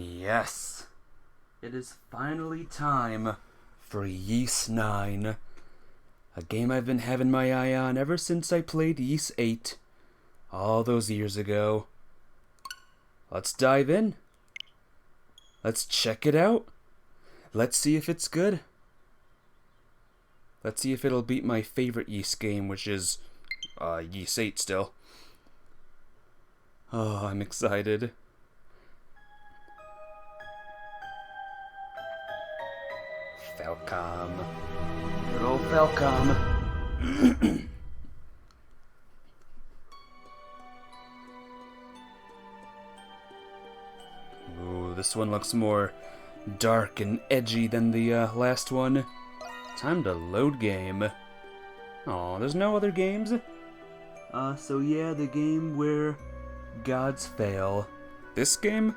Yes, it is finally time for Ys 9, a game I've been having my eye on ever since I played Ys 8, all those years ago. Let's dive in. Let's check it out. Let's see if it's good. Let's see if it'll beat my favorite Ys game, which is Ys 8 still. Oh, I'm excited. Falcom. Good old Falcom. Ooh, this one looks more dark and edgy than the last one. Time to load game. Aw, there's no other games? So yeah, the game where gods fail. This game?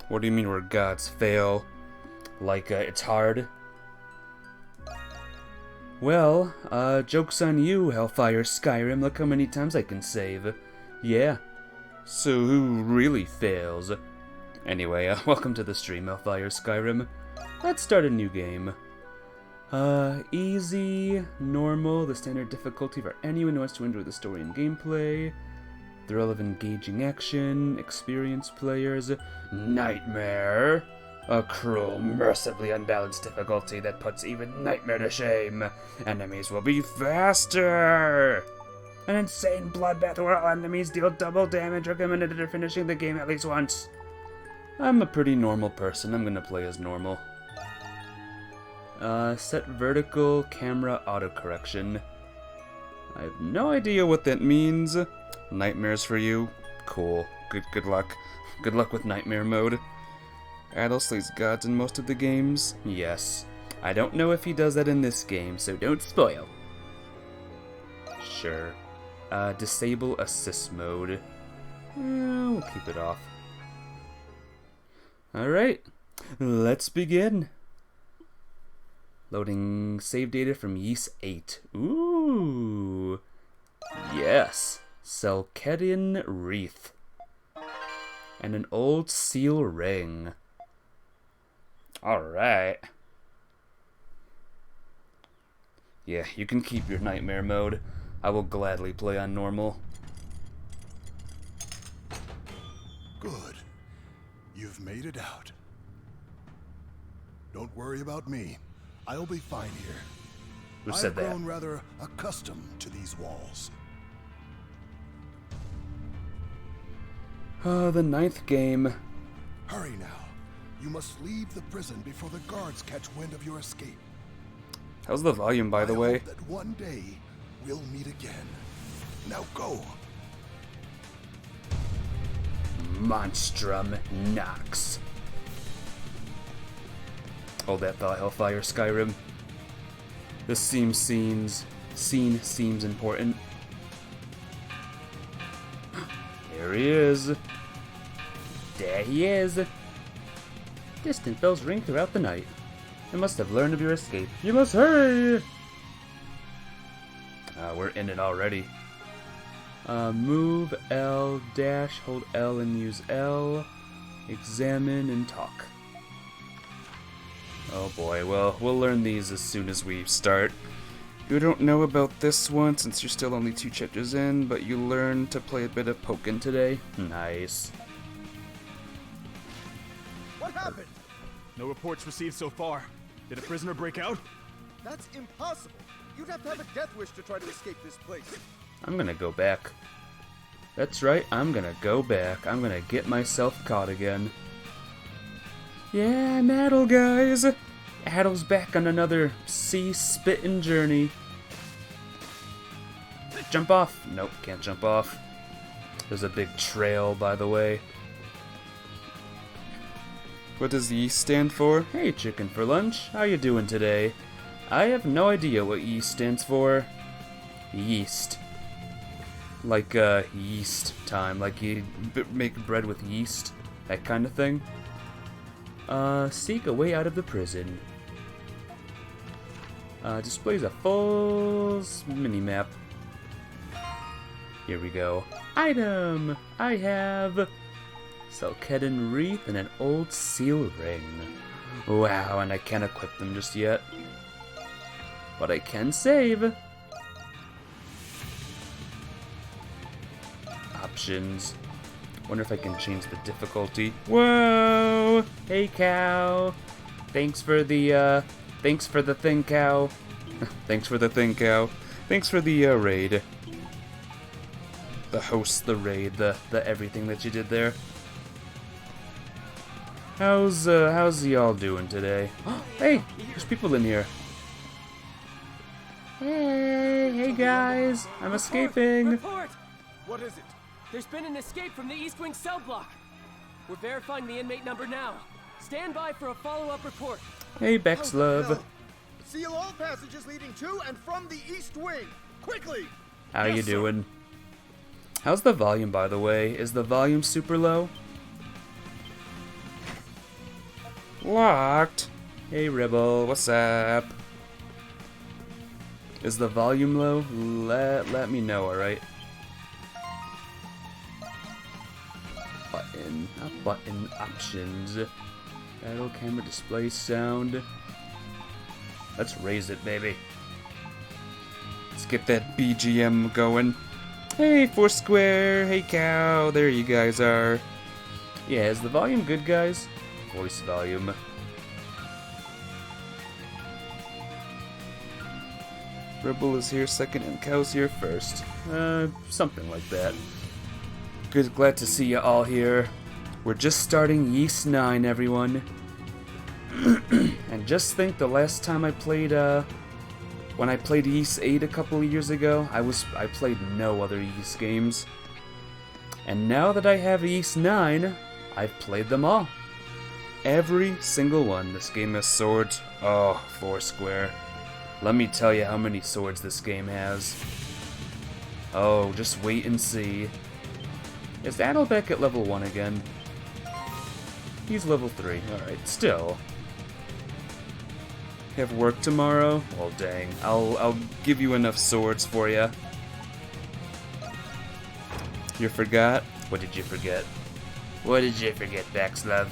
What do you mean where gods fail? Like, it's hard? Well, joke's on you, Hellfire Skyrim. Look how many times I can save. Yeah. So who really fails? Anyway, welcome to the stream, Hellfire Skyrim. Let's start a new game. Easy, normal, the standard difficulty for anyone who wants to enjoy the story and gameplay. Thrill of engaging action, experienced players. Nightmare. A cruel, mercifully unbalanced difficulty that puts even Nightmare to shame. Enemies will be faster! An insane bloodbath where all enemies deal double damage, recommended for finishing the game at least once. I'm a pretty normal person. I'm gonna play as normal. Set vertical camera autocorrection. I have no idea what that means. Nightmares for you? Cool. Good luck. Good luck with nightmare mode. Adol slays gods in most of the games? Yes. I don't know if he does that in this game, so don't spoil. Sure. Disable assist mode. We'll keep it off. Alright, let's begin. Loading save data from Ys 8. Ooh. Yes. Selkedian Wreath. And an old seal ring. Alright. Yeah, you can keep your nightmare mode. I will gladly play on normal. Good. You've made it out. Don't worry about me. I'll be fine here. Who said that? I've grown rather accustomed to these walls. The 9th game. Hurry now. You must leave the prison before the guards catch wind of your escape. How's the volume, by the way? I hope that one day we'll meet again. Now go. Monstrum Nox. Hold that thought, Hellfire Skyrim. This scene seems important. There he is. There he is. Distant bells ring throughout the night. You must have learned of your escape. You must hurry! We're in it already. Move L, dash, hold L and use L. Examine and talk. Oh boy, well, we'll learn these as soon as we start. You don't know about this one since you're still only 2 chapters in, but you learned to play a bit of Pokken today. Nice. What happened? No reports received so far. Did a prisoner break out? That's impossible. You'd have to have a death wish to try to escape this place. I'm gonna go back. That's right, I'm gonna go back. I'm gonna get myself caught again. Yeah, I'm Adol, guys. Adol's back on another sea-spitting journey. Jump off. Nope, can't jump off. There's a big trail, by the way. What does Ys stand for? Hey, chicken for lunch. How you doing today? I have no idea what Ys stands for. Yeast. Like, yeast time. Like you make bread with yeast. That kind of thing. Seek a way out of the prison. Displays a full mini-map. Here we go. Item! I have Selkedon Wreath, and an old seal ring. Wow, and I can't equip them just yet. But I can save. Options. Wonder if I can change the difficulty. Whoa! Hey, cow. Thanks for the thing, cow. Thanks for the thing, cow. Thanks for the raid. The host, the raid, the everything that you did there. How's y'all doing today? Hey, there's people in here. Hey guys, I'm escaping. Report! What is it? There's been an escape from the East Wing cell block. We're verifying the inmate number now. Stand by for a follow-up report. Hey, Bexlove. No. Seal all passages leading to and from the East Wing. Quickly! How you Yes, sir. doing? How's the volume, by the way? Is the volume super low? Locked. Hey, Ribble, what's up? Is the volume low? Let me know, alright? Button options. Battle camera display sound. Let's raise it, baby. Let's get that BGM going. Hey, Foursquare. Hey, cow. There you guys are. Yeah, is the volume good, guys? Voice volume. Rebel is here second and cow's here first. Something like that. Good, glad to see you all here. We're just starting Ys 9, everyone. And just think, the last time I played, when I played Ys 8 a couple of years ago, I played no other Ys games. And now that I have Ys 9, I've played them all. Every single one. This game has swords. Oh, Foursquare. Let me tell you how many swords this game has. Oh, just wait and see. Is Adol back at level 1 again? He's level 3. Alright, still. Have work tomorrow? Well, dang. I'll give you enough swords for you. You forgot? What did you forget? What did you forget, Baxlove?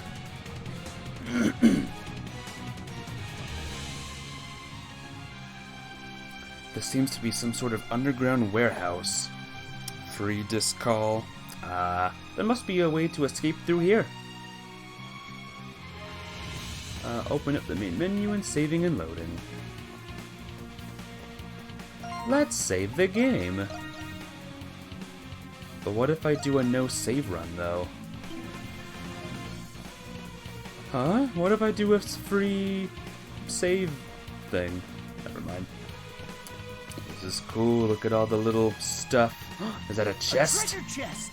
This seems to be some sort of underground warehouse. Free disc call. There must be a way to escape through here. Open up the main menu and saving and loading. Let's save the game. But what if I do a no save run, though? Huh? What if I do a free save thing? Never mind. This is cool. Look at all the little stuff. Is that a chest? A treasure chest!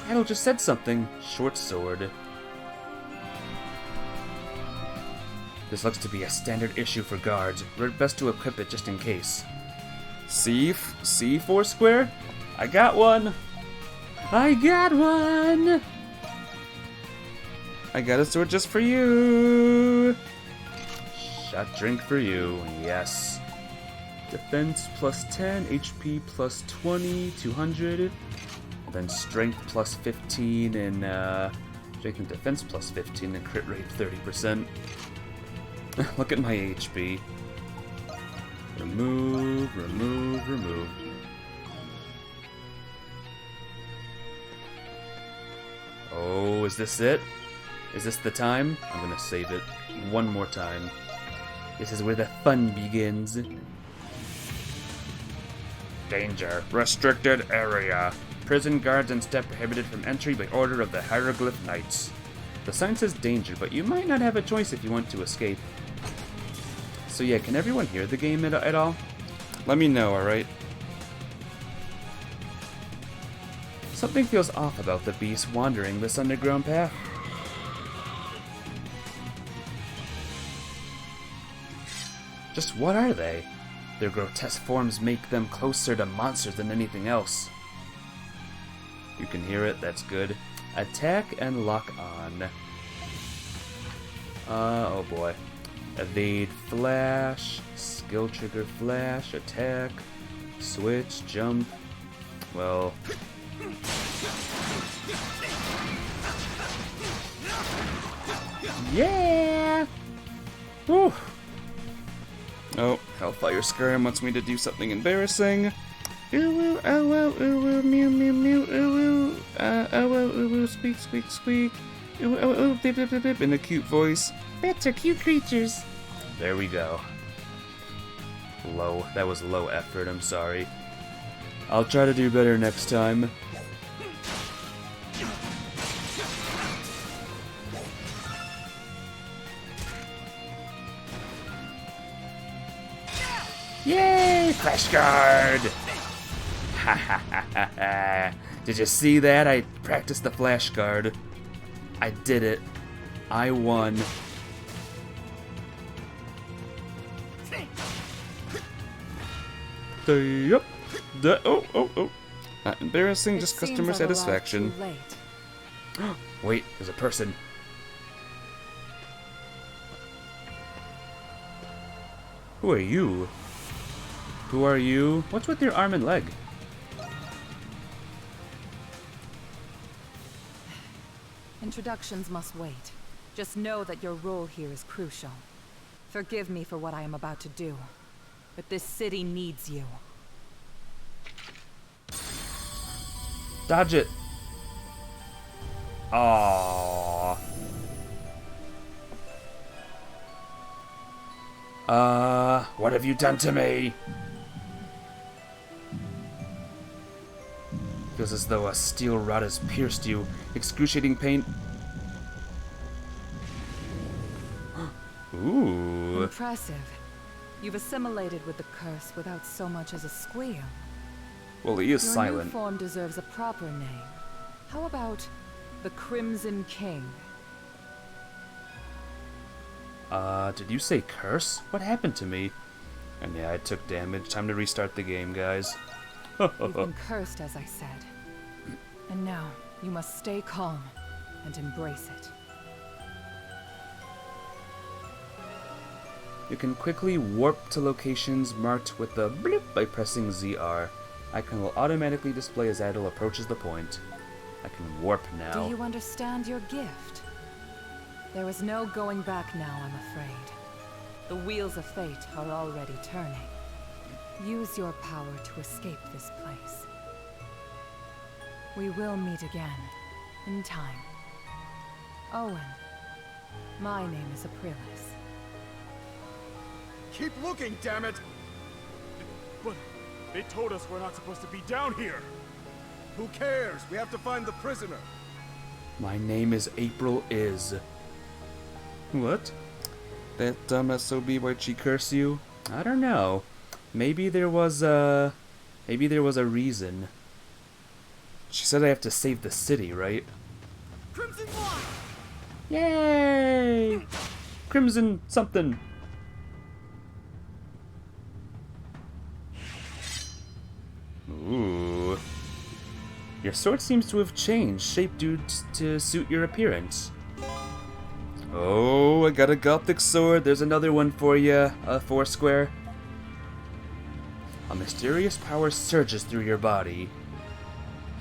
Adol just said something. Short sword. This looks to be a standard issue for guards. We're best to equip it just in case. See Foursquare? I got one! I got one! I got a sword just for you! Shot drink for you, yes. Defense plus 10, HP plus 20, 200. Then strength plus 15 and strength and defense plus 15 and crit rate 30%. Look at my HP. Remove, remove, remove. Oh, is this it? Is this the time? I'm gonna save it one more time. This is where the fun begins. Danger. Restricted area. Prison guards and step prohibited from entry by order of the Hieroglyph Knights. The sign says danger, but you might not have a choice if you want to escape. So yeah, can everyone hear the game at all? Let me know, alright? Something feels off about the beast wandering this underground path. Just what are they? Their grotesque forms make them closer to monsters than anything else. You can hear it, that's good. Attack and lock on. Oh boy. Evade flash, skill trigger flash, attack, switch, jump. Well. Yeah! Whew. Oh, Hellfire Scarm wants me to do something embarrassing. Ooh, ooh, oh, oh, ooh, ooh, mew, mew, mew, ooh, ooh, oh, oh, ooh, ooh, squeak, squeak, squeak. Ooh, oh, oh, bip, bip, bip, bip, in a cute voice. Pets are cute creatures. There we go. Low. That was low effort, I'm sorry. I'll try to do better next time. Yay! Flash guard! Ha ha ha ha ha! Did you see that? I practiced the flash guard. I did it. I won. Yep. Oh. Not embarrassing, just customer satisfaction. Wait, there's a person. Who are you? Who are you? What's with your arm and leg? Introductions must wait. Just know that your role here is crucial. Forgive me for what I am about to do, but this city needs you. Dodge it. Aww. What have you done to me? Feels as though a steel rod has pierced you. Excruciating pain. Ooh. Impressive. You've assimilated with the curse without so much as a squeal. Well, he is Your silent. new form deserves a proper name. How about the Crimson King? Did you say curse? What happened to me? And yeah, I took damage. Time to restart the game, guys. You've been cursed, as I said. And now, you must stay calm and embrace it. You can quickly warp to locations marked with the bloop by pressing ZR. Icon will automatically display as Adol approaches the point. I can warp now. Do you understand your gift? There is no going back now, I'm afraid. The wheels of fate are already turning. Use your power to escape this place. We will meet again, in time. Owen, my name is Aprilis. Keep looking, damn it! But they told us we're not supposed to be down here. Who cares? We have to find the prisoner. My name is April Is. What? That dumb SOB, why'd she curse you? I don't know. Maybe there was a reason. She said I have to save the city, right? Crimson One! Yay! Crimson something. Ooh. Your sword seems to have changed shape due to suit your appearance. Oh, I got a Gothic sword. There's another one for you, Foursquare. A mysterious power surges through your body.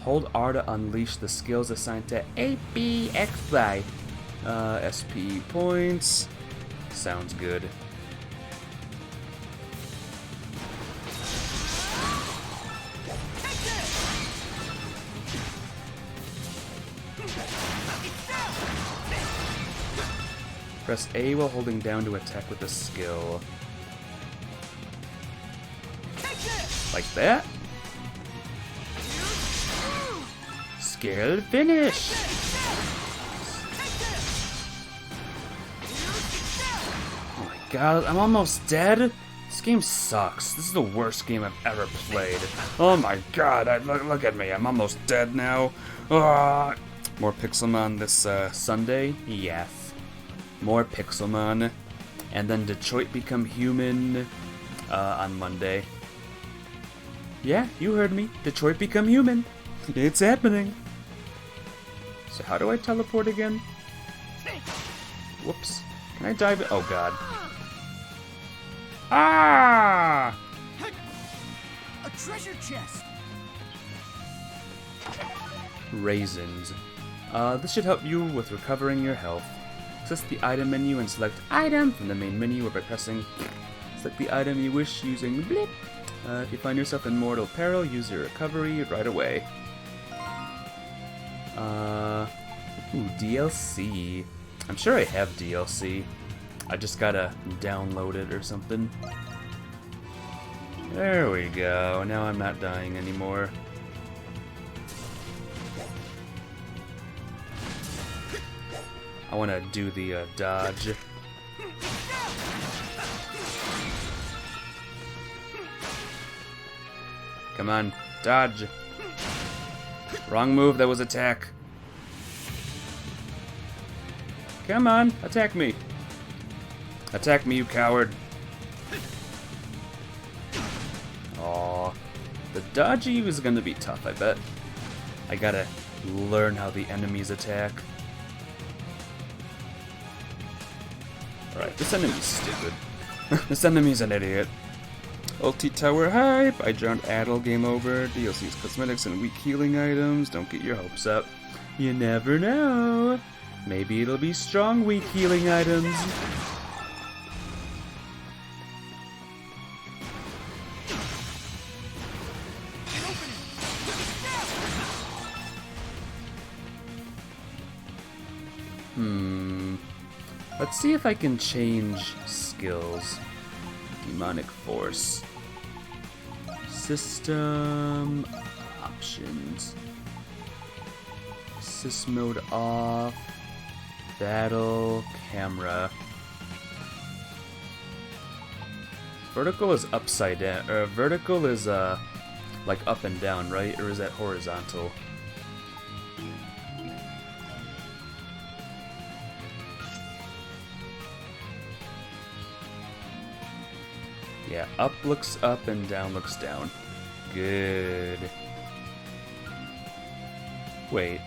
Hold R to unleash the skills assigned to APXY. SP points. Sounds good. Press A while holding down to attack with a skill. Like that? Skill finish! Oh my god, I'm almost dead? This game sucks. This is the worst game I've ever played. Oh my god, look at me, I'm almost dead now. More Pixelmon this Sunday? Yes. More Pixelmon. And then Detroit Become Human on Monday. Yeah, you heard me. Detroit Become Human. It's happening. So how do I teleport again? Whoops. Can I dive? Oh god. Ah! A treasure chest! Raisins. This should help you with recovering your health. Access the item menu and select item from the main menu, or by pressing select the item you wish using blip. If you find yourself in mortal peril, use your recovery right away. Ooh, DLC. I'm sure I have DLC. I just gotta download it or something. There we go. Now I'm not dying anymore. I want to do the dodge. Come on, dodge. Wrong move, that was attack. Come on, attack me. Attack me, you coward. Aw. The dodgy was gonna be tough, I bet. I gotta learn how the enemies attack. Alright, this enemy's stupid. This enemy's an idiot. Ulti Tower hype. I drowned Adol, game over. DLC's cosmetics and weak healing items. Don't get your hopes up. You never know. Maybe it'll be strong weak healing items. Let's see if I can change skills. Demonic Force. System options. Sys mode off. Battle camera. Vertical is upside down. Vertical is like up and down, right? Or is that horizontal? Yeah, up looks up and down looks down. Good. Wait.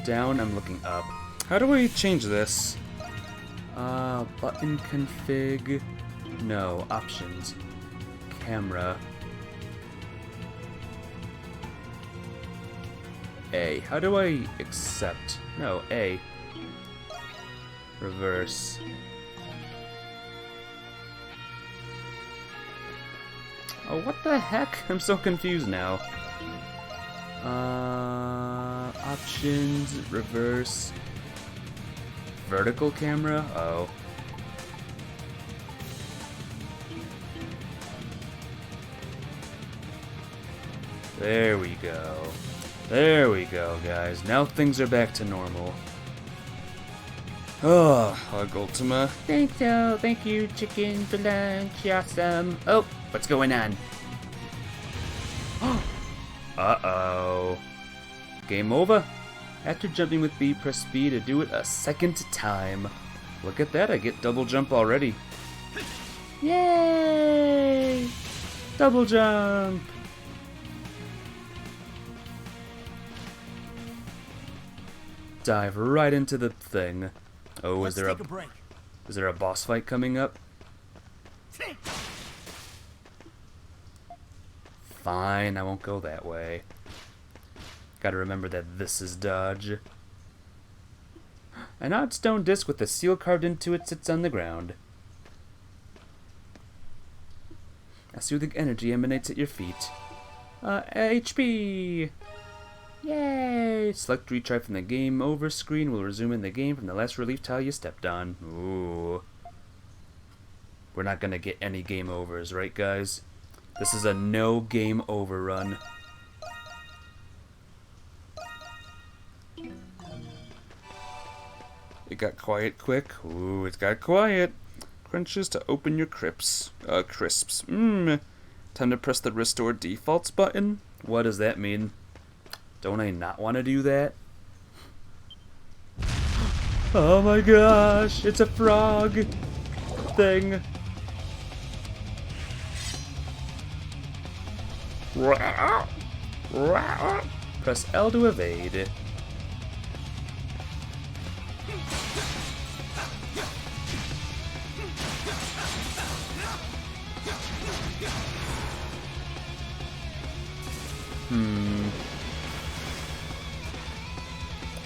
Down, I'm looking up. How do I change this? Button config. No, options. Camera. A. How do I accept? No, A. Reverse. Oh, what the heck? I'm so confused now. Options, reverse, vertical camera? Oh. There we go. There we go, guys. Now things are back to normal. Oh, Hug Ultima. Thanks, so. Thank you, chicken, for lunch. Awesome. Oh, what's going on? Uh-oh. Game over. After jumping with B, press B to do it a second time. Look at that, I get double jump already. Yay! Double jump! Dive right into the thing. Oh, is there a boss fight coming up? Fine, I won't go that way. Gotta remember that this is dodge. An odd stone disc with a seal carved into it sits on the ground. A soothing energy emanates at your feet. HP! Yay! Select retry from the game over screen will resume in the game from the last relief tile you stepped on. Ooh. We're not gonna get any game overs, right guys? This is a no game over run. It got quiet quick. Ooh, it got quiet. Crunches to open your crisps. Time to press the restore defaults button? What does that mean? Don't I not want to do that? Oh my gosh, it's a frog thing. Press L to evade.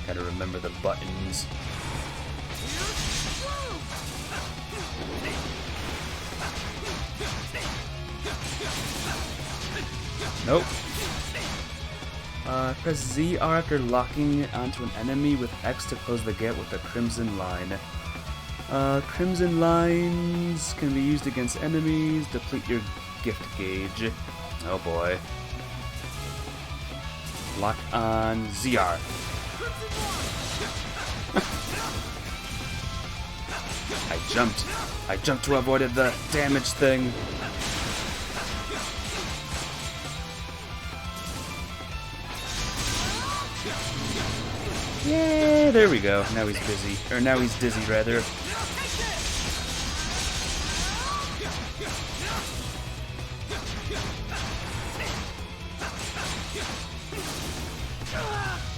Gotta remember the buttons. Nope. Press Z after locking onto an enemy with X to close the gap with the crimson line. Crimson lines can be used against enemies. Deplete your gift gauge. Oh boy. Lock on ZR. I jumped to avoid the damage thing. Yeah, there we go. Now he's busy. Or now he's dizzy, rather.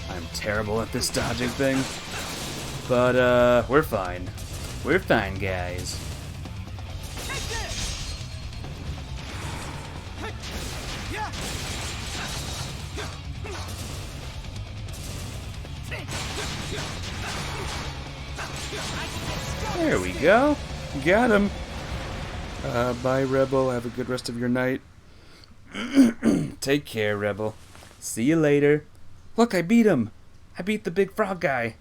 I'm terrible at this dodging thing. But, we're fine. We're fine, guys. There we go. Got him. Bye, Rebel. Have a good rest of your night. Take care, Rebel. See you later. Look, I beat him. I beat the big frog guy.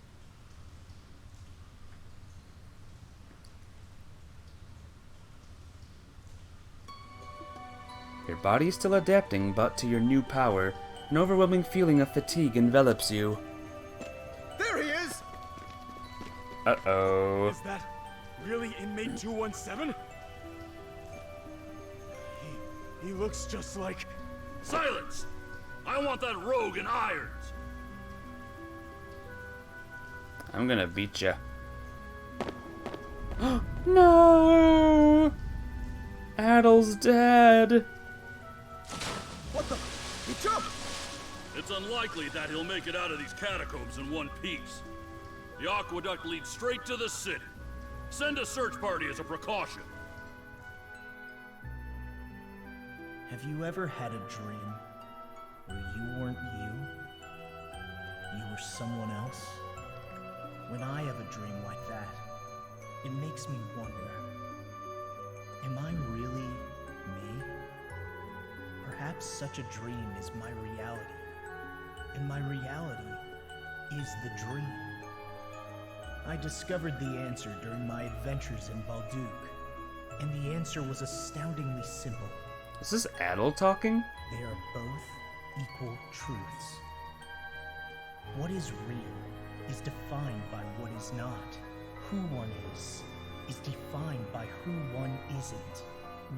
Your body is still adapting, but to your new power, an overwhelming feeling of fatigue envelops you. There he is! Uh-oh. Is that really inmate 217? He looks just like... Silence! I want that rogue in irons! I'm gonna beat ya. No! Adol's dead. What the? He jumped! It's unlikely that he'll make it out of these catacombs in one piece. The aqueduct leads straight to the city. Send a search party as a precaution. Have you ever had a dream where you weren't you? You were someone else? When I have a dream like that, it makes me wonder, am I really me? Perhaps such a dream is my reality, and my reality is the dream. I discovered the answer during my adventures in Balduc, and the answer was astoundingly simple. Is this Adol talking? They are both equal truths. What is real is defined by what is not. Who one is defined by who one isn't.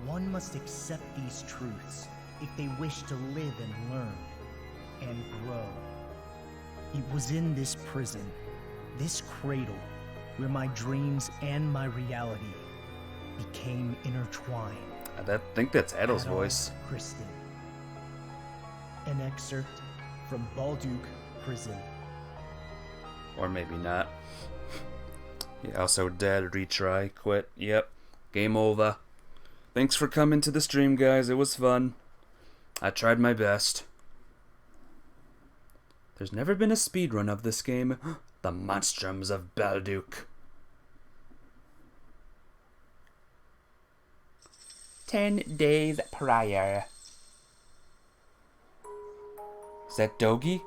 One must accept these truths if they wish to live and learn and grow. It was in this prison, this cradle, where my dreams and my reality became intertwined. I think that's Adol's Adol voice. Kristen. An excerpt from Balduc Prison. Or maybe not. Yeah, also dead, retry, quit, yep. Game over. Thanks for coming to the stream, guys. It was fun. I tried my best. There's never been a speedrun of this game. The Monstrums of Balduc. 10 days prior. Is that Dogi?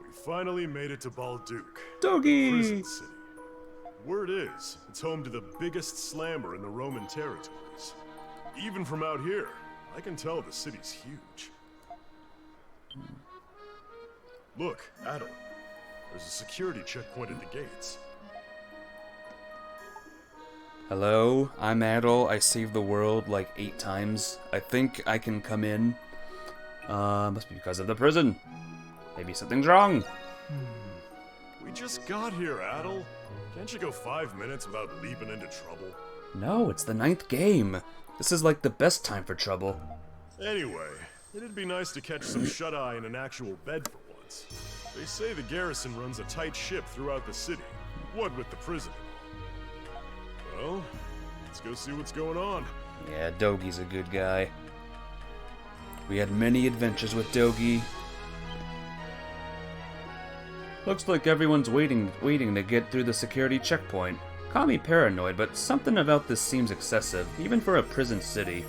We finally made it to Balduc. Dogi! Prison City. Word is, it's home to the biggest slammer in the Roman territories. Even from out here, I can tell the city's huge. Look, Adol. There's a security checkpoint at the gates. Hello, I'm Adol. I saved the world like 8 times. I think I can come in. Must be because of the prison. Maybe something's wrong. We just got here, Adol. Can't you go 5 minutes without leaping into trouble? No, it's the 9th game. This is like the best time for trouble. Anyway, it'd be nice to catch some shut-eye in an actual bed for once. They say the garrison runs a tight ship throughout the city, what with the prison. Well, let's go see what's going on. Yeah, Dogi's a good guy. We had many adventures with Dogi. Looks like everyone's waiting to get through the security checkpoint. Call me paranoid, but something about this seems excessive, even for a prison city.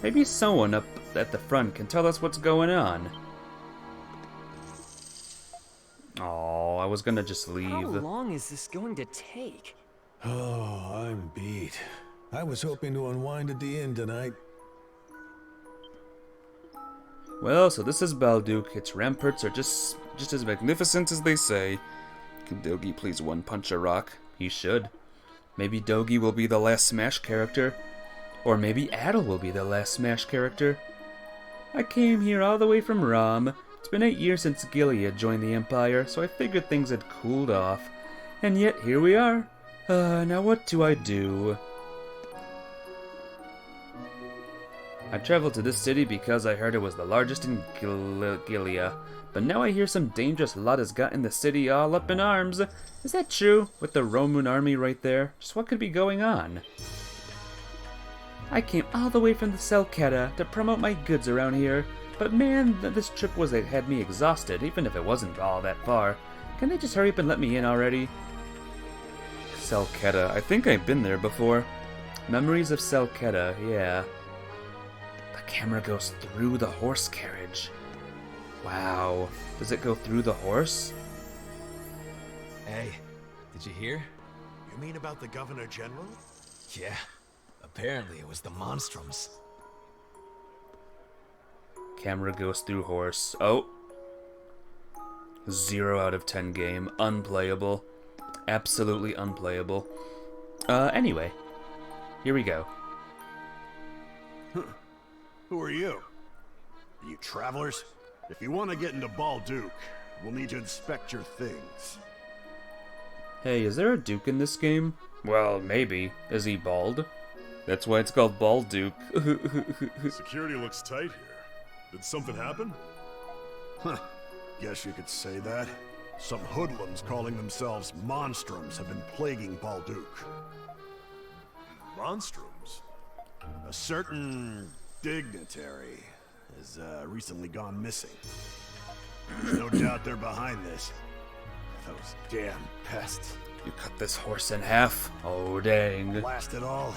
Maybe someone up at the front can tell us what's going on. Oh, I was gonna just leave. How long is this going to take? Oh, I'm beat. I was hoping to unwind at the inn tonight. Well, so this is Balduke. Its ramparts are just as magnificent as they say. Can Dogi please one-punch a rock? He should. Maybe Dogi will be the last Smash character. Or maybe Adol will be the last Smash character. I came here all the way from Rom. It's been 8 years since Gilead joined the Empire, so I figured things had cooled off. And yet, here we are. Now what do I do? I traveled to this city because I heard it was the largest in Gilead. But now I hear some dangerous lot has gotten the city all up in arms. Is that true? With the Roman army right there? Just what could be going on? I came all the way from the Selketa to promote my goods around here. But man, this trip had me exhausted, even if it wasn't all that far. Can they just hurry up and let me in already? Selketa. I think I've been there before. Memories of Selketa, yeah. The camera goes through the horse carriage. Wow. Does it go through the horse? Hey, did you hear? You mean about the Governor General? Yeah, apparently it was the Monstrums. Camera goes through horse. Oh. 0 out of 10 game. Unplayable. Absolutely unplayable. Anyway. Here we go. Who are you? Are you travelers? If you want to get into Balduke, we'll need to inspect your things. Hey, is there a Duke in this game? Well, maybe. Is he bald? That's why it's called Balduke. Security looks tight here. Did something happen? Huh. Guess you could say that. Some hoodlums calling themselves Monstrums have been plaguing Balduke. Monstrums? A certain dignitary has recently gone missing. There's no doubt they're behind this. Those damn pests. You cut this horse in half? Oh, dang. Blast it all.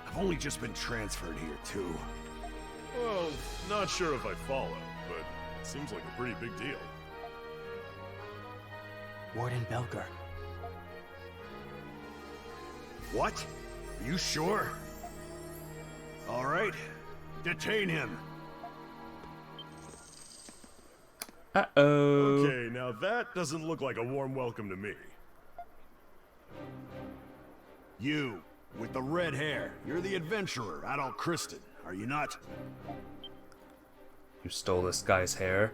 I've only just been transferred here, too. Well, not sure if I follow, but it seems like a pretty big deal. Warden Belger. What? Are you sure? All right. Detain him. Uh-oh. Okay, now that doesn't look like a warm welcome to me. You, with the red hair, you're the adventurer, Adol Kristen, are you not? You stole this guy's hair?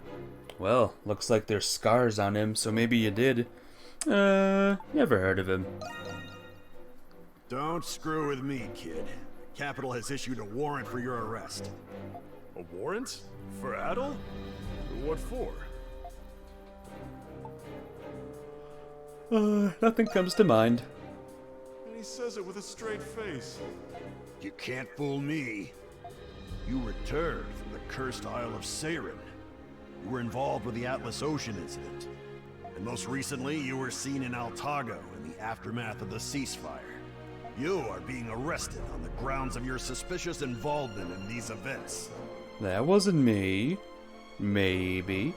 Well, looks like there's scars on him, so maybe you did. Never heard of him. Don't screw with me, kid. The Capitol has issued a warrant for your arrest. A warrant? For Adol? What for? Nothing comes to mind. And he says it with a straight face. You can't fool me. You returned from the cursed Isle of Seiren. You were involved with the Atlas Ocean incident. And most recently, you were seen in Altago in the aftermath of the ceasefire. You are being arrested on the grounds of your suspicious involvement in these events. That wasn't me. Maybe.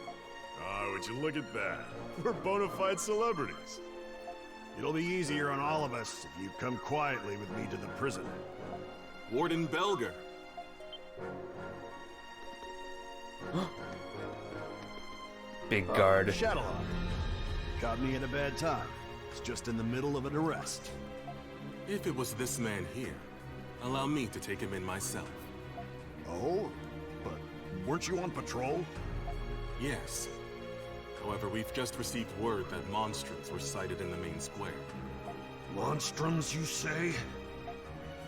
Ah, would you look at that? We're bona fide celebrities. It'll be easier on all of us if you come quietly with me to the prison. Warden Belger. Big guard. Shadowlock. Caught me at a bad time. It's just in the middle of an arrest. If it was this man here, allow me to take him in myself. Oh? But weren't you on patrol? Yes. However, we've just received word that monstrums were sighted in the main square. Monstrums, you say?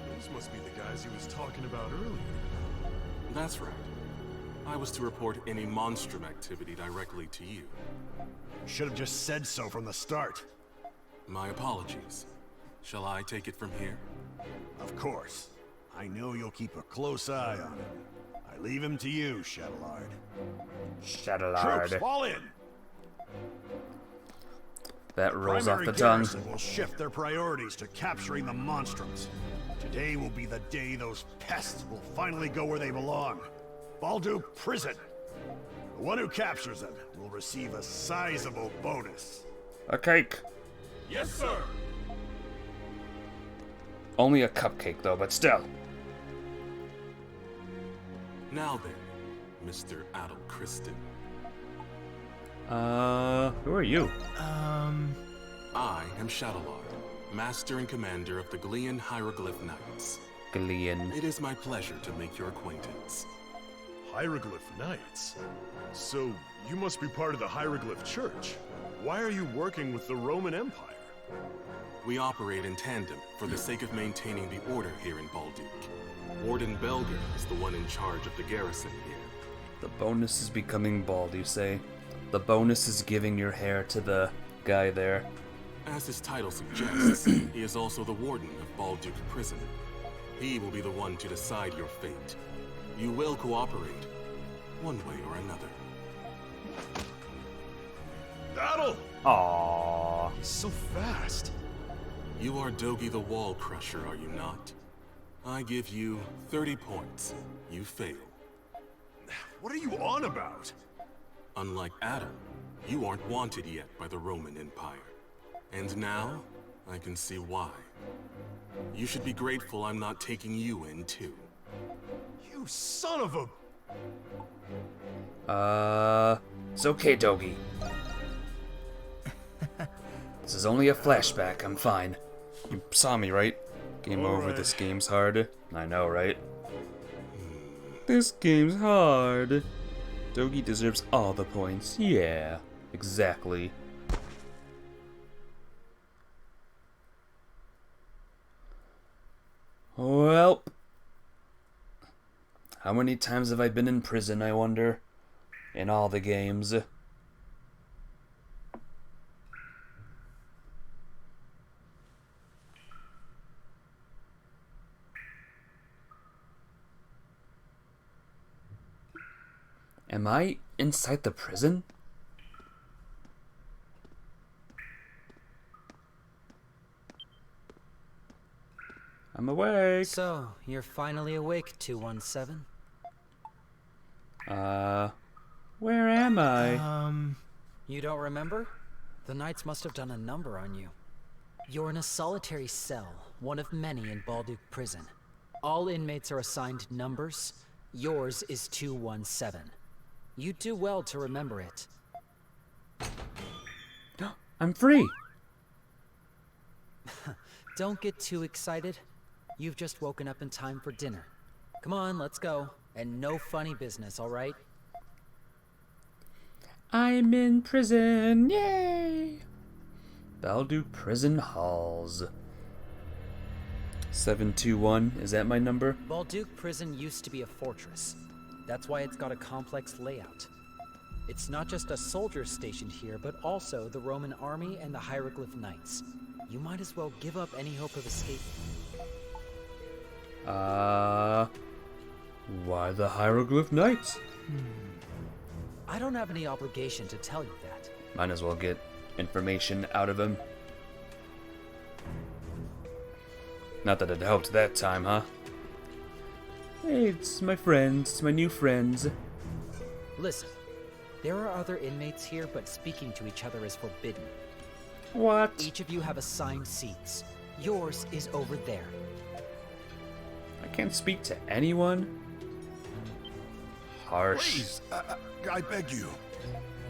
Those must be the guys he was talking about earlier. That's right. I was to report any monstrum activity directly to you. You should have just said so from the start. My apologies. Shall I take it from here? Of course. I know you'll keep a close eye on him. I leave him to you, Shadowlard. Shadowlard. Troops, fall in! That rolls off Primary the tongue. garrison will shift their priorities to capturing the Monstrums. Today will be the day those pests will finally go where they belong. Balduke Prison. The one who captures them will receive a sizable bonus. A cake. Yes, sir. Only a cupcake, though, but still. Now then, Mr. Adol Kristen. Who are you? I am Shadowlord, Master and Commander of the Glean Hieroglyph Knights. Glean. It is my pleasure to make your acquaintance. Hieroglyph Knights? So, you must be part of the Hieroglyph Church. Why are you working with the Roman Empire? We operate in tandem for the sake of maintaining the order here in Balduke. Warden Belger is the one in charge of the garrison here. The bonus is becoming bald, you say? The bonus is giving your hair to the guy there. As his title suggests, he is also the warden of Balduke Prison. He will be the one to decide your fate. You will cooperate, one way or another. Adol! Aww. He's so fast. You are Dogi the Wall Crusher, are you not? I give you 30 points. You fail. What are you on about? Unlike Adol, you aren't wanted yet by the Roman Empire. And now, I can see why. You should be grateful I'm not taking you in, too. You son of a... It's okay, Dogi. This is only a flashback, I'm fine. You saw me, right? Game over, right. This game's hard. I know, right? This game's hard. Dogi deserves all the points. Yeah, exactly. Well, how many times have I been in prison, I wonder? In all the games. Am I inside the prison? I'm awake. So, you're finally awake, 217? Where am I? You don't remember? The Knights must have done a number on you. You're in a solitary cell, one of many in Balduke Prison. All inmates are assigned numbers. Yours is 217. You'd do well to remember it. I'm free! Don't get too excited. You've just woken up in time for dinner. Come on, let's go. And no funny business, alright? I'm in prison, yay! Balduke Prison Halls. 721, is that my number? Balduke Prison used to be a fortress. That's why it's got a complex layout. It's not just a soldier stationed here, but also the Roman army and the Hieroglyph Knights. You might as well give up any hope of escaping. Why the Hieroglyph Knights? I don't have any obligation to tell you that. Might as well get information out of him. Not that it helped that time, huh? Hey, it's my friends. It's my new friends. Listen, there are other inmates here, but speaking to each other is forbidden. What? Each of you have assigned seats. Yours is over there. I can't speak to anyone? Harsh. Please, I beg you.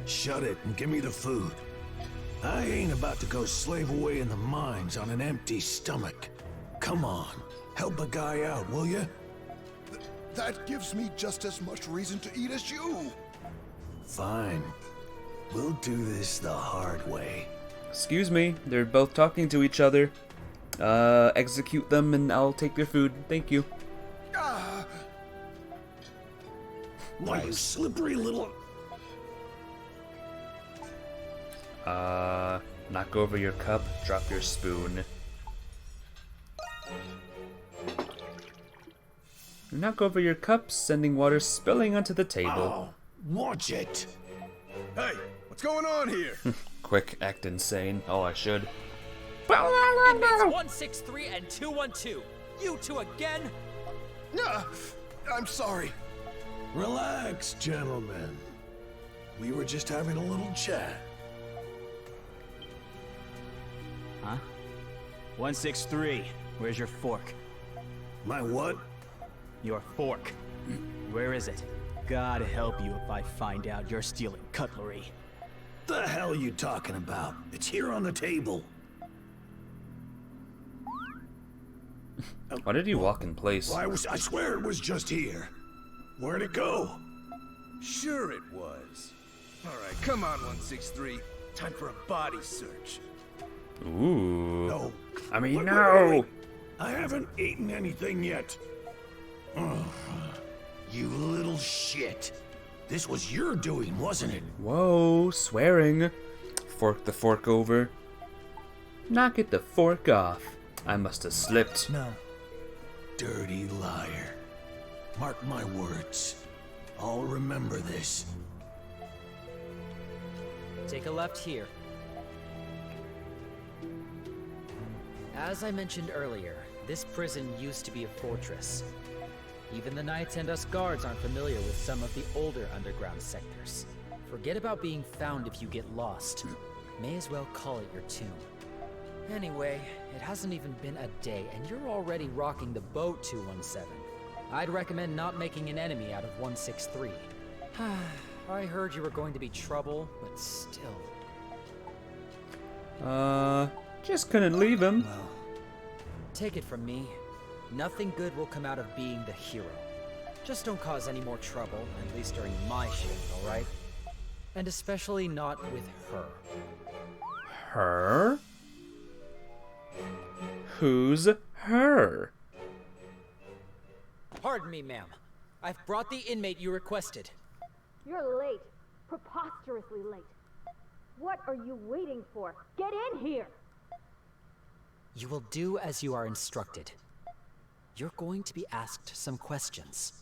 Shut it and give me the food. I ain't about to go slave away in the mines on an empty stomach. Come on, help a guy out, will you? That gives me just as much reason to eat as you. Fine. We'll do this the hard way. Excuse me, they're both talking to each other. Execute them and I'll take their food. Thank you. Why, you slippery little... Knock over your cup, drop your spoon. Knock over your cup, sending water spilling onto the table. Oh, watch it! Hey, what's What's going on here? Quick, act insane. Oh, I should. Inmates 163 and 212. You two again? I'm sorry. Relax, gentlemen. We were just having a little chat. Huh? 163. Where's your fork? My what? Your fork. Where is it? God help you if I find out you're stealing cutlery. The hell you talking about? It's here on the table. Why did he walk in place? Well, I swear it was just here. Where'd it go? Sure it was. All right, come on, 163. Time for a body search. Ooh. No. I mean, Wait, no. wait. I haven't eaten anything yet. Ugh. You little shit. This was your doing, wasn't it? Whoa, swearing. Fork the fork over. Knock it the fork off. I must have slipped. No. Dirty liar. Mark my words. I'll remember this. Take a left here. As I mentioned earlier, this prison used to be a fortress. Even the knights and us guards aren't familiar with some of the older underground sectors. Forget about being found if you get lost. May as well call it your tomb. Anyway, it hasn't even been a day and you're already rocking the boat, 217. I'd recommend not making an enemy out of 163. I heard you were going to be trouble, but still. Just couldn't leave him. Well, take it from me. Nothing good will come out of being the hero. Just don't cause any more trouble, at least during my shift, alright? And especially not with her. Her? Who's her? Pardon me, ma'am. I've brought the inmate you requested. You're late. Preposterously late. What are you waiting for? Get in here! You will do as you are instructed. You're going to be asked some questions.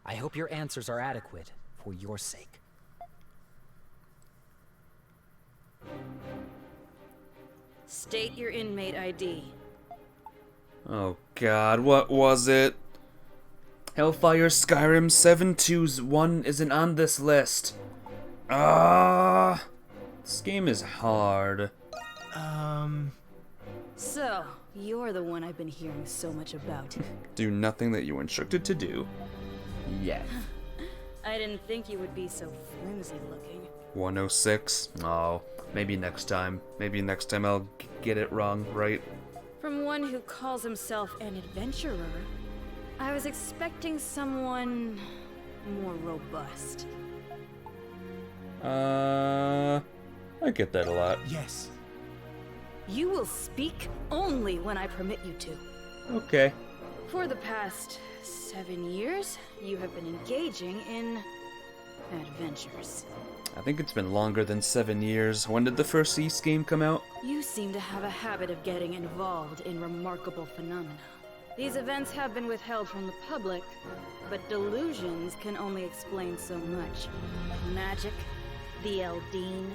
I hope your answers are adequate for your sake. State your inmate ID. Oh god, what was it? Hellfire Skyrim 721 isn't on this list. This game is hard. So, you're the one I've been hearing so much about. Do nothing that you were instructed to do. Yet. I didn't think you would be so flimsy looking. 106? Oh, maybe next time. Maybe next time I'll get it wrong, right? From one who calls himself an adventurer, I was expecting someone more robust. I get that a lot. Yes. You will speak only when I permit you to. Okay. For the past 7 years, you have been engaging in adventures. I think it's been longer than 7 years. When did the first East game come out? You seem to have a habit of getting involved in remarkable phenomena. These events have been withheld from the public, but delusions can only explain so much. Magic, the Eldine,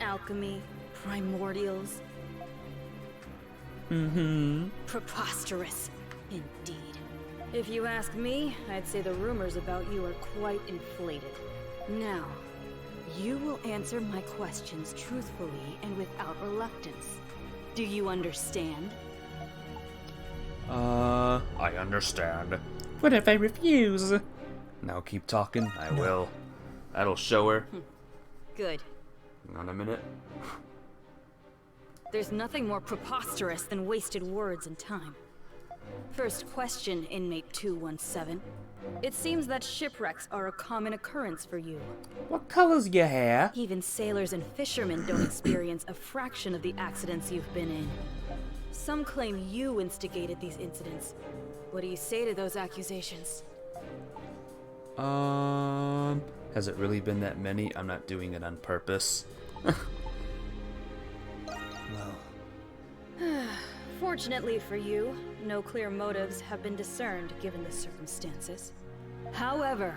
alchemy, primordials. Preposterous, indeed. If you ask me, I'd say the rumors about you are quite inflated. Now, you will answer my questions truthfully and without reluctance. Do you understand? I understand. What if I refuse? Now keep talking, I will. That'll show her. Good. Hang on a minute. There's nothing more preposterous than wasted words and time. First question, inmate 217. It seems that shipwrecks are a common occurrence for you. What color's your hair? Even sailors and fishermen don't experience a fraction of the accidents you've been in. Some claim you instigated these incidents. What do you say to those accusations? Has it really been that many? I'm not doing it on purpose. Fortunately for you, no clear motives have been discerned given the circumstances. However,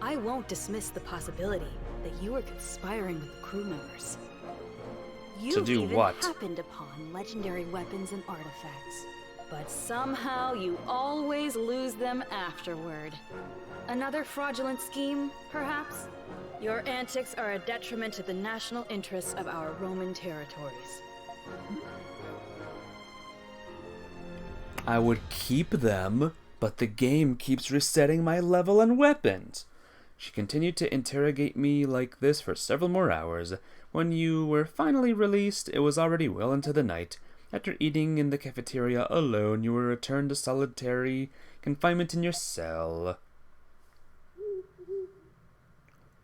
I won't dismiss the possibility that you were conspiring with the crew members. You To do even what? happened upon legendary weapons and artifacts. But somehow you always lose them afterward. Another fraudulent scheme, perhaps? Your antics are a detriment to the national interests of our Roman territories. I would keep them, but the game keeps resetting my level and weapons. She continued to interrogate me like this for several more hours. When you were finally released, it was already well into the night. After eating in the cafeteria alone, you were returned to solitary confinement in your cell.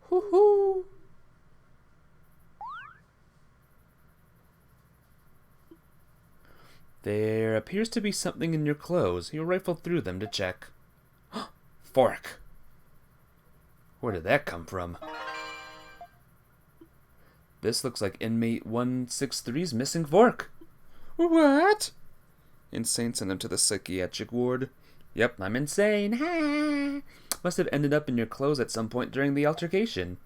Hoo-hoo! There appears to be something in your clothes. You rifled through them to check. Fork! Where did that come from? This looks like inmate 163's missing fork. What? Insane sent him to the psychiatric ward. Yep, I'm insane. Ha! Must have ended up in your clothes at some point during the altercation.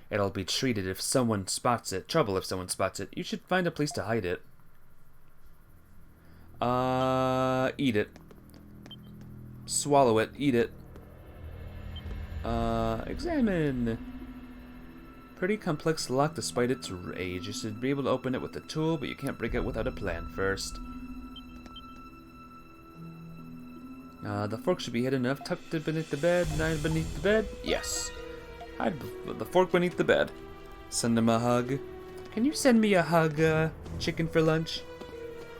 It'll be treated if someone spots it. Trouble if someone spots it. You should find a place to hide it. Eat it. Swallow it. Eat it. Examine. Pretty complex lock despite its age. You should be able to open it with a tool, but you can't break it without a plan first. The fork should be hidden enough. Tucked it beneath the bed. Hide beneath the bed. Yes. Hide the fork beneath the bed. Send him a hug. Can you send me a hug, chicken for lunch?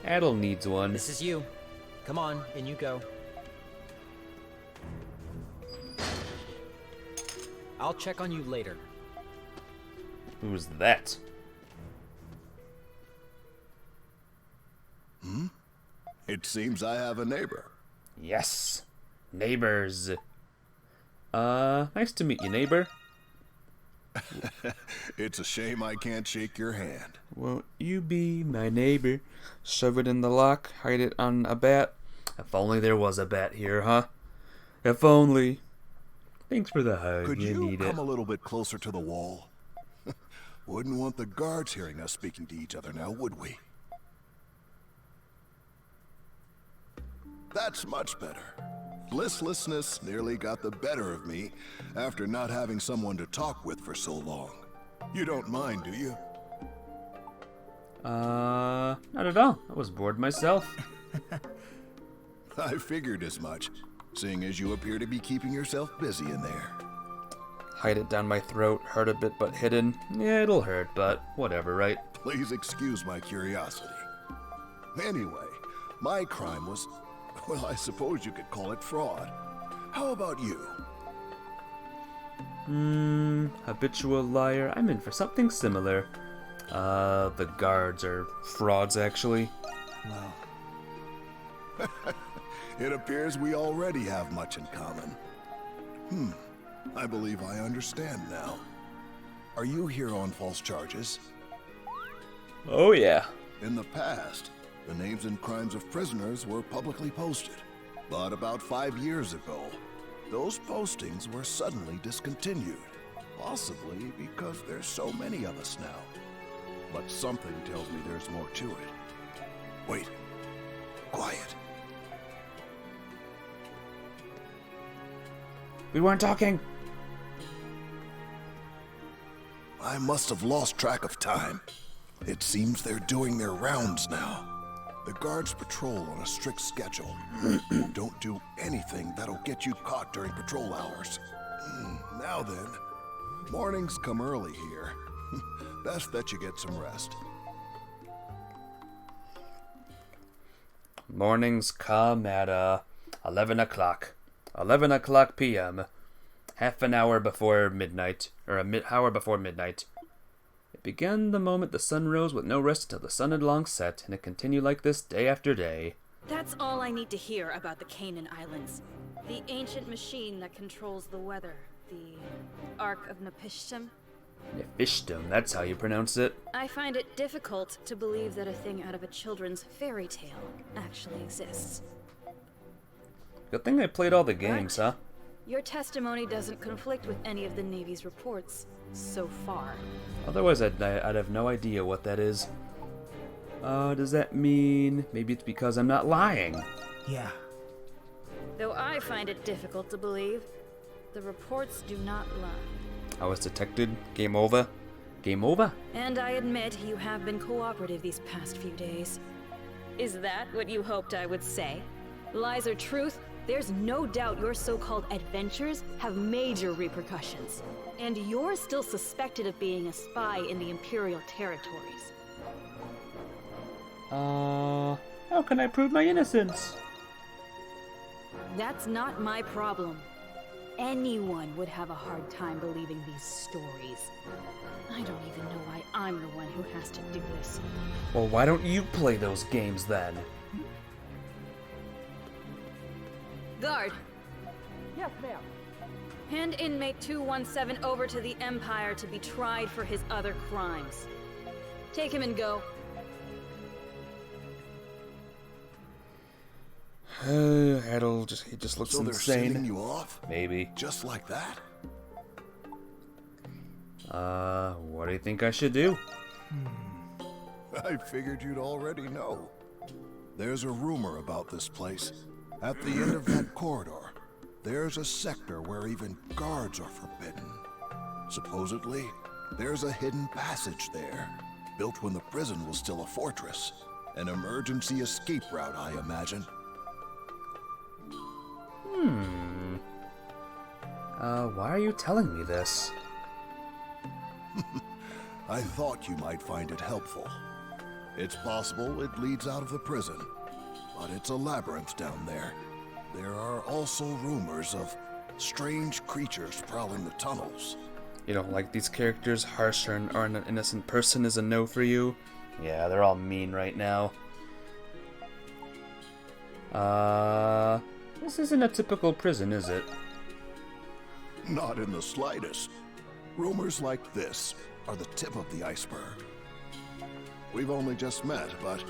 Adol needs one. This is you. Come on, in you go. I'll check on you later. Who's that? It seems I have a neighbor. Yes. Neighbors. Nice to meet you, neighbor. It's a shame I can't shake your hand. Won't you be my neighbor? Shove it in the lock, hide it on a bat. If only there was a bat here, huh? If only. Thanks for the hug. Could you need come it. a little bit closer to the wall? Wouldn't want the guards hearing us speaking to each other now, would we? That's much better. Listlessness nearly got the better of me after not having someone to talk with for so long. You don't mind, do you? Not at all. I was bored myself. I figured as much, seeing as you appear to be keeping yourself busy in there. Hide it down my throat. Hurt a bit, but hidden. Yeah, it'll hurt, but whatever, right? Please excuse my curiosity. Anyway, my crime was, well, I suppose you could call it fraud. How about you? Habitual liar. I'm in for something similar. The guards are frauds, actually. No. It appears we already have much in common. I believe I understand now. Are you here on false charges? Oh, yeah. In the past, the names and crimes of prisoners were publicly posted. But about 5 years ago, those postings were suddenly discontinued. Possibly because there's so many of us now. But something tells me there's more to it. Wait. Quiet. We weren't talking. I must have lost track of time. It seems they're doing their rounds now. The guards patrol on a strict schedule. Don't do anything that'll get you caught during patrol hours. Now then, mornings come early here. Best that you get some rest. Mornings come at 11 o'clock. 11 o'clock p.m. Half an hour before midnight, or hour before midnight. It began the moment the sun rose with no rest until the sun had long set, and it continued like this day after day. That's all I need to hear about the Canaan Islands. The ancient machine that controls the weather. The Ark of Nepishtim. Nephishtim, that's how you pronounce it. I find it difficult to believe that a thing out of a children's fairy tale actually exists. Good thing I played all the games, huh? Your testimony doesn't conflict with any of the Navy's reports so far. Otherwise, I'd have no idea what that is. Does that mean maybe it's because I'm not lying? Yeah. Though I find it difficult to believe, the reports do not lie. I was detected. Game over. Game over? And I admit you have been cooperative these past few days. Is that what you hoped I would say? Lies or truth, there's no doubt your so-called adventures have major repercussions. And you're still suspected of being a spy in the Imperial territories. How can I prove my innocence? That's not my problem. Anyone would have a hard time believing these stories. I don't even know why I'm the one who has to do this. Well, why don't you play those games then? Guard! Yes, ma'am. Hand inmate 217 over to the Empire to be tried for his other crimes. Take him and go. Adol he just looks so insane. They're sending you off? Maybe. Just like that? What do you think I should do? I figured you'd already know. There's a rumor about this place. At the end of that corridor, there's a sector where even guards are forbidden. Supposedly, there's a hidden passage there, built when the prison was still a fortress. An emergency escape route, I imagine. Why are you telling me this? I thought you might find it helpful. It's possible it leads out of the prison, but it's a labyrinth down there. There are also rumors of strange creatures prowling the tunnels. You don't like these characters? Harsh or an innocent person is a no for you? Yeah, they're all mean right now. This isn't a typical prison, is it? Not in the slightest. Rumors like this are the tip of the iceberg. We've only just met, but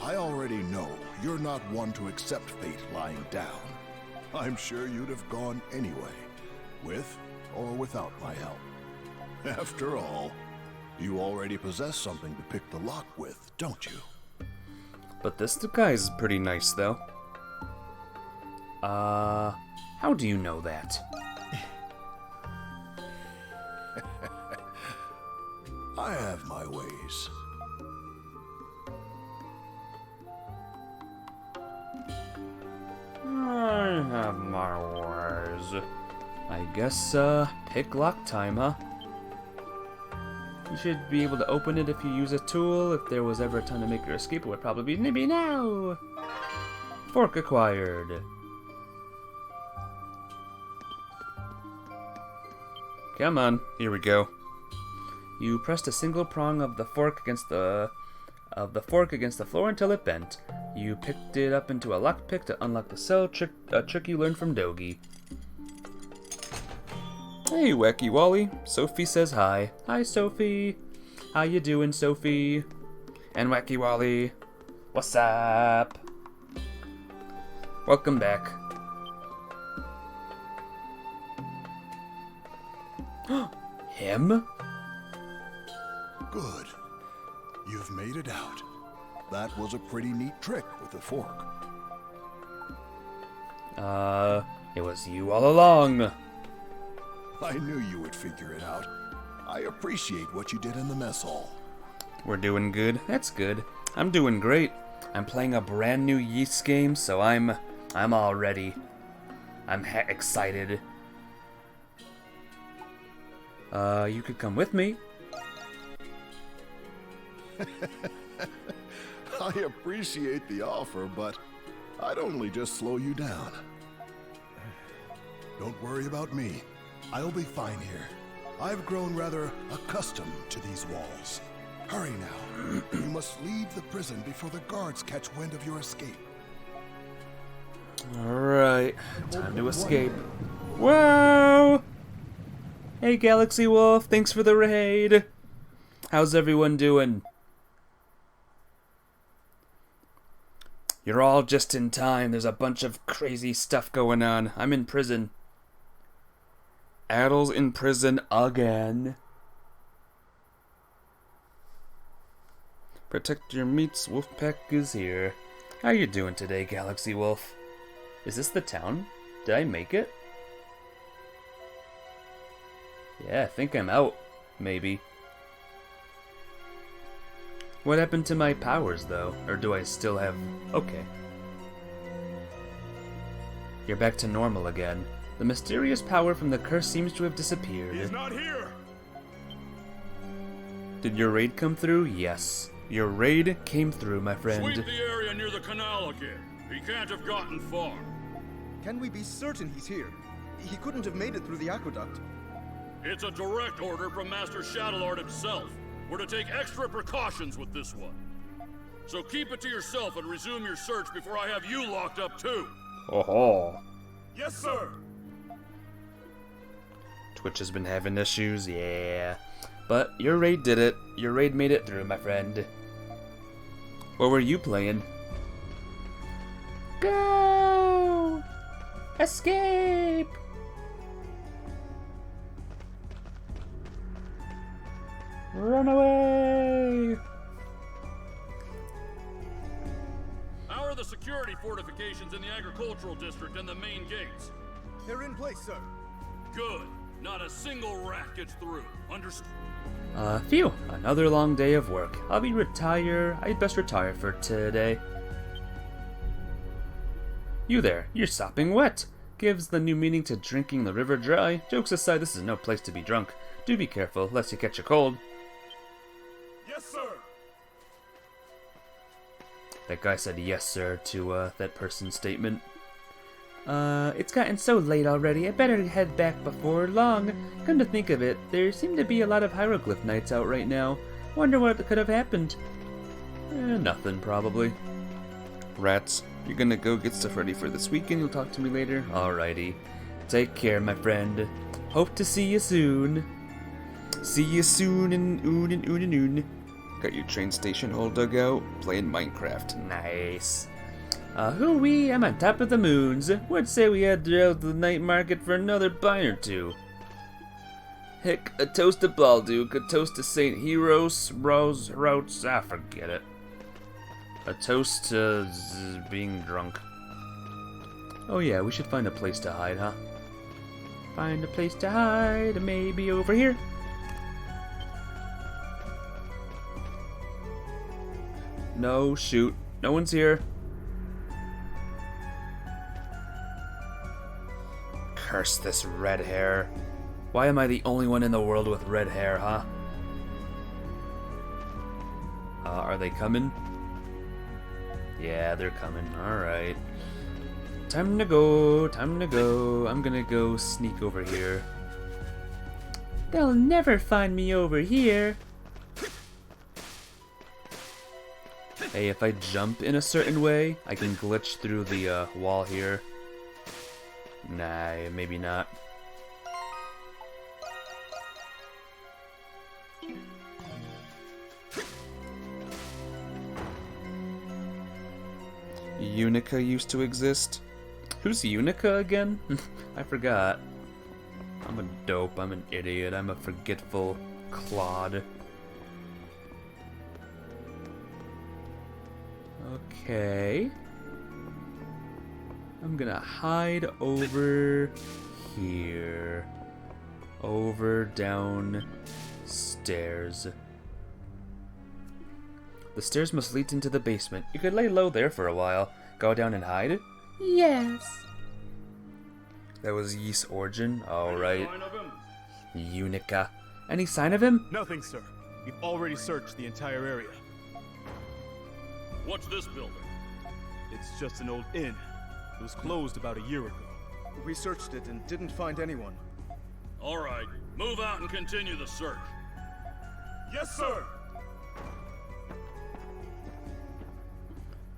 I already know you're not one to accept fate lying down. I'm sure you'd have gone anyway, with or without my help. After all, you already possess something to pick the lock with, don't you? But this guy's pretty nice, though. How do you know that? I have my ways. I have my ways. I guess, pick lock time, huh? You should be able to open it if you use a tool. If there was ever a time to make your escape, it would probably be maybe now. Fork acquired. Come on, here we go. You pressed a single prong of the fork against the floor until it bent. You picked it up into a lockpick to unlock the cell trick you learned from Dogi. Hey, Wacky Wally. Sophie says hi. Hi, Sophie. How you doing, Sophie? And Wacky Wally. What's up? Welcome back. Him? Good. You've made it out. That was a pretty neat trick with the fork. It was you all along. I knew you would figure it out. I appreciate what you did in the mess hall. We're doing good. That's good. I'm doing great. I'm playing a brand new Yeast game, so I'm all ready. I'm excited. You could come with me. I appreciate the offer, but I'd only just slow you down. Don't worry about me. I'll be fine here. I've grown rather accustomed to these walls. Hurry now. You must leave the prison before the guards catch wind of your escape. Alright, time to escape. Whoa! Hey, Galaxy Wolf, thanks for the raid. How's everyone doing? You're all just in time. There's a bunch of crazy stuff going on. I'm in prison. Adol's in prison again. Protect your meats, Wolfpack is here. How you doing today, Galaxy Wolf? Is this the town? Did I make it? Yeah, I think I'm out. Maybe. What happened to my powers, though? Or do I still have... Okay. You're back to normal again. The mysterious power from the curse seems to have disappeared. He's not here! Did your raid come through? Yes. Your raid came through, my friend. Sweep the area near the canal again. He can't have gotten far. Can we be certain he's here? He couldn't have made it through the aqueduct. It's a direct order from Master Shadowlord himself. We're to take extra precautions with this one. So keep it to yourself and resume your search before I have you locked up too. Oh. Yes, sir! Twitch has been having issues, yeah. But your raid did it. Your raid made it through, my friend. What were you playing? Go! Escape! Run away! How are the security fortifications in the agricultural district and the main gates? They're in place, sir. Good. Not a single rat gets through. Understood? Phew. Another long day of work. I'd best retire for today. You there. You're sopping wet. Gives the new meaning to drinking the river dry. Jokes aside, this is no place to be drunk. Do be careful, lest you catch a cold. Yes, sir! That guy said yes, sir, to, that person's statement. It's gotten so late already, I better head back before long. Come to think of it, there seem to be a lot of hieroglyph knights out right now. Wonder what could have happened. Nothing, probably. Rats, you're gonna go get stuff ready for this weekend, you'll talk to me later? Alrighty. Take care, my friend. Hope to see you soon. See you soon and oon and oon and oon. Got your train station all dug out, playing Minecraft. Nice. Hoo-wee, I'm on top of the moons. Would say we head out to the night market for another bite or two. Heck, a toast to Balduke, a toast to Saint Heros, Routes, forget it. A toast to being drunk. Oh yeah, we should find a place to hide, huh? Find a place to hide, maybe over here. No, shoot. No one's here. Curse this red hair. Why am I the only one in the world with red hair, huh? Are they coming? Yeah, they're coming. Alright. Time to go, time to go. I'm gonna go sneak over here. They'll never find me over here. Hey, if I jump in a certain way, I can glitch through the wall here. Nah, maybe not. Unica used to exist. Who's Unica again? I forgot. I'm a dope, I'm an idiot, I'm a forgetful clod. Okay. I'm gonna hide over here. Over down stairs. The stairs must lead into the basement. You could lay low there for a while. Go down and hide? Yes. That was Yeast's origin? Alright. Unica. Any sign of him? Nothing, sir. We've already searched the entire area. What's this building? It's just an old inn. It was closed about a year ago. We searched it and didn't find anyone. All right, move out and continue the search. Yes, sir!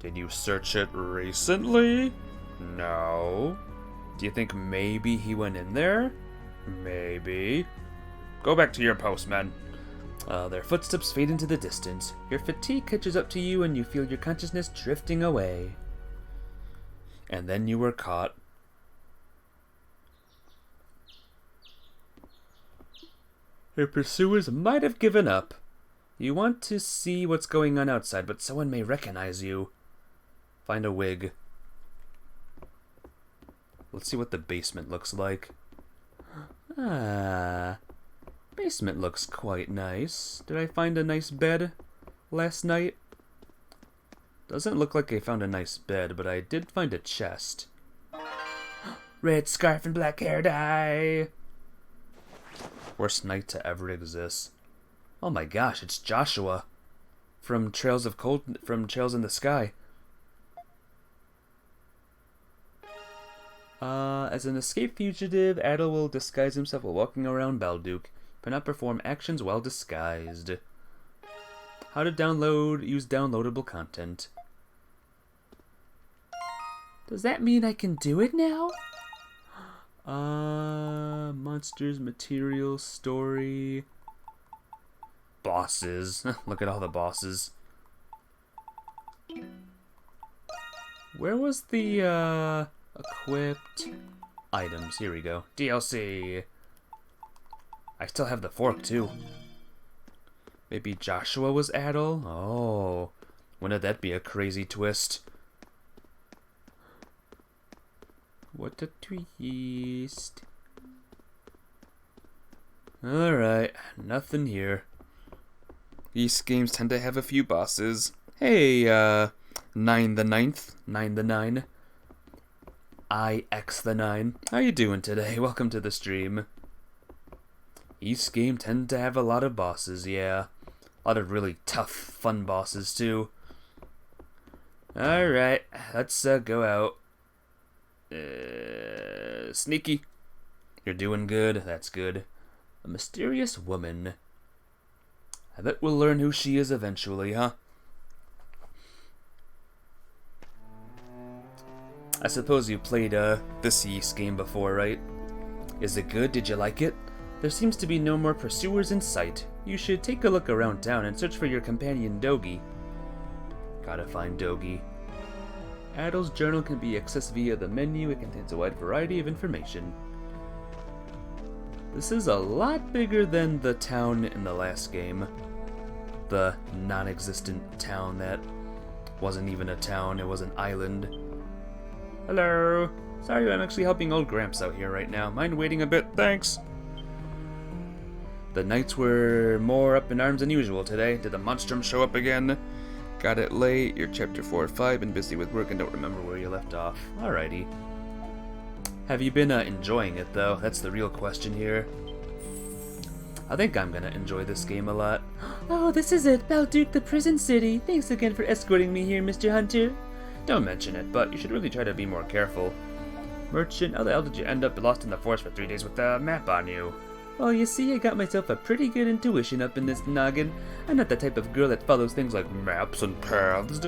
Did you search it recently? No. Do you think maybe he went in there? Maybe. Go back to your post, man. Their footsteps fade into the distance. Your fatigue catches up to you and you feel your consciousness drifting away. And then you were caught. Your pursuers might have given up. You want to see what's going on outside, but someone may recognize you. Find a wig. Let's see what the basement looks like. Ah, basement looks quite nice. Did I find a nice bed last night? Doesn't look like I found a nice bed, but I did find a chest. Red scarf and black hair dye. Worst night to ever exist. Oh my gosh, it's Joshua from Trails in the Sky. As an escaped fugitive, Adol will disguise himself while walking around Balduke, but not perform actions while disguised. How to use downloadable content. Does that mean I can do it now? Monsters, material, story, bosses. Look at all the bosses. Where was the, equipped items? Here we go. DLC. I still have the fork, too. Maybe Joshua was Adol? Oh. Wouldn't that be a crazy twist? What a twist. Alright, nothing here. These games tend to have a few bosses. Hey, 9 the 9th, 9 the 9. IX the 9. How you doing today? Welcome to the stream. Each game tend to have a lot of bosses, yeah. A lot of really tough, fun bosses, too. Alright, let's go out. Sneaky. You're doing good. That's good. A mysterious woman. I bet we'll learn who she is eventually, huh? I suppose you played this Ys game before, right? Is it good? Did you like it? There seems to be no more pursuers in sight. You should take a look around town and search for your companion Dogi. Gotta find Dogi. Adol's journal can be accessed via the menu. It contains a wide variety of information. This is a lot bigger than the town in the last game. The non-existent town that wasn't even a town, it was an island. Hello! Sorry, I'm actually helping old Gramps out here right now. Mind waiting a bit? Thanks! The knights were more up in arms than usual today. Did the Monstrum show up again? Got it late, you're chapter 4 or 5, and busy with work and don't remember where you left off. Alrighty. Have you been enjoying it, though? That's the real question here. I think I'm gonna enjoy this game a lot. Oh, this is it, Balduke, the prison city. Thanks again for escorting me here, Mr. Hunter. Don't mention it, but you should really try to be more careful. Merchant, how the hell did you end up lost in the forest for 3 days with a map on you? Well, you see, I got myself a pretty good intuition up in this noggin. I'm not the type of girl that follows things like maps and paths.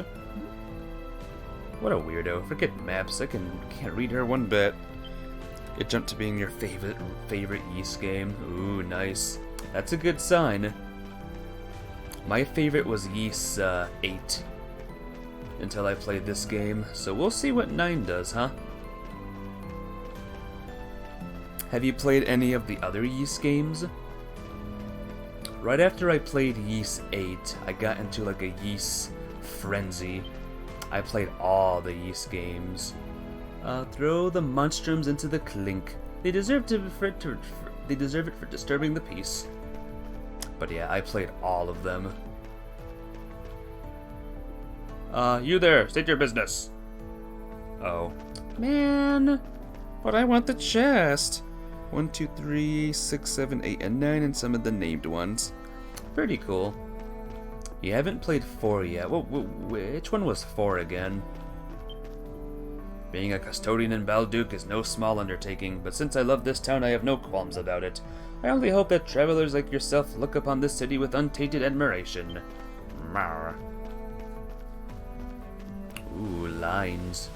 What a weirdo. Forget maps. I can't read her one bit. It jumped to being your favorite Ys game. Ooh, nice. That's a good sign. My favorite was Ys 8. Until I played this game. So we'll see what 9 does, huh? Have you played any of the other Ys games? Right after I played Ys 8, I got into like a Ys frenzy. I played all the Ys games. Throw the monstrums into the clink. They deserve it for disturbing the peace. But yeah, I played all of them. You there, state your business. Oh. Man. But I want the chest. 1, 2, 3, 6, 7, 8, and 9, and some of the named ones. Pretty cool. You haven't played 4 yet. Which one was 4 again? Being a custodian in Balduke is no small undertaking, but since I love this town, I have no qualms about it. I only hope that travelers like yourself look upon this city with untainted admiration. Marr. Ooh, lines.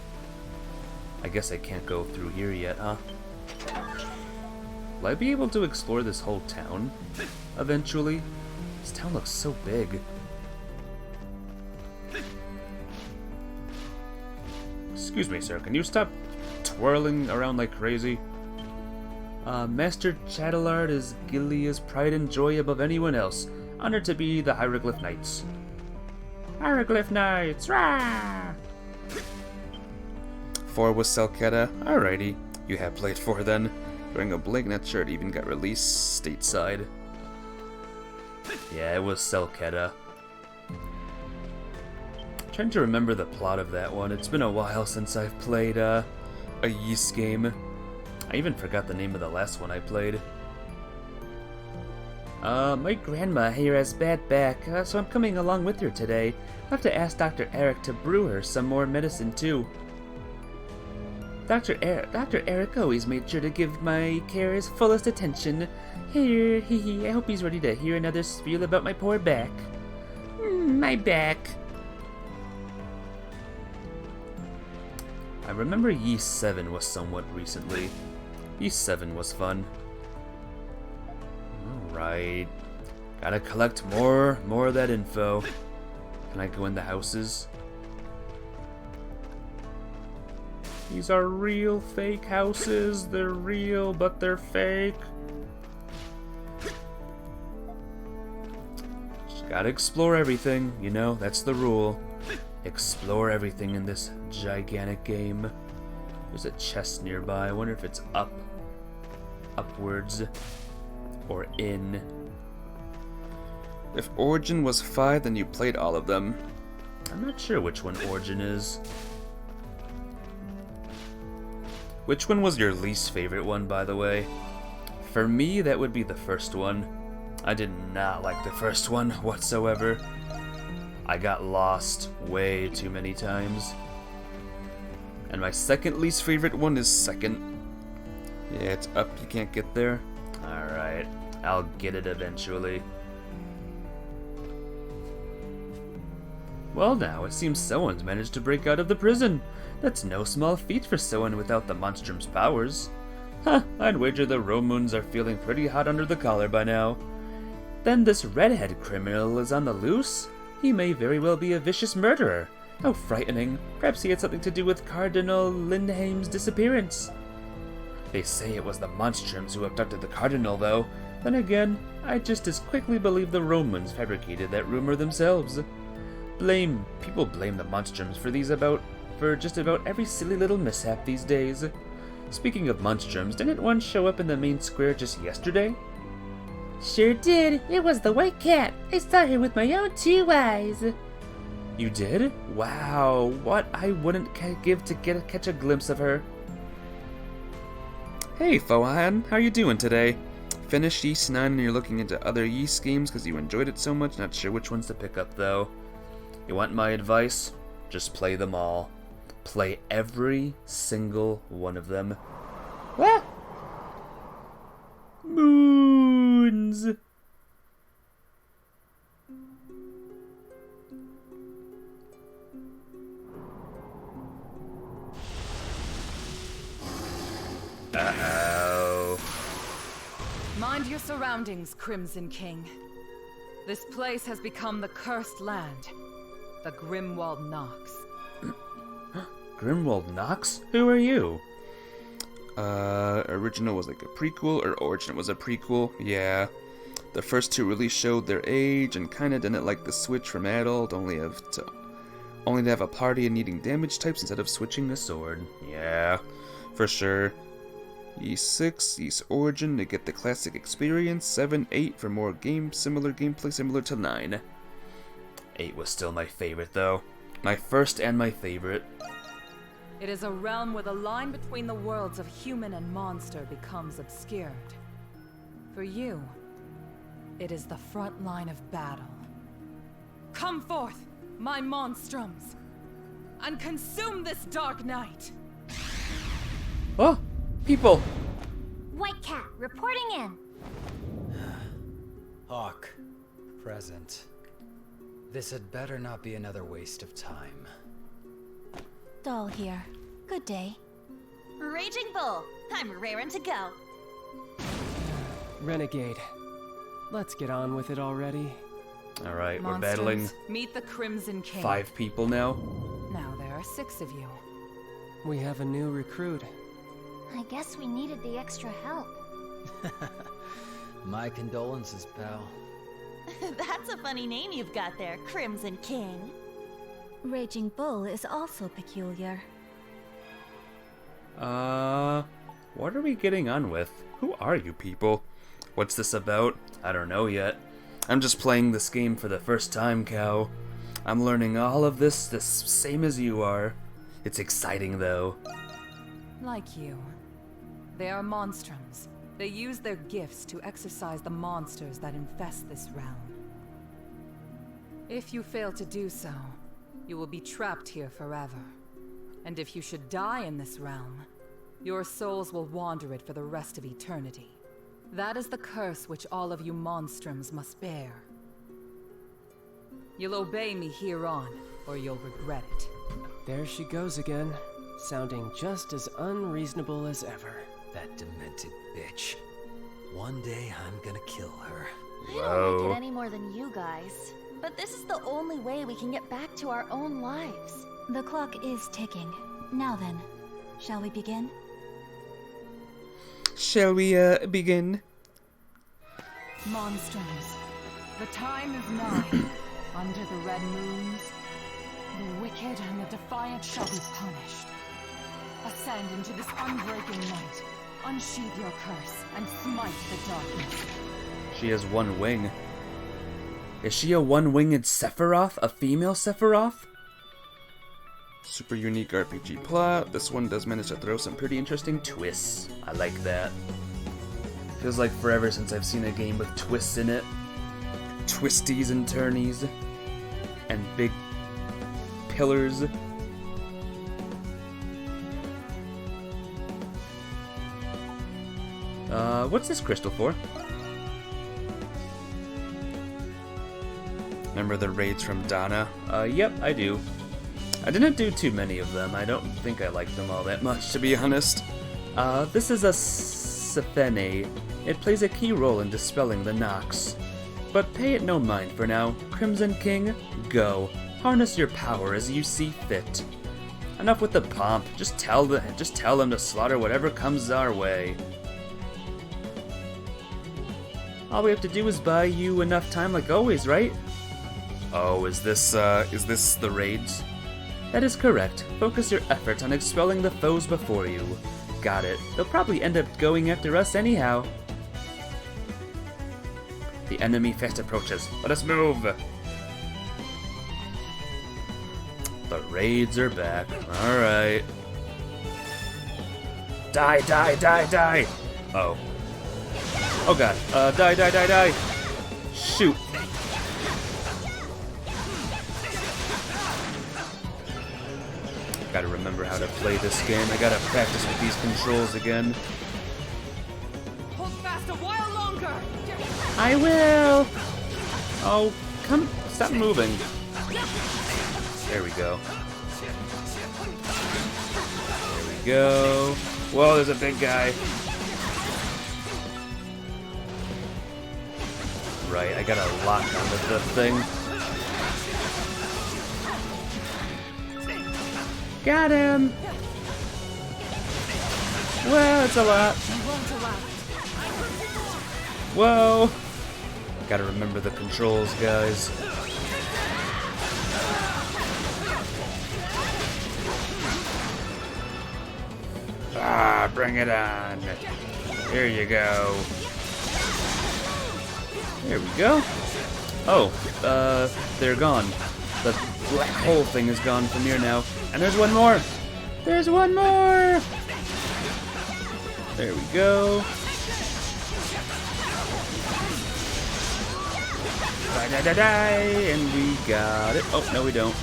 I guess I can't go through here yet, huh? Will I be able to explore this whole town eventually? This town looks so big. Excuse me, sir, can you stop twirling around like crazy? Master Chadellard is Gilea's pride and joy above anyone else. Honored to be the Hieroglyph Knights. Hieroglyph Knights! Rah! 4 was Selketa. Alrighty. You have played 4 then. Drawing a blank, not sure it even got released stateside. Yeah, it was Selketa. Trying to remember the plot of that one. It's been a while since I've played a Ys game. I even forgot the name of the last one I played. My grandma here has bad back, so I'm coming along with her today. I'll have to ask Dr. Eric to brew her some more medicine too. Dr. Eric always made sure to give my care his fullest attention. Here, I hope he's ready to hear another spiel about my poor back. My back. I remember Ys 7 was somewhat recently. Ys 7 was fun. Alright. Gotta collect more of that info. Can I go in the houses? These are real fake houses. They're real, but they're fake. Just gotta explore everything, you know, that's the rule. Explore everything in this gigantic game. There's a chest nearby. I wonder if it's upwards, or in. If Origin was 5, then you played all of them. I'm not sure which one Origin is. Which one was your least favorite one, by the way? For me, that would be the first one. I did not like the first one whatsoever. I got lost way too many times. And my second least favorite one is second. Yeah, it's up, you can't get there. Alright, I'll get it eventually. Well now, it seems someone's managed to break out of the prison. That's no small feat for someone without the Monstrum's powers. Huh, I'd wager the Romans are feeling pretty hot under the collar by now. Then this redhead criminal is on the loose? He may very well be a vicious murderer. How frightening. Perhaps he had something to do with Cardinal Lindheim's disappearance. They say it was the Monstrums who abducted the Cardinal, though. Then again, I just as quickly believe the Romans fabricated that rumor themselves. People blame the Monstrums for just about every silly little mishap these days. Speaking of Monstrums, didn't one show up in the main square just yesterday? Sure did. It was the White Cat. I saw her with my own 2 eyes. You did? Wow, what I wouldn't give to catch a glimpse of her. Hey, Fohan, how you doing today? Finished Ys 9 and you're looking into other Ys games because you enjoyed it so much? Not sure which ones to pick up, though. You want my advice? Just play them all. Play every single one of them. Ah! Moons! Uh-oh. Mind your surroundings, Crimson King. This place has become the cursed land. The Grimwald Nox. Grimwald Nox? Who are you? Original was like a prequel, or Origin was a prequel? Yeah. The first 2 really showed their age, and kinda didn't like the switch from Adol, only to have a party and needing damage types instead of switching a sword. Yeah, for sure. Ys 6, Ys Origin to get the classic experience, 7, 8 for more similar gameplay similar to 9. 8 was still my favorite though. My first and my favorite. It is a realm where the line between the worlds of human and monster becomes obscured. For you, it is the front line of battle. Come forth, my monstrums, and consume this dark night! Oh! People! White Cat, reporting in. Hawk, present. This had better not be another waste of time. Doll here. Good day. Raging Bull, I'm raring to go. Renegade. Let's get on with it already. Alright, we're Monstrums, battling meet the Crimson King. 5 people now. Now there are 6 of you. We have a new recruit. I guess we needed the extra help. My condolences, pal. That's a funny name you've got there, Crimson King. Raging Bull is also peculiar. What are we getting on with? Who are you people? What's this about? I don't know yet. I'm just playing this game for the first time, Cow. I'm learning all of this the same as you are. It's exciting, though. Like you. They are monstrums. They use their gifts to exorcise the monsters that infest this realm. If you fail to do so, you will be trapped here forever. And if you should die in this realm, your souls will wander it for the rest of eternity. That is the curse which all of you monstrums must bear. You'll obey me here on, or you'll regret it. There she goes again, sounding just as unreasonable as ever. That demented bitch. One day I'm gonna kill her. I don't like it any more than you guys. But this is the only way we can get back to our own lives. The clock is ticking. Now then, shall we begin? Shall we, begin? Monstrums, the time is nigh. Under the red moons, the wicked and the defiant shall be punished. Ascend into this unbreaking night. Unsheathe your curse and smite the darkness. She has one wing. Is she a one-winged Sephiroth? A female Sephiroth? Super unique RPG plot. This one does manage to throw some pretty interesting twists. I like that. Feels like forever since I've seen a game with twists in it. Twisties and turnies. And big pillars. What's this crystal for? Remember the raids from Donna? Yep, I do. I didn't do too many of them. I don't think I liked them all that much, to be honest. This is a Sephene. It plays a key role in dispelling the Nox. But pay it no mind for now. Crimson King, go. Harness your power as you see fit. Enough with the pomp. Just tell them to slaughter whatever comes our way. All we have to do is buy you enough time like always, right? Oh, is this the raids? That is correct. Focus your efforts on expelling the foes before you. Got it. They'll probably end up going after us anyhow. The enemy fast approaches. Let us move! The raids are back. Alright. Die, die, die, die! Oh. Oh god. Die, die, die, die! Shoot! Gotta remember how to play this game. I gotta practice with these controls again. Hold fast a while longer! I will! Oh, come, stop moving. There we go. There we go. Whoa, there's a big guy. Right, I gotta lock onto the thing. Got him! Well, it's a lot. Whoa! Gotta remember the controls, guys. Ah, bring it on. Here you go. There we go. Oh, they're gone. The black hole thing is gone from here now. And there's one more! There's one more! There we go. Die, die, die, die! And we got it. Oh, no we don't.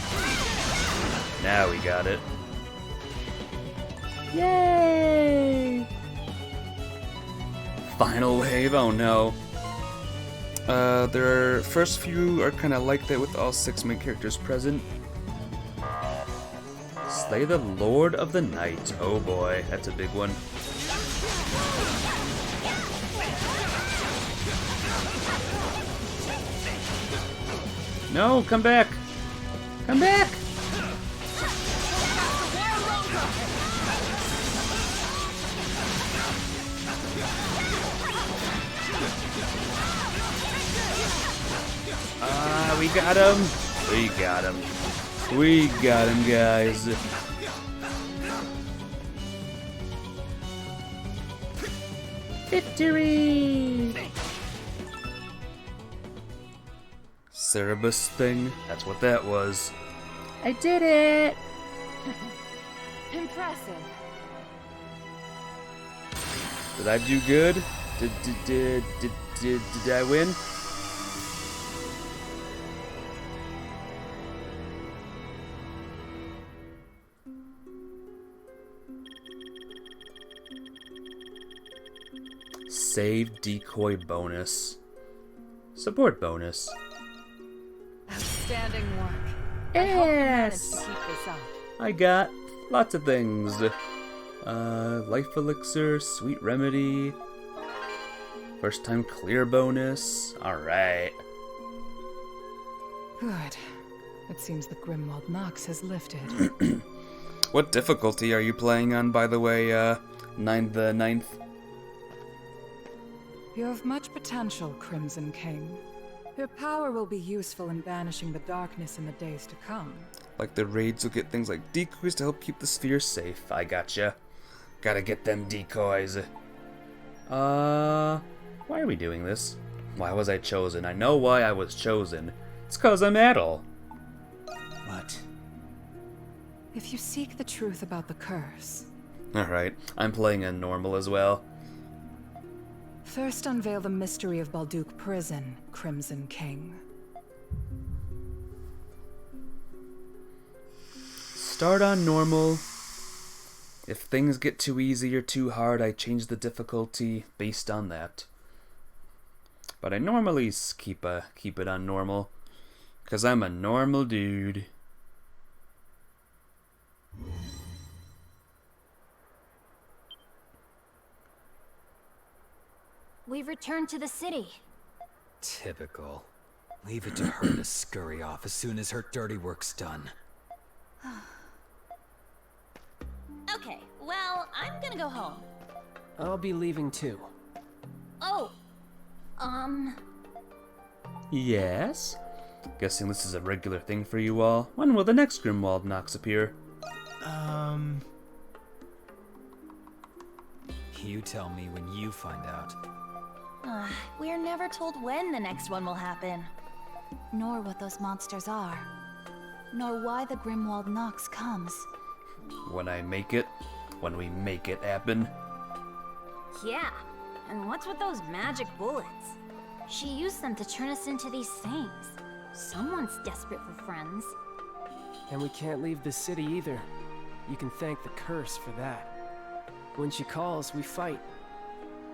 Now we got it. Yay! Final wave, oh no. Their first few are kind of like that with all 6 main characters present. Slay the Lord of the Night. Oh boy, that's a big one. No, come back! Come back! Yeah, we got him. We got him. We got him, guys. Victory! Cerebus thing? That's what that was. I did it! Impressive. Did I do good? Did I win? Save decoy bonus. Support bonus. Outstanding work. I hope you managed to keep this up. I got lots of things. Life elixir, sweet remedy, first time clear bonus. Alright. Good. It seems the Grimwald Nox has lifted. What difficulty are you playing on, by the way, the 9th? You have much potential, Crimson King. Your power will be useful in banishing the darkness in the days to come. Like the raids will get things like decoys to help keep the sphere safe. I gotcha. Gotta get them decoys. Why are we doing this? Why was I chosen? I know why I was chosen. It's 'cause I'm Adol. What? If you seek the truth about the curse... Alright, I'm playing a normal as well. First unveil the mystery of Balduke Prison, Crimson King. Start on normal. If things get too easy or too hard, I change the difficulty based on that. But I normally keep it on normal, 'cause I'm a normal dude. We've returned to the city. Typical. Leave it to her to scurry off as soon as her dirty work's done. Okay, well, I'm gonna go home. I'll be leaving too. Oh, Yes? Guessing this is a regular thing for you all. When will the next Grimwald Nox appear? You tell me when you find out. We're never told when the next one will happen. Nor what those monsters are. Nor why the Grimwald Nox comes. When I make it. When we make it happen. Yeah, and what's with those magic bullets? She used them to turn us into these things. Someone's desperate for friends. And we can't leave the city either. You can thank the curse for that. When she calls, we fight.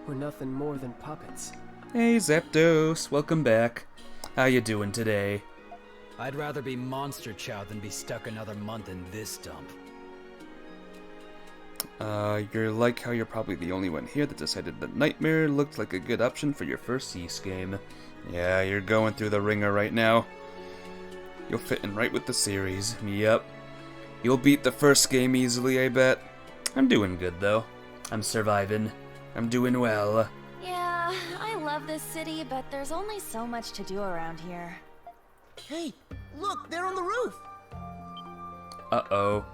We're nothing more than puppets. Hey Zapdos, welcome back. How you doing today? I'd rather be Monster Chow than be stuck another month in this dump. You're like how you're probably the only one here that decided that Nightmare looked like a good option for your first Ys game. Yeah, you're going through the ringer right now. You'll fit in right with the series. Yep. You'll beat the first game easily, I bet. I'm doing good, though. I'm surviving. I'm doing well. Yeah, I love this city, but there's only so much to do around here. Hey, look, they're on the roof! Uh-oh.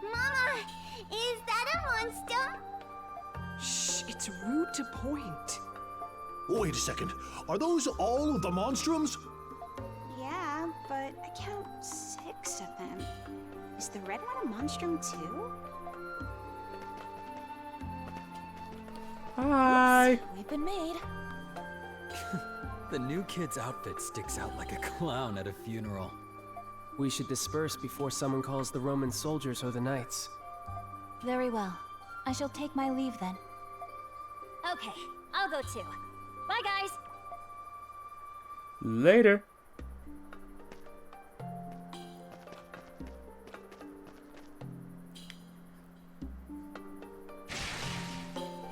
Mama, is that a monster? Shh, it's rude to point. Wait a second. Are those all of the Monstrums? Yeah, but I count 6 of them. Is the red one a monstrum too? Hi. Oops, we've been made. The new kid's outfit sticks out like a clown at a funeral. We should disperse before someone calls the Roman soldiers or the knights. Very well. I shall take my leave then. Okay, I'll go too. Bye, guys. Later.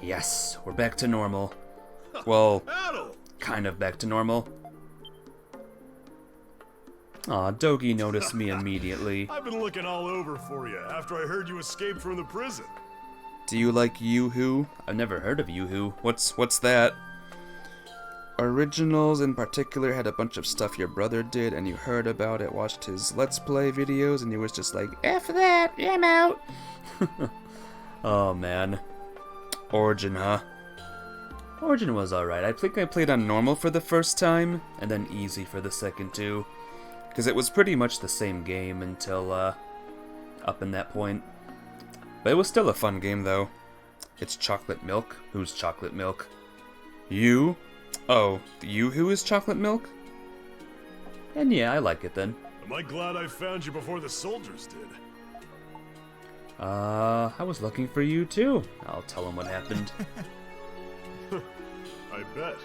Yes, we're back to normal. Well, kind of back to normal. Aw, Dogi noticed me immediately. I've been looking all over for you after I heard you escaped from the prison. Do you like Yoo-Hoo? I've never heard of Yoo-Hoo. What's that? originals in particular had a bunch of stuff your brother did and you heard about it, watched his Let's Play videos, and you was just like, F that, I'm out. Oh man. Origin, huh? Origin was alright. I think I played on normal for the first time, and then easy for the second two. Because it was pretty much the same game until, up in that point. But it was still a fun game, though. It's chocolate milk. Who's chocolate milk? You? Oh, you who is chocolate milk? And yeah, I like it then. Am I glad I found you before the soldiers did? I was looking for you too. I'll tell him what happened. I bet.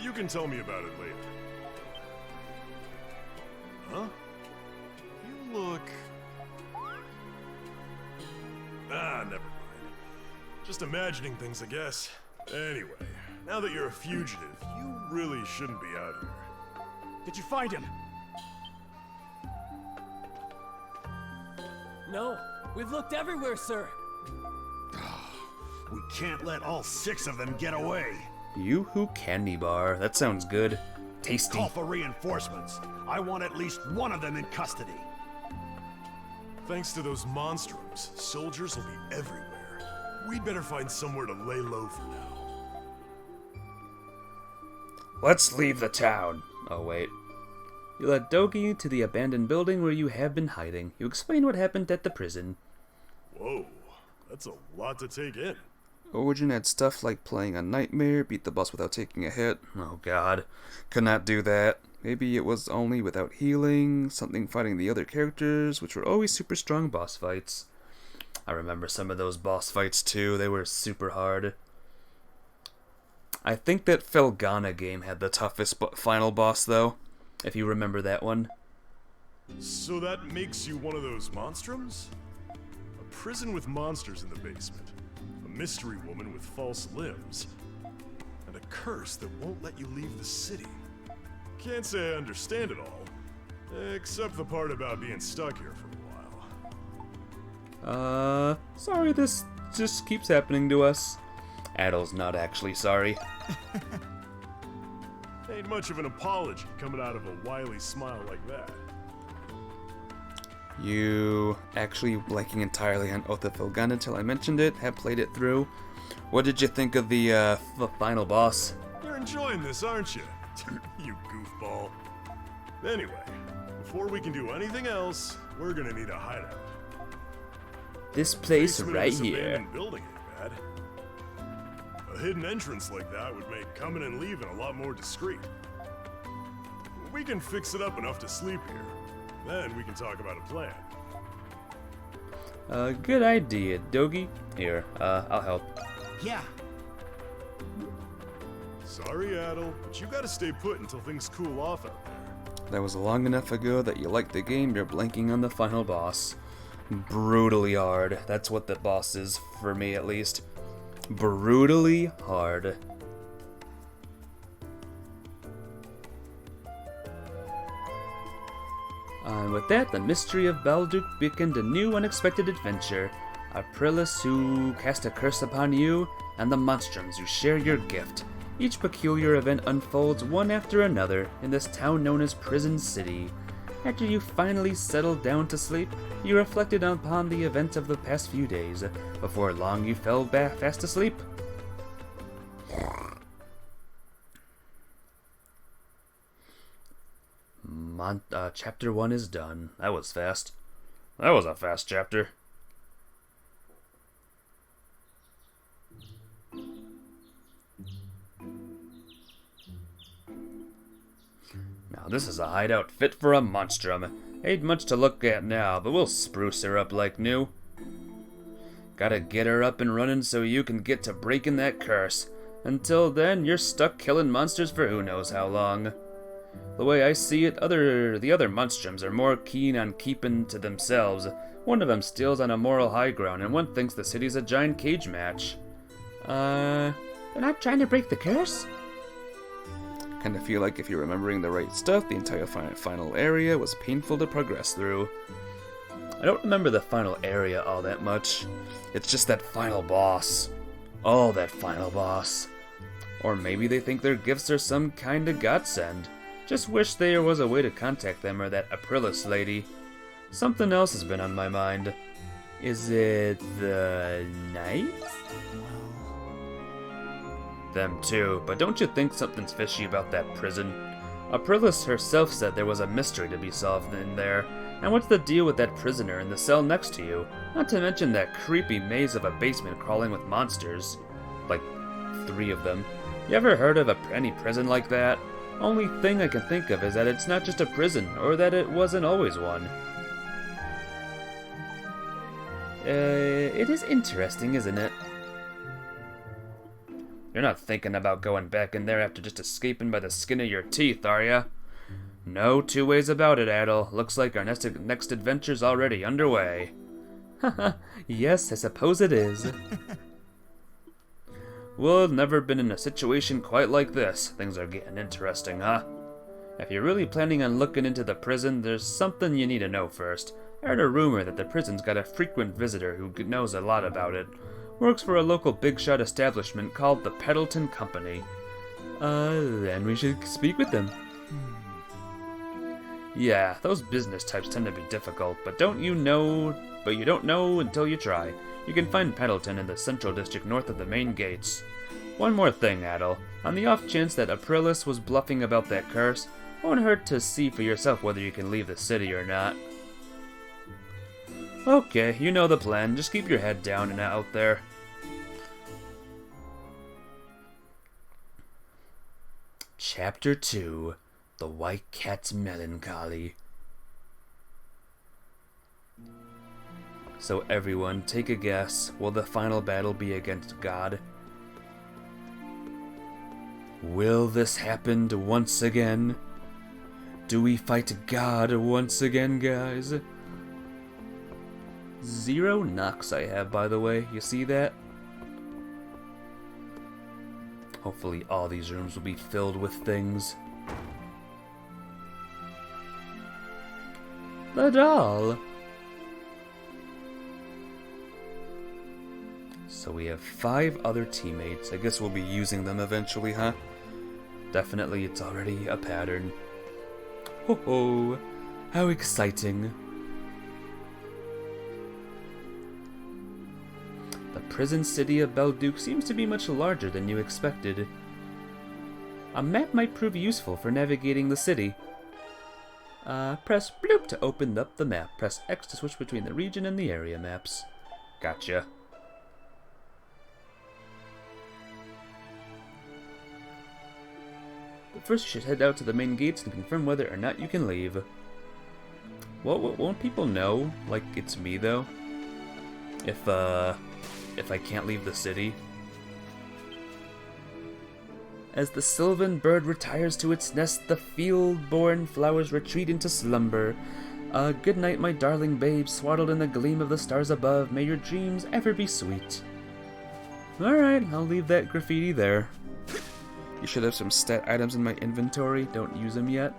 You can tell me about it later. Huh? You look... Ah, never mind. Just imagining things, I guess. Anyway, now that you're a fugitive, you really shouldn't be out here. Did you find him? No, we've looked everywhere, sir. We can't let all 6 of them get away. You who candy bar. That sounds good. Tasty. Call for reinforcements. I want at least one of them in custody. Thanks to those monstrums, soldiers will be everywhere. We'd better find somewhere to lay low for now. Let's leave the town. Oh, wait. You led Dogi to the abandoned building where you have been hiding. You explain what happened at the prison. Whoa, that's a lot to take in. Origin had stuff like playing a nightmare, beat the boss without taking a hit. Oh god, could not do that. Maybe it was only without healing, something fighting the other characters, which were always super strong boss fights. I remember some of those boss fights too, they were super hard. I think that Felghana game had the toughest final boss though, if you remember that one. So that makes you one of those monstrums? A prison with monsters in the basement. A mystery woman with false limbs. And a curse that won't let you leave the city. Can't say I understand it all. Except the part about being stuck here for a while. Sorry this just keeps happening to us. Adol's not actually sorry. Ain't much of an apology coming out of a wily smile like that. You actually blanking entirely on Oath of Felghana until I mentioned it, have played it through. What did you think of the final boss? You're enjoying this, aren't you? You goofball. Anyway, before we can do anything else, we're gonna need a hideout. This place Basement right of this here. abandoned building ain't bad. A hidden entrance like that would make coming and leaving a lot more discreet. We can fix it up enough to sleep here. Then we can talk about a plan. Good idea, Dogi. Here, I'll help. Yeah. Sorry, Adol, but you gotta stay put until things cool off out there. That was long enough ago that you liked the game, you're blanking on the final boss. Brutally hard. That's what the boss is, for me at least. Brutally hard. And with that, the mystery of Balduc beckoned a new unexpected adventure. Aprilis who cast a curse upon you, and the monstrums who share your gift. Each peculiar event unfolds one after another in this town known as Prison City. After you finally settled down to sleep, you reflected upon the events of the past few days. Before long, you fell fast asleep. Chapter 1 is done. That was fast. That was a fast chapter. Now this is a hideout fit for a monstrum. Ain't much to look at now, but we'll spruce her up like new. Gotta get her up and running so you can get to breaking that curse. Until then, you're stuck killing monsters for who knows how long. The way I see it, the other monstrums are more keen on keeping to themselves. One of them steals on a moral high ground, and one thinks the city's a giant cage match. They're not trying to break the curse? Kinda feel like if you're remembering the right stuff, the entire final area was painful to progress through. I don't remember the final area all that much. It's just that final boss. Oh, that final boss. Or maybe they think their gifts are some kind of godsend. Just wish there was a way to contact them or that Aprilis lady. Something else has been on my mind. Is it the Knights? Them too, but don't you think something's fishy about that prison? Aprilis herself said there was a mystery to be solved in there. And what's the deal with that prisoner in the cell next to you? Not to mention that creepy maze of a basement crawling with monsters. Like 3 of them. You ever heard of any prison like that? Only thing I can think of is that it's not just a prison, or that it wasn't always one. It is interesting, isn't it? You're not thinking about going back in there after just escaping by the skin of your teeth, are ya? No 2 ways about it, Adol. Looks like our next adventure's already underway. Haha, yes, I suppose it is. Well, I've never been in a situation quite like this. Things are getting interesting, huh? If you're really planning on looking into the prison, there's something you need to know first. I heard a rumor that the prison's got a frequent visitor who knows a lot about it. Works for a local big-shot establishment called the Pendleton Company. Then we should speak with them. Yeah, those business types tend to be difficult, but you don't know until you try. You can find Pendleton in the Central District north of the main gates. One more thing, Adol. On the off chance that Aprilis was bluffing about that curse, it won't hurt to see for yourself whether you can leave the city or not. Okay, you know the plan. Just keep your head down and out there. Chapter 2. The White Cat's Melancholy. So everyone, take a guess. Will the final battle be against God? Will this happen once again? Do we fight God once again, guys? 0 Nox I have, by the way. You see that? Hopefully all these rooms will be filled with things. The doll! So we have 5 other teammates. I guess we'll be using them eventually, huh? Definitely, it's already a pattern. Ho ho! How exciting! The prison city of Belduke seems to be much larger than you expected. A map might prove useful for navigating the city. Press bloop to open up the map. Press X to switch between the region and the area maps. Gotcha. But first you should head out to the main gates and confirm whether or not you can leave. Won't people know, like, it's me, though? If I can't leave the city? As the sylvan bird retires to its nest, the field-born flowers retreat into slumber. Good night, my darling babe, swaddled in the gleam of the stars above. May your dreams ever be sweet. Alright, I'll leave that graffiti there. You should have some stat items in my inventory. Don't use them yet.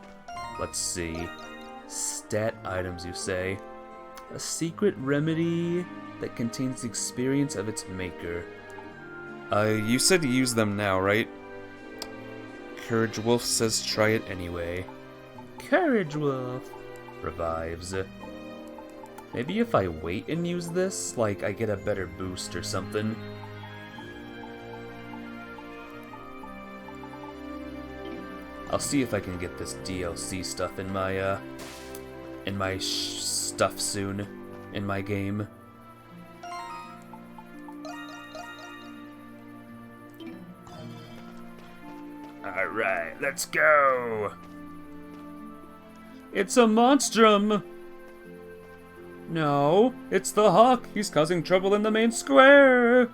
Let's see. Stat items, you say? A secret remedy that contains the experience of its maker. You said to use them now, right? Courage Wolf says try it anyway. Courage Wolf revives. Maybe if I wait and use this, like, I get a better boost or something. I'll see if I can get this DLC stuff in my stuff soon, in my game. Alright, let's go! It's a monstrum! No, it's the hawk. He's causing trouble in the main square!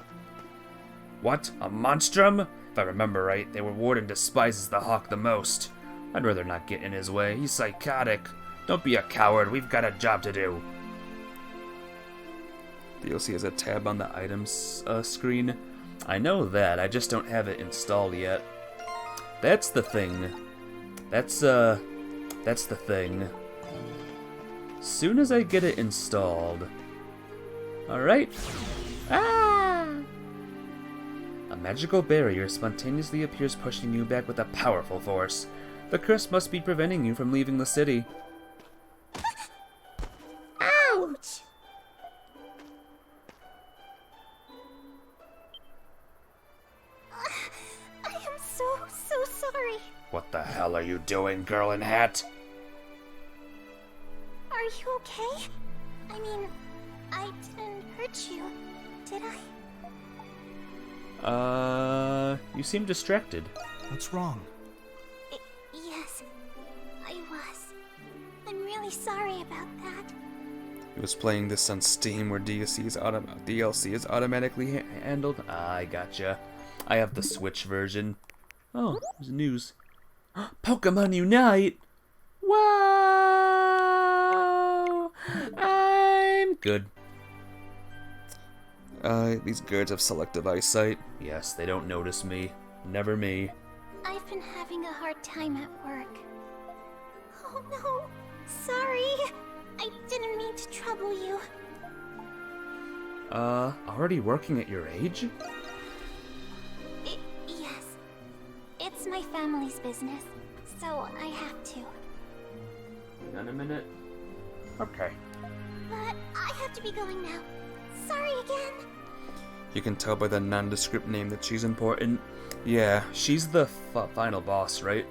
What? A monstrum? If I remember right, the warden despises the hawk the most. I'd rather not get in his way. He's psychotic. Don't be a coward. We've got a job to do. DLC has a tab on the items screen. I know that. I just don't have it installed yet. That's the thing. That's the thing. Soon as I get it installed. Alright. Ah! magical barrier spontaneously appears, pushing you back with a powerful force. The curse must be preventing you from leaving the city. Ouch! I am so sorry. What the hell are you doing, girl in hat? Are you okay? I mean, I didn't hurt you, did I? You seem distracted. What's wrong? Yes, I was. I'm really sorry about that. He was playing this on Steam where DLC is automatically handled. I gotcha. I have the Switch version. Oh, there's news. Pokemon Unite! Wow! I'm good. These guards have selective eyesight. Yes, they don't notice me. Never me. I've been having a hard time at work. Oh no, sorry. I didn't mean to trouble you. Already working at your age? Yes. It's my family's business, so I have to. Hang on a minute. Okay. But I have to be going now. Sorry again. You can tell by the nondescript name that she's important. Yeah, she's the final boss, right?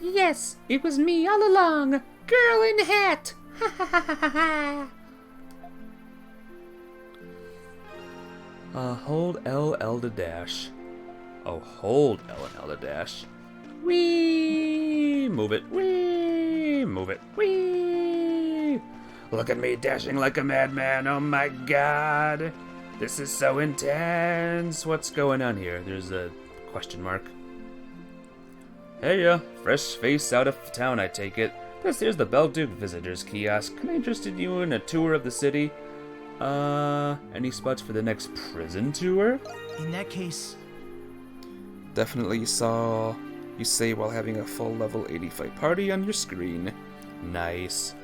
Yes, it was me all along. Girl in hat. Ha ha ha ha ha. Hold L to dash. Oh, hold L and L to dash. Whee! Move it. Whee! Move it. Whee! Look at me dashing like a madman. Oh my god. This is so intense. What's going on here? There's a question mark. Hey, fresh face out of town, I take it. This here's the Belduke Visitors Kiosk. Can I interest you in a tour of the city? Any spots for the next prison tour? In that case... Definitely saw you say while having a full level 85 party on your screen. Nice.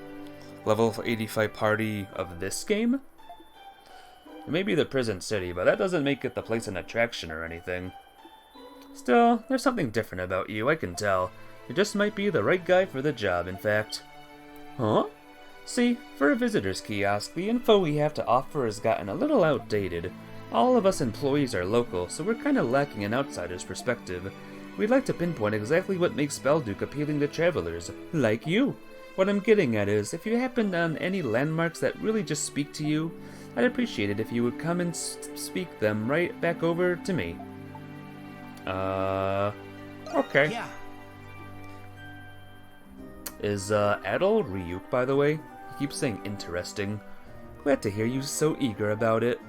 Level 85 party of this game? It may be the prison city, but that doesn't make it the place an attraction or anything. Still, there's something different about you, I can tell. You just might be the right guy for the job, in fact. Huh? See, for a visitor's kiosk, the info we have to offer has gotten a little outdated. All of us employees are local, so we're kinda lacking an outsider's perspective. We'd like to pinpoint exactly what makes Belduke appealing to travelers, like you. What I'm getting at is, if you happen on any landmarks that really just speak to you, I'd appreciate it if you would come and speak them right back over to me. Okay. Yeah. Is, Adol Ryuk, by the way? He keeps saying interesting. Glad to hear you so eager about it.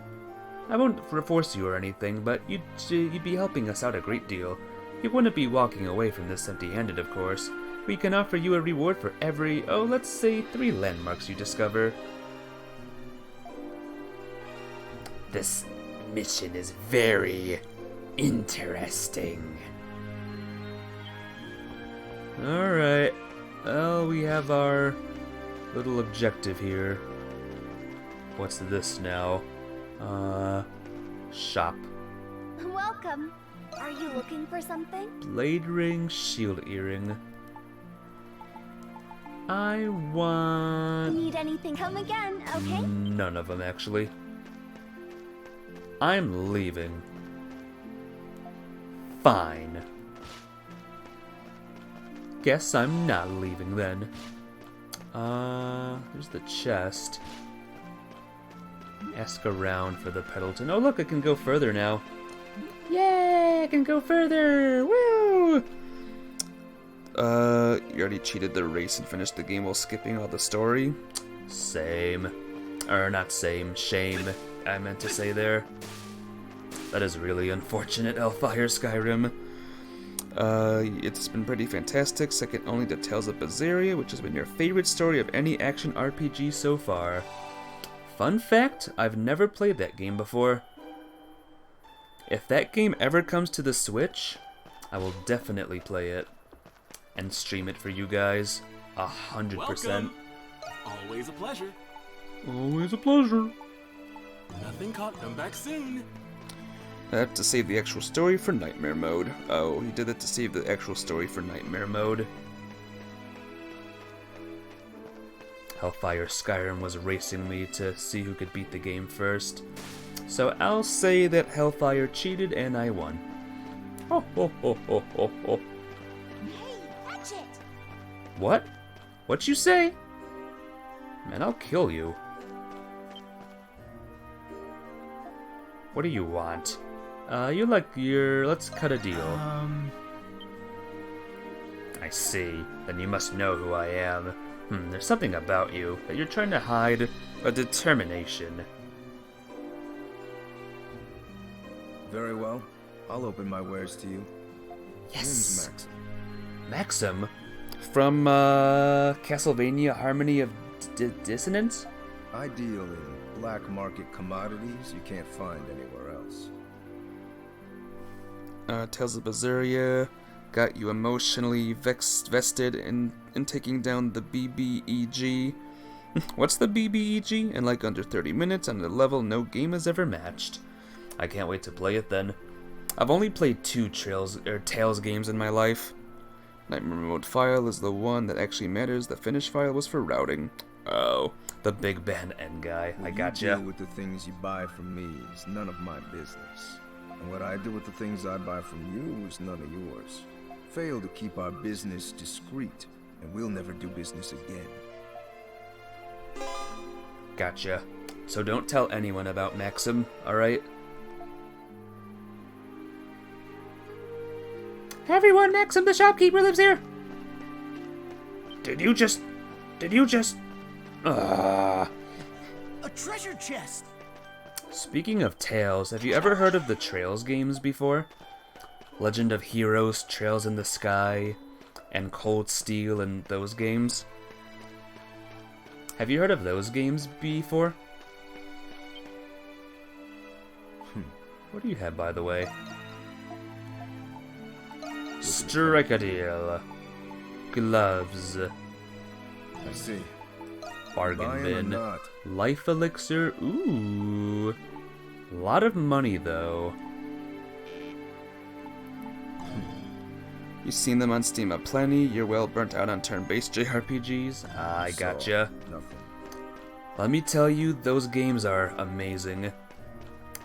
I won't force you or anything, but you'd be helping us out a great deal. You wouldn't be walking away from this empty-handed, of course. We can offer you a reward for every, let's say 3 landmarks you discover. This mission is very interesting. Alright. Well, we have our little objective here. What's this now? Shop. Welcome. Are you looking for something? Blade ring, shield earring. I want... Need anything? Come again, okay? None of them, actually. I'm leaving. Fine. Guess I'm not leaving then. There's the chest. Ask around for the Pendleton. Oh look, I can go further now. Yay, I can go further! Woo! You already cheated the race and finished the game while skipping all the story? Same. Or not same, shame, I meant to say there. That is really unfortunate, Hellfire Skyrim. It's been pretty fantastic, second only to Tales of Berseria, which has been your favorite story of any action RPG so far. Fun fact, I've never played that game before. If that game ever comes to the Switch, I will definitely play it. And stream it for you guys. 100%. Welcome. Always a pleasure. Always a pleasure. Nothing caught. Come back soon. I have to save the actual story for Nightmare Mode. Oh, he did it to save the actual story for Nightmare Mode. Hellfire Skyrim was racing me to see who could beat the game first. So I'll say that Hellfire cheated and I won. Ho ho ho ho ho ho. Hey, watch it! What? What'd you say? Man, I'll kill you. What do you want? You like your... Let's cut a deal. I see. Then you must know who I am. There's something about you that you're trying to hide. A determination. Very well. I'll open my wares to you. Yes. Name's Maxim. Maxim? From, Castlevania Harmony of Dissonance? I deal in black market commodities you can't find anywhere else. Tales of Berseria got you emotionally vested in taking down the BBEG. What's the BBEG? In like under 30 minutes on a level no game has ever matched. I can't wait to play it then. I've only played 2 Tales games in my life. Nightmare Mode file is the one that actually matters. The finish file was for routing. Oh, the big band end guy. I gotcha. You deal with the things you buy from me is none of my business. And what I do with the things I buy from you is none of yours. Fail to keep our business discreet, and we'll never do business again. Gotcha. So don't tell anyone about Maxim, alright? Everyone, Maxim the shopkeeper lives here! Did you just... A treasure chest! Speaking of Tales, have you ever heard of the Trails games before? Legend of Heroes, Trails in the Sky, and Cold Steel and those games? Have you heard of those games before? What do you have, by the way? Strike a deal. Gloves. I see. Bargain bin. Life elixir. Ooh. A lot of money, though. You've seen them on Steam aplenty. You're well burnt out on turn-based JRPGs. I gotcha. Nothing. Let me tell you, those games are amazing.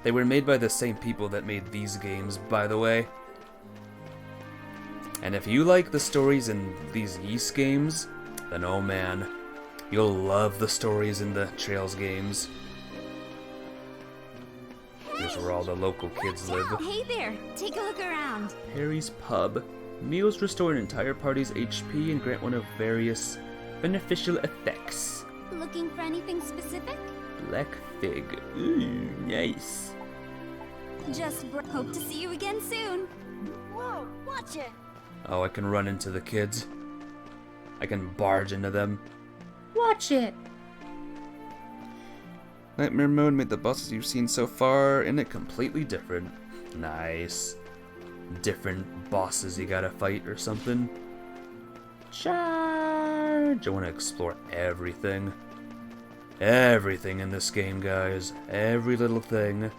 They were made by the same people that made these games, by the way. And if you like the stories in these Ys games, then oh man, you'll love the stories in the Trails games. Here's where all the local kids live. Hey there, take a look around. Harry's Pub. Meals restore an entire party's HP and grant one of various beneficial effects. Looking for anything specific? Black Fig. Ooh, nice. Hope to see you again soon. Whoa, watch it. Oh, I can run into the kids. I can barge into them. Watch it! Nightmare Mode made the bosses you've seen so far in it completely different. Nice. Different bosses you gotta fight or something. Charge! I want to explore everything. Everything in this game, guys. Every little thing.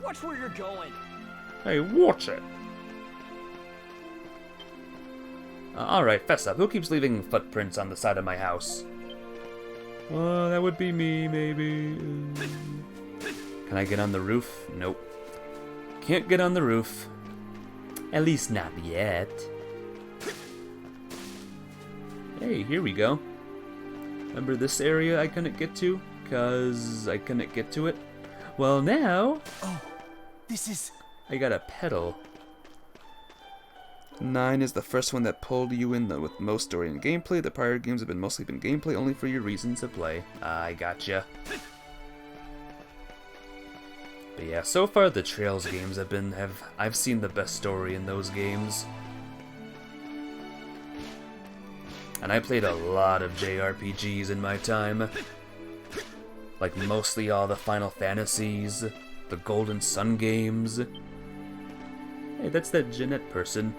Watch where you're going. Hey, watch it! Alright, fess up. Who keeps leaving footprints on the side of my house? That would be me, maybe. Can I get on the roof? Nope. Can't get on the roof. At least not yet. Hey, here we go. Remember this area I couldn't get to? 'Cause I couldn't get to it? Well, now... Oh, this is... I got a pedal. 9 is the first one that pulled you in with most story and gameplay. The prior games have mostly been gameplay only for your reasons to play. I gotcha. But yeah, so far the Trails games I've seen the best story in those games. And I played a lot of JRPGs in my time. Like mostly all the Final Fantasies, the Golden Sun games. Hey, that's that Jeanette person.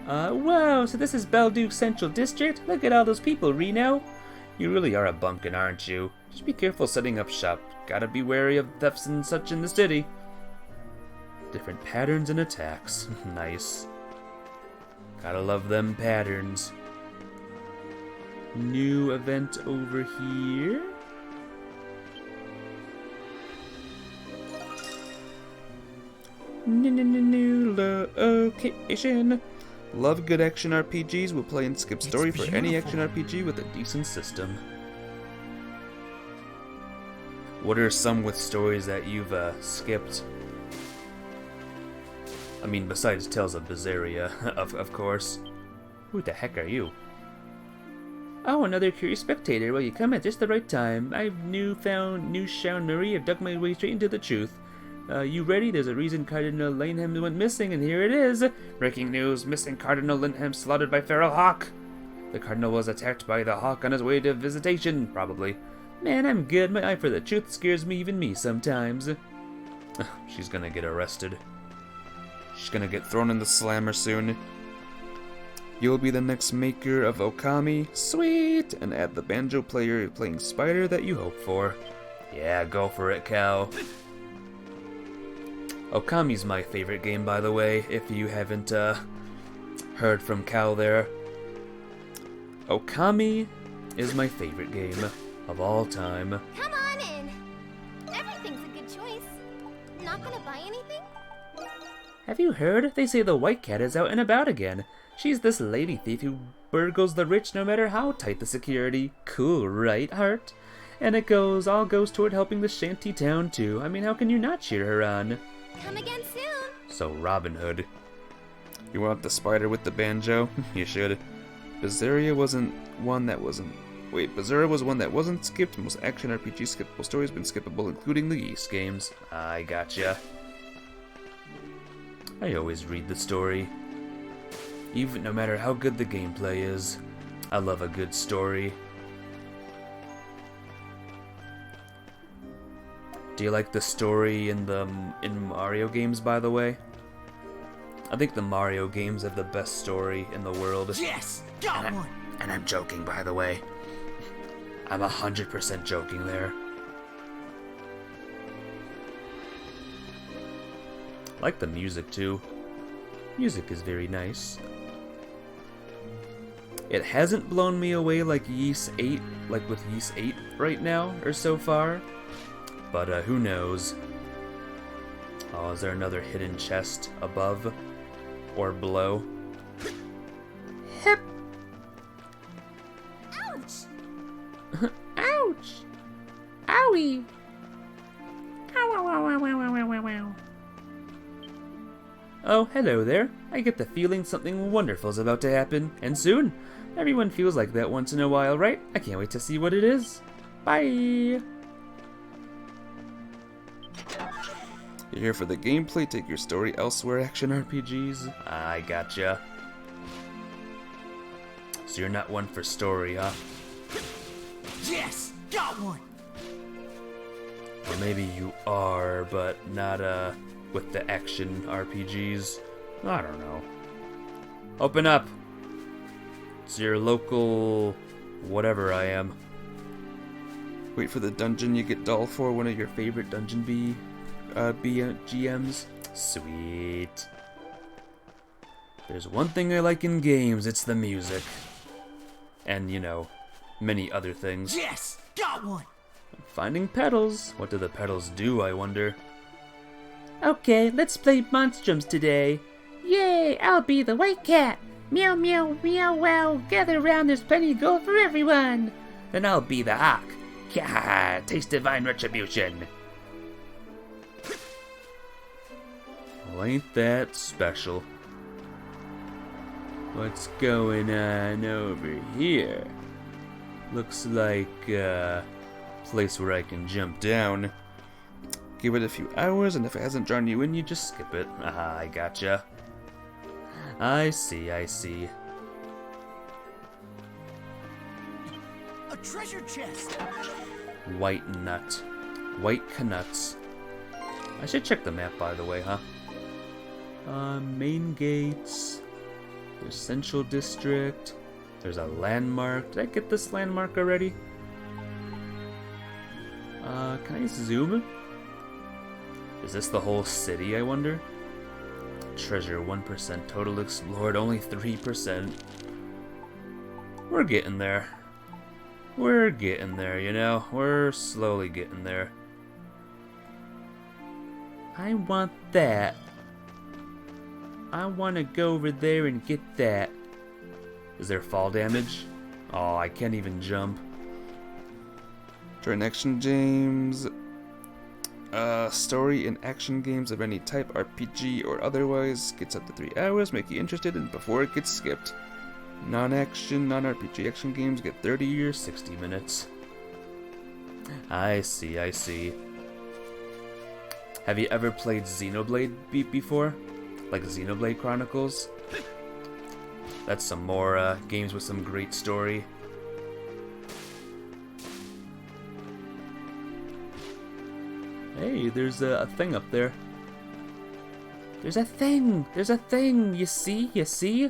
Whoa, so this is Belduke Central District? Look at all those people, Reno. You really are a bumpkin, aren't you? Just be careful setting up shop. Gotta be wary of thefts and such in the city. Different patterns and attacks. Nice. Gotta love them patterns. New event over here. New location. Love good action RPGs. We'll play and skip story for any action RPG with a decent system. What are some with stories that you've skipped? I mean, besides Tales of Berseria, of course. Who the heck are you? Oh, another curious spectator. Well, you come at just the right time. I've newfound Marie. I've dug my way straight into the truth. You ready? There's a reason Cardinal Laneham went missing, and here it is. Breaking news. Missing Cardinal Laneham slaughtered by Feral Hawk. The Cardinal was attacked by the Hawk on his way to visitation, probably. Man, I'm good. My eye for the truth scares me, even me, sometimes. She's gonna get arrested. She's gonna get thrown in the slammer soon. You'll be the next maker of Okami. Sweet! And add the banjo player playing Spider that you hope for. Yeah, go for it, Cal. Okami's my favorite game, by the way, if you haven't heard from Cal there. Okami is my favorite game of all time. Come on in. Everything's a good choice. Not gonna buy anything? Have you heard? They say the White Cat is out and about again. She's this lady thief who burgles the rich no matter how tight the security. Cool, right, Heart? And it all goes toward helping the shanty town too. I mean, how can you not cheer her on? Come again soon. So Robin Hood. You want the spider with the banjo? You should. Berseria wasn't one that wasn't... Wait, Berseria was one that wasn't skipped. Most action RPG skippable stories been skippable, including the Ys games. I gotcha. I always read the story. Even no matter how good the gameplay is. I love a good story. Do you like the story in Mario games, by the way? I think the Mario games have the best story in the world. Yes! Got one! And I'm joking, by the way. I'm 100% joking there. I like the music, too. Music is very nice. It hasn't blown me away like Ys 8, like with Ys 8 right now, or so far. But who knows? Oh, is there another hidden chest above or below? Hip. Ouch! Ouch! Owie! Ow, ow, ow, ow, ow, ow, ow, ow. Oh, hello there. I get the feeling something wonderful is about to happen, and soon. Everyone feels like that once in a while, right? I can't wait to see what it is. Bye! You're here for the gameplay, take your story elsewhere, action RPGs? I gotcha. So you're not one for story, huh? Yes! Got one! Or maybe you are, but not, with the action RPGs. I don't know. Open up! It's your local... whatever I am. Wait for the dungeon you get doll for, one of your favorite dungeon GMs. Sweet. There's one thing I like in games, it's the music. And, you know, many other things. Yes! Got one! Finding pedals. What do the pedals do, I wonder? Okay, let's play Monstrums today. Yay, I'll be the White Cat. Meow, meow, meow, wow. Gather around, there's plenty of gold for everyone. Then I'll be the Hawk. Yeah, taste divine retribution. Well, ain't that special? What's going on over here? Looks like a place where I can jump down. Give it a few hours, and if it hasn't drawn you in, you just skip it. Ah, I gotcha. I see, I see. A treasure chest! White nut. White canuts. I should check the map, by the way, huh? Main gates. There's Central District. There's a landmark. Did I get this landmark already? Can I zoom? Is this the whole city, I wonder? Treasure 1%, total explored only 3%. We're getting there. We're getting there, you know? We're slowly getting there. I want that. I want to go over there and get that. Is there fall damage? Oh, I can't even jump. Join action games. Story and action games of any type, RPG or otherwise, gets up to 3 hours, make you interested in before it gets skipped. Non-action, non-RPG action games get 30 or 60 minutes. I see, I see. Have you ever played Xenoblade Beat before? Like Xenoblade Chronicles? That's some more games with some great story. Hey, there's a thing up there. There's a thing! There's a thing! You see? You see?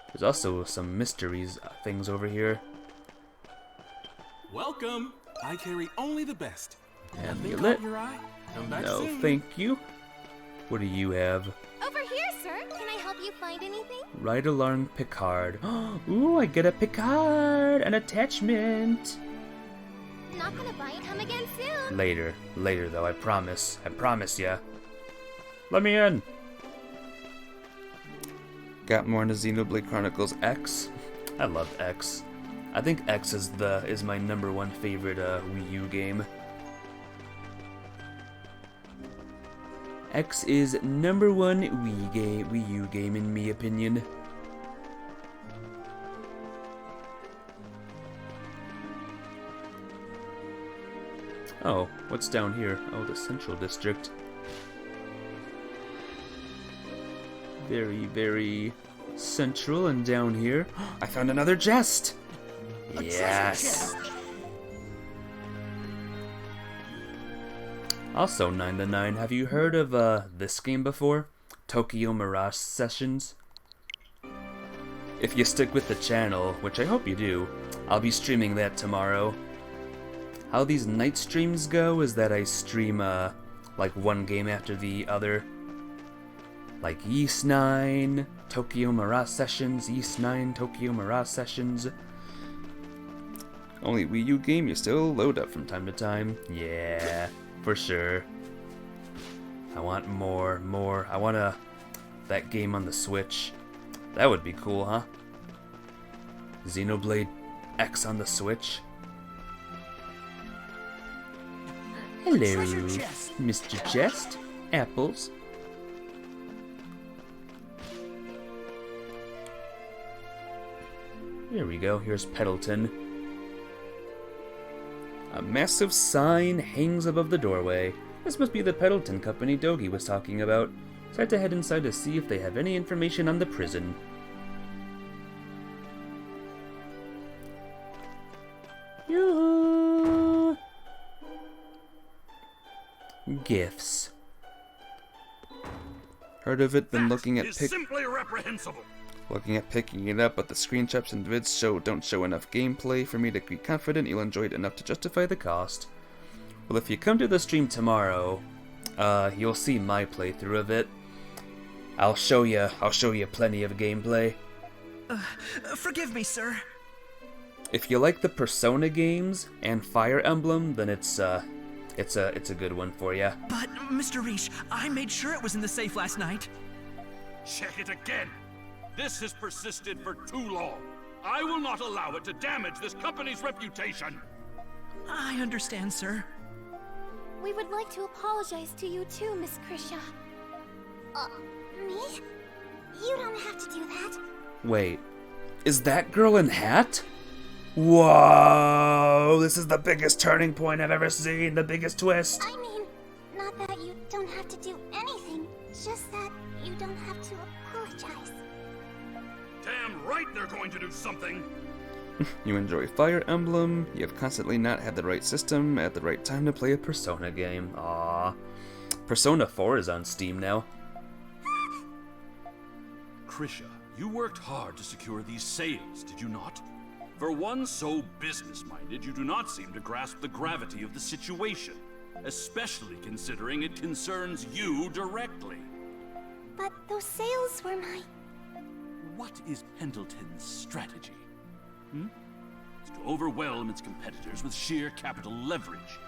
There's also some mysteries things over here. Welcome! I carry only the best. Amulet? Your eye? Come back No, soon. thank you. What do you have? Over here, sir. Can I help you find anything? Ride along Picard. Ooh, I get a Picard! An attachment! Not gonna buy it. Come again soon. Later. Later, though, I promise. I promise ya. Let me in! Got more into Xenoblade Chronicles X. I love X. I think X is my #1 favorite Wii U game. X is #1 Wii U game in me opinion. Oh, what's down here? Oh, the Central District. Very, very central and down here. I found another chest! Yes! Also, 9 to 9, have you heard of this game before? Tokyo Mirage Sessions? If you stick with the channel, which I hope you do, I'll be streaming that tomorrow. How these night streams go is that I stream like one game after the other. Like Yeast 9, Tokyo Mirage Sessions, Yeast 9, Tokyo Mirage Sessions. Only Wii U game you still load up from time to time. Yeah, for sure. I want more. I want that game on the Switch. That would be cool, huh? Xenoblade X on the Switch. Hello, Mr. Chest. Apples. Here we go, here's Peddleton. A massive sign hangs above the doorway. This must be the Peddleton company Dogi was talking about. So I had to head inside to see if they have any information on the prison. Yoo-hoo! Gifts. Heard of it, been looking at simply reprehensible. Looking at picking it up, but the screenshots and vids don't show enough gameplay for me to be confident you'll enjoy it enough to justify the cost. Well, if you come to the stream tomorrow, you'll see my playthrough of it. I'll show you plenty of gameplay. Forgive me, sir. If you like the Persona games and Fire Emblem, then it's a good one for you. But, Mr. Reach, I made sure it was in the safe last night. Check it again. This has persisted for too long. I will not allow it to damage this company's reputation. I understand, sir. We would like to apologize to you too, Miss Krisha. Me? You don't have to do that. Wait, is that girl in hat? Whoa, this is the biggest turning point I've ever seen, the biggest twist. I mean, not that you don't have to do anything, just that you don't have to apologize. Damn right they're going to do something. You enjoy Fire Emblem, you have constantly not had the right system at the right time to play a Persona game. Aww. Persona 4 is on Steam now. Krisha, You worked hard to secure these sales, did you not? For one so business-minded, you do not seem to grasp the gravity of the situation, especially considering it concerns you directly. But those sales were my... What is Pendleton's strategy? It's to overwhelm its competitors with sheer capital leverage.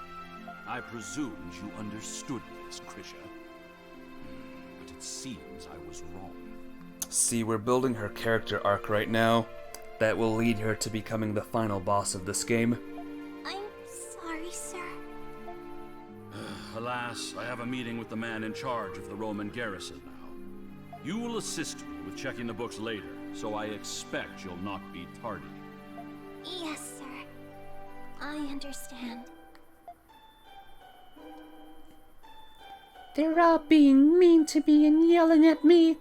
I presumed you understood this, Krisha. But it seems I was wrong. See, we're building her character arc right now. That will lead her to becoming the final boss of this game. I'm sorry, sir. Alas, I have a meeting with the man in charge of the Roman garrison now. You will assist me with checking the books later, so I expect you'll not be tardy. Yes, sir. I understand. They're all being mean to me and yelling at me.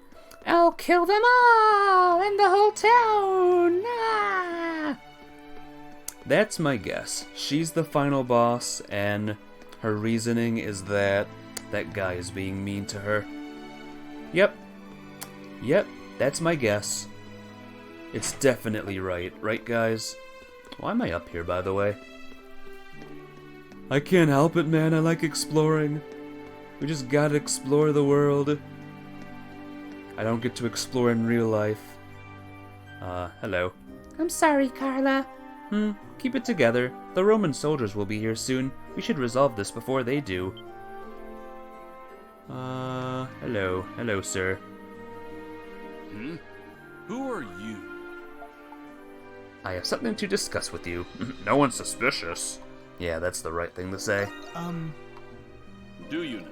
I'll kill them all and the whole town! Ah! That's my guess. She's the final boss, and her reasoning is that that guy is being mean to her. Yep, that's my guess. It's definitely right guys? Why am I up here, by the way? I can't help it, man. I like exploring. We just gotta explore the world. I don't get to explore in real life. Hello. I'm sorry, Carla. Keep it together. The Roman soldiers will be here soon. We should resolve this before they do. Hello. Hello, sir. Who are you? I have something to discuss with you. No one's suspicious. Yeah, that's the right thing to say. Do you know?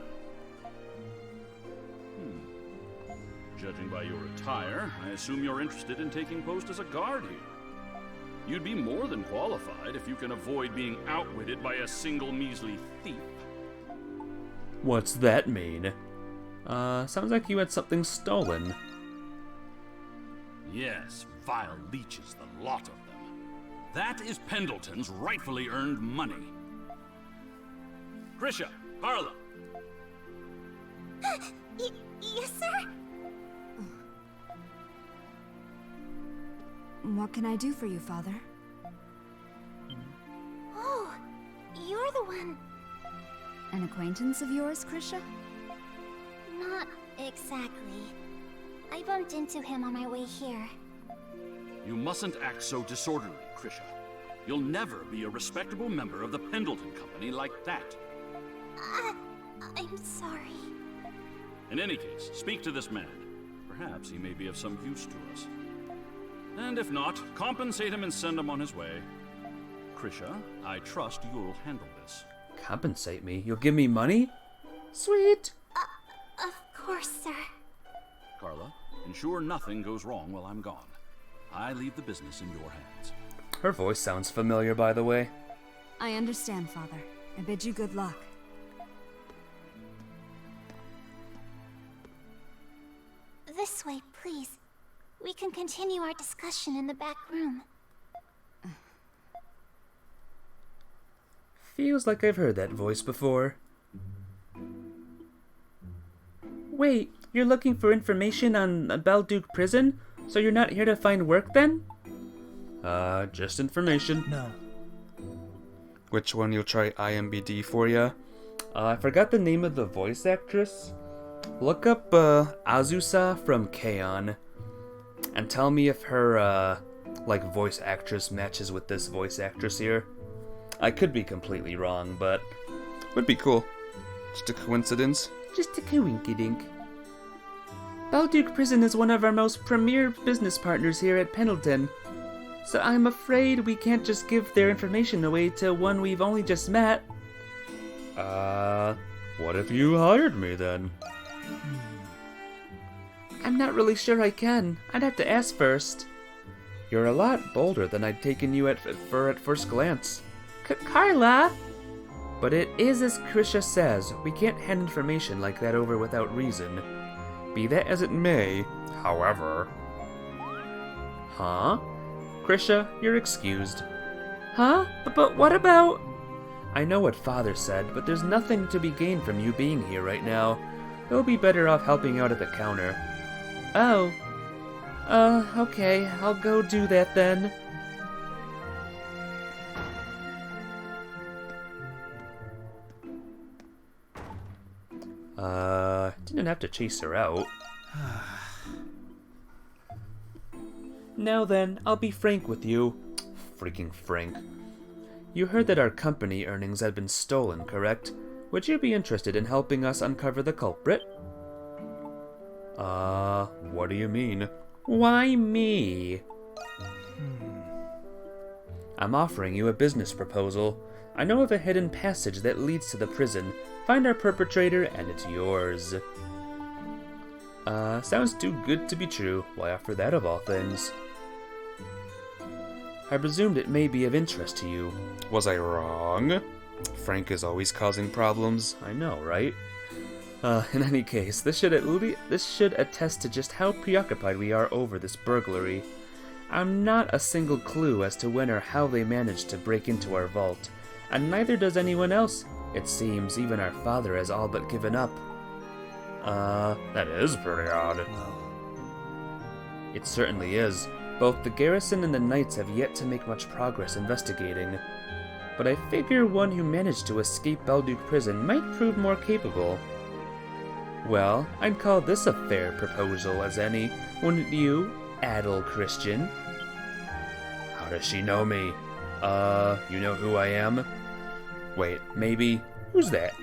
Judging by your attire, I assume you're interested in taking post as a guard here. You'd be more than qualified if you can avoid being outwitted by a single measly thief. What's that mean? Sounds like you had something stolen. Yes, vile leeches, the lot of them. That is Pendleton's rightfully earned money. Krisha, Carla. Yes, sir? What can I do for you, Father? Oh, you're the one. An acquaintance of yours, Krisha? Not exactly. I bumped into him on my way here. You mustn't act so disorderly, Krisha. You'll never be a respectable member of the Pendleton Company like that. I'm sorry. In any case, speak to this man. Perhaps he may be of some use to us. And if not, compensate him and send him on his way. Krisha, I trust you'll handle this. Compensate me? You'll give me money? Sweet! Of course, sir. Carla, ensure nothing goes wrong while I'm gone. I leave the business in your hands. Her voice sounds familiar, by the way. I understand, Father. I bid you good luck. This way, please. We can continue our discussion in the back room. Feels like I've heard that voice before. Wait, you're looking for information on Balduke Prison? So you're not here to find work then? Just information. No. Which one you'll try IMBD for ya? I forgot the name of the voice actress. Look up, Azusa from K-On! And tell me if her, voice actress matches with this voice actress here. I could be completely wrong, but would be cool. Just a coincidence. Just a coinkydink. Balduke Prison is one of our most premier business partners here at Pendleton. So I'm afraid we can't just give their information away to one we've only just met. What if you hired me then? I'm not really sure I can. I'd have to ask first. You're a lot bolder than I'd taken you at first glance. Carla! But it is as Krisha says, we can't hand information like that over without reason. Be that as it may, however... Huh? Krisha, you're excused. Huh? But what about... I know what Father said, but there's nothing to be gained from you being here right now. You'll be better off helping out at the counter. Oh. Okay, I'll go do that then. Didn't have to chase her out. Now then, I'll be frank with you. Freaking frank. You heard that our company earnings had been stolen, correct? Would you be interested in helping us uncover the culprit? What do you mean? Why me? I'm offering you a business proposal. I know of a hidden passage that leads to the prison. Find our perpetrator and it's yours. Sounds too good to be true. Why offer that of all things? I presumed it may be of interest to you. Was I wrong? Frank is always causing problems. I know, right? In any case, this should attest to just how preoccupied we are over this burglary. I'm not a single clue as to when or how they managed to break into our vault, and neither does anyone else. It seems even our father has all but given up. That is pretty odd. It certainly is. Both the garrison and the knights have yet to make much progress investigating. But I figure one who managed to escape Balduke prison might prove more capable. Well, I'd call this a fair proposal as any, wouldn't you, Adol Christian? How does she know me? You know who I am? Wait, maybe... Who's that?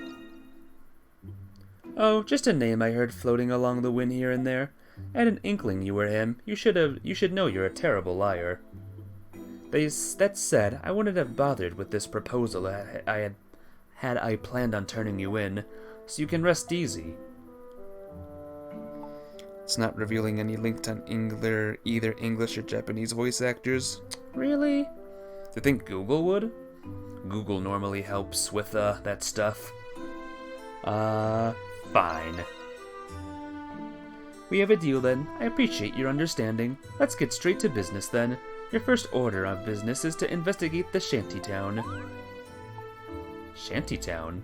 Oh, just a name I heard floating along the wind here and there. I had an inkling you were him. You should know you're a terrible liar. That said, I wouldn't have bothered with this proposal had I planned on turning you in, so you can rest easy. It's not revealing any link on either English or Japanese voice actors. Really? Do you think Google would? Google normally helps with that stuff. Fine. We have a deal then. I appreciate your understanding. Let's get straight to business then. Your first order of business is to investigate the shantytown. Shantytown?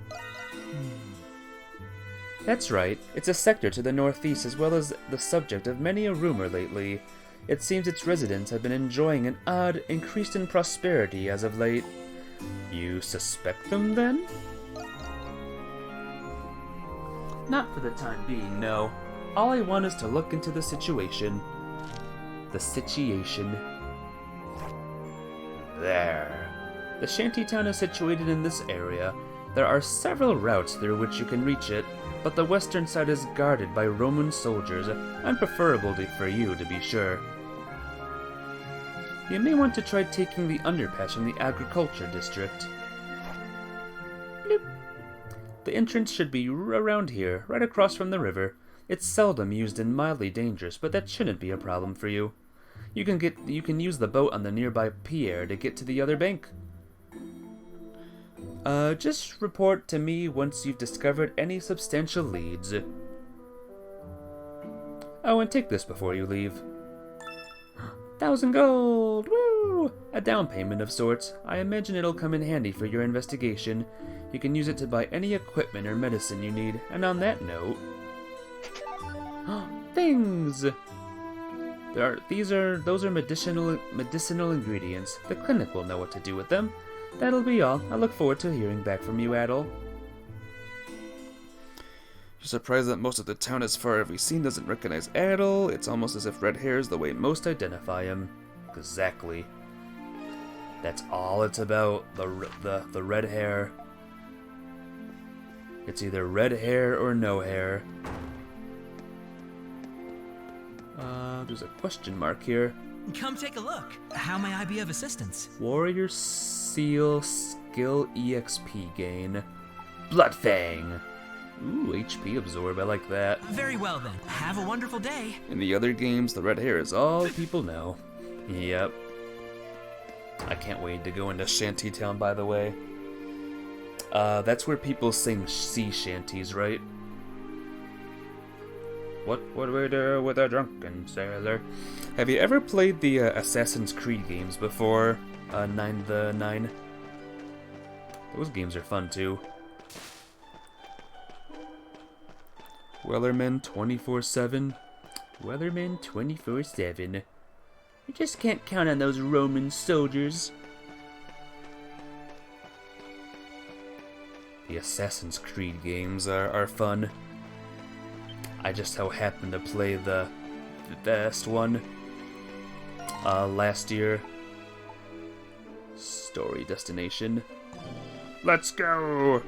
That's right. It's a sector to the northeast as well as the subject of many a rumor lately. It seems its residents have been enjoying an odd increase in prosperity as of late. You suspect them then? Not for the time being, no. All I want is to look into the situation. The situation. There. The shantytown is situated in this area. There are several routes through which you can reach it, but the western side is guarded by Roman soldiers, unpreferable for you to be sure. You may want to try taking the underpass from the agriculture district. Bloop. The entrance should be around here, right across from the river. It's seldom used and mildly dangerous, but that shouldn't be a problem for you. You can use the boat on the nearby pier to get to the other bank. Just report to me once you've discovered any substantial leads. Oh, and take this before you leave. 1,000 gold! Woo! A down payment of sorts. I imagine it'll come in handy for your investigation. You can use it to buy any equipment or medicine you need. And on that note... Things! Those are medicinal ingredients. The clinic will know what to do with them. That'll be all. I look forward to hearing back from you, Adol. You're surprised that most of the town as far as we've seen doesn't recognize Adol? It's almost as if red hair is the way most identify him. Exactly. That's all it's about, the red hair. It's either red hair or no hair. There's a question mark here. Come take a look. How may I be of assistance? Warrior Seal Skill EXP gain. Bloodfang. Ooh, HP absorb, I like that. Very well then. Have a wonderful day. In the other games, the red hair is all people know. Yep. I can't wait to go into Shantytown, by the way. That's where people sing sea shanties, right? What would we do with a drunken sailor? Have you ever played the Assassin's Creed games before? 9. Those games are fun too. Wellerman 24/7. Weatherman 24/7. You just can't count on those Roman soldiers. The Assassin's Creed games are fun. I just so happened to play the best one last year. Story Destination. Let's go!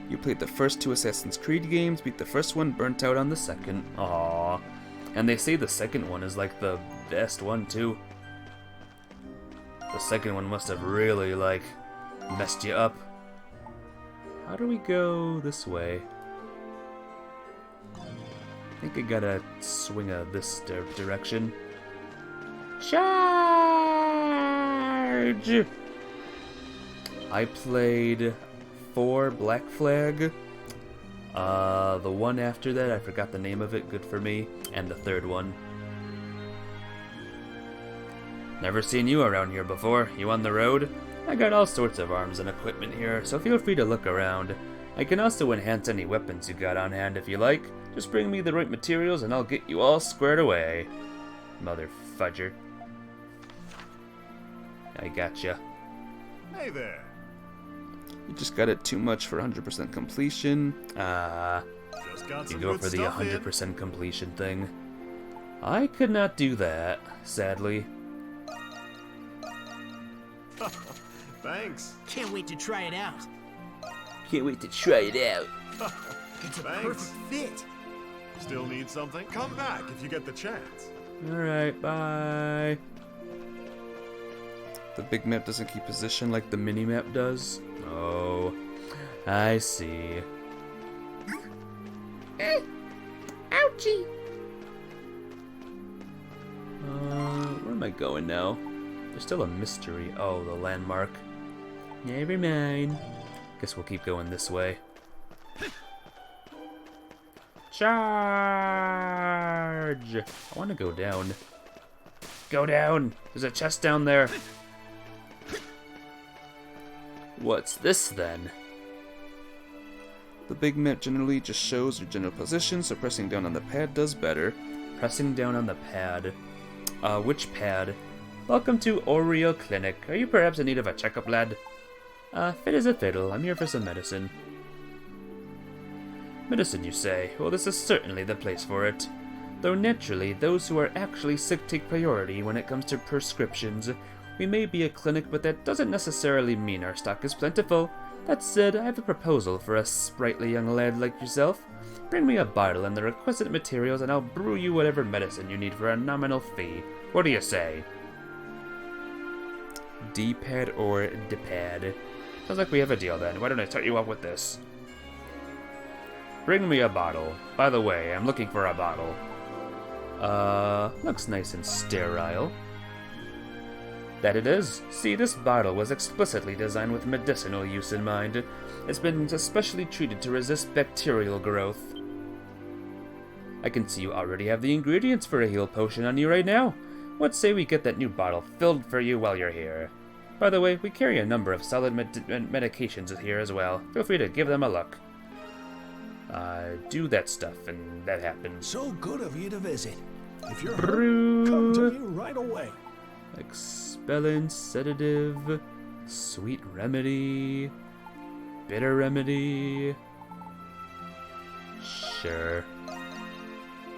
You played the first 2 Assassin's Creed games, beat the first one, burnt out on the second. Aww. And they say the second one is like the best one too. The second one must have really like messed you up. How do we go this way? I think I gotta swing this direction. Charge! I played 4 Black Flag. The one after that, I forgot the name of it, good for me. And the third one. Never seen you around here before. You on the road? I got all sorts of arms and equipment here, so feel free to look around. I can also enhance any weapons you got on hand if you like. Just bring me the right materials and I'll get you all squared away. Mother fudger. I gotcha. Hey there. You just got it too much for 100% completion. Just got You some go good for the stuff 100% completion thing. I could not do that, sadly. Thanks. Can't wait to try it out. Can't wait to try it out. It's a Thanks. perfect fit. Still need something? Come back if you get the chance. Alright, bye. The big map doesn't keep position like the mini map does. Oh, I see. Ouchie! Where am I going now? There's still a mystery. Oh, the landmark. Never mind. Guess we'll keep going this way. Charge! I want to go down. Go down! There's a chest down there. What's this then? The big map generally just shows your general position, so pressing down on the pad does better. Pressing down on the pad. Which pad? Welcome to Oreo Clinic. Are you perhaps in need of a checkup, lad? Fit as a fiddle. I'm here for some medicine. Medicine, you say? Well, this is certainly the place for it. Though naturally, those who are actually sick take priority when it comes to prescriptions. We may be a clinic, but that doesn't necessarily mean our stock is plentiful. That said, I have a proposal for a sprightly young lad like yourself. Bring me a bottle and the requisite materials, and I'll brew you whatever medicine you need for a nominal fee. What do you say? D-pad or D-pad? Sounds like we have a deal then. Why don't I start you off with this? Bring me a bottle. By the way, I'm looking for a bottle. Looks nice and sterile. That it is. See, this bottle was explicitly designed with medicinal use in mind. It's been especially treated to resist bacterial growth. I can see you already have the ingredients for a heal potion on you right now. What say we get that new bottle filled for you while you're here? By the way, we carry a number of solid medications here as well. Feel free to give them a look. Do that stuff, and that happens. So good of you to visit. If you're Brew. hurt, come to me right away. Expellent, sedative, sweet remedy, bitter remedy. Sure.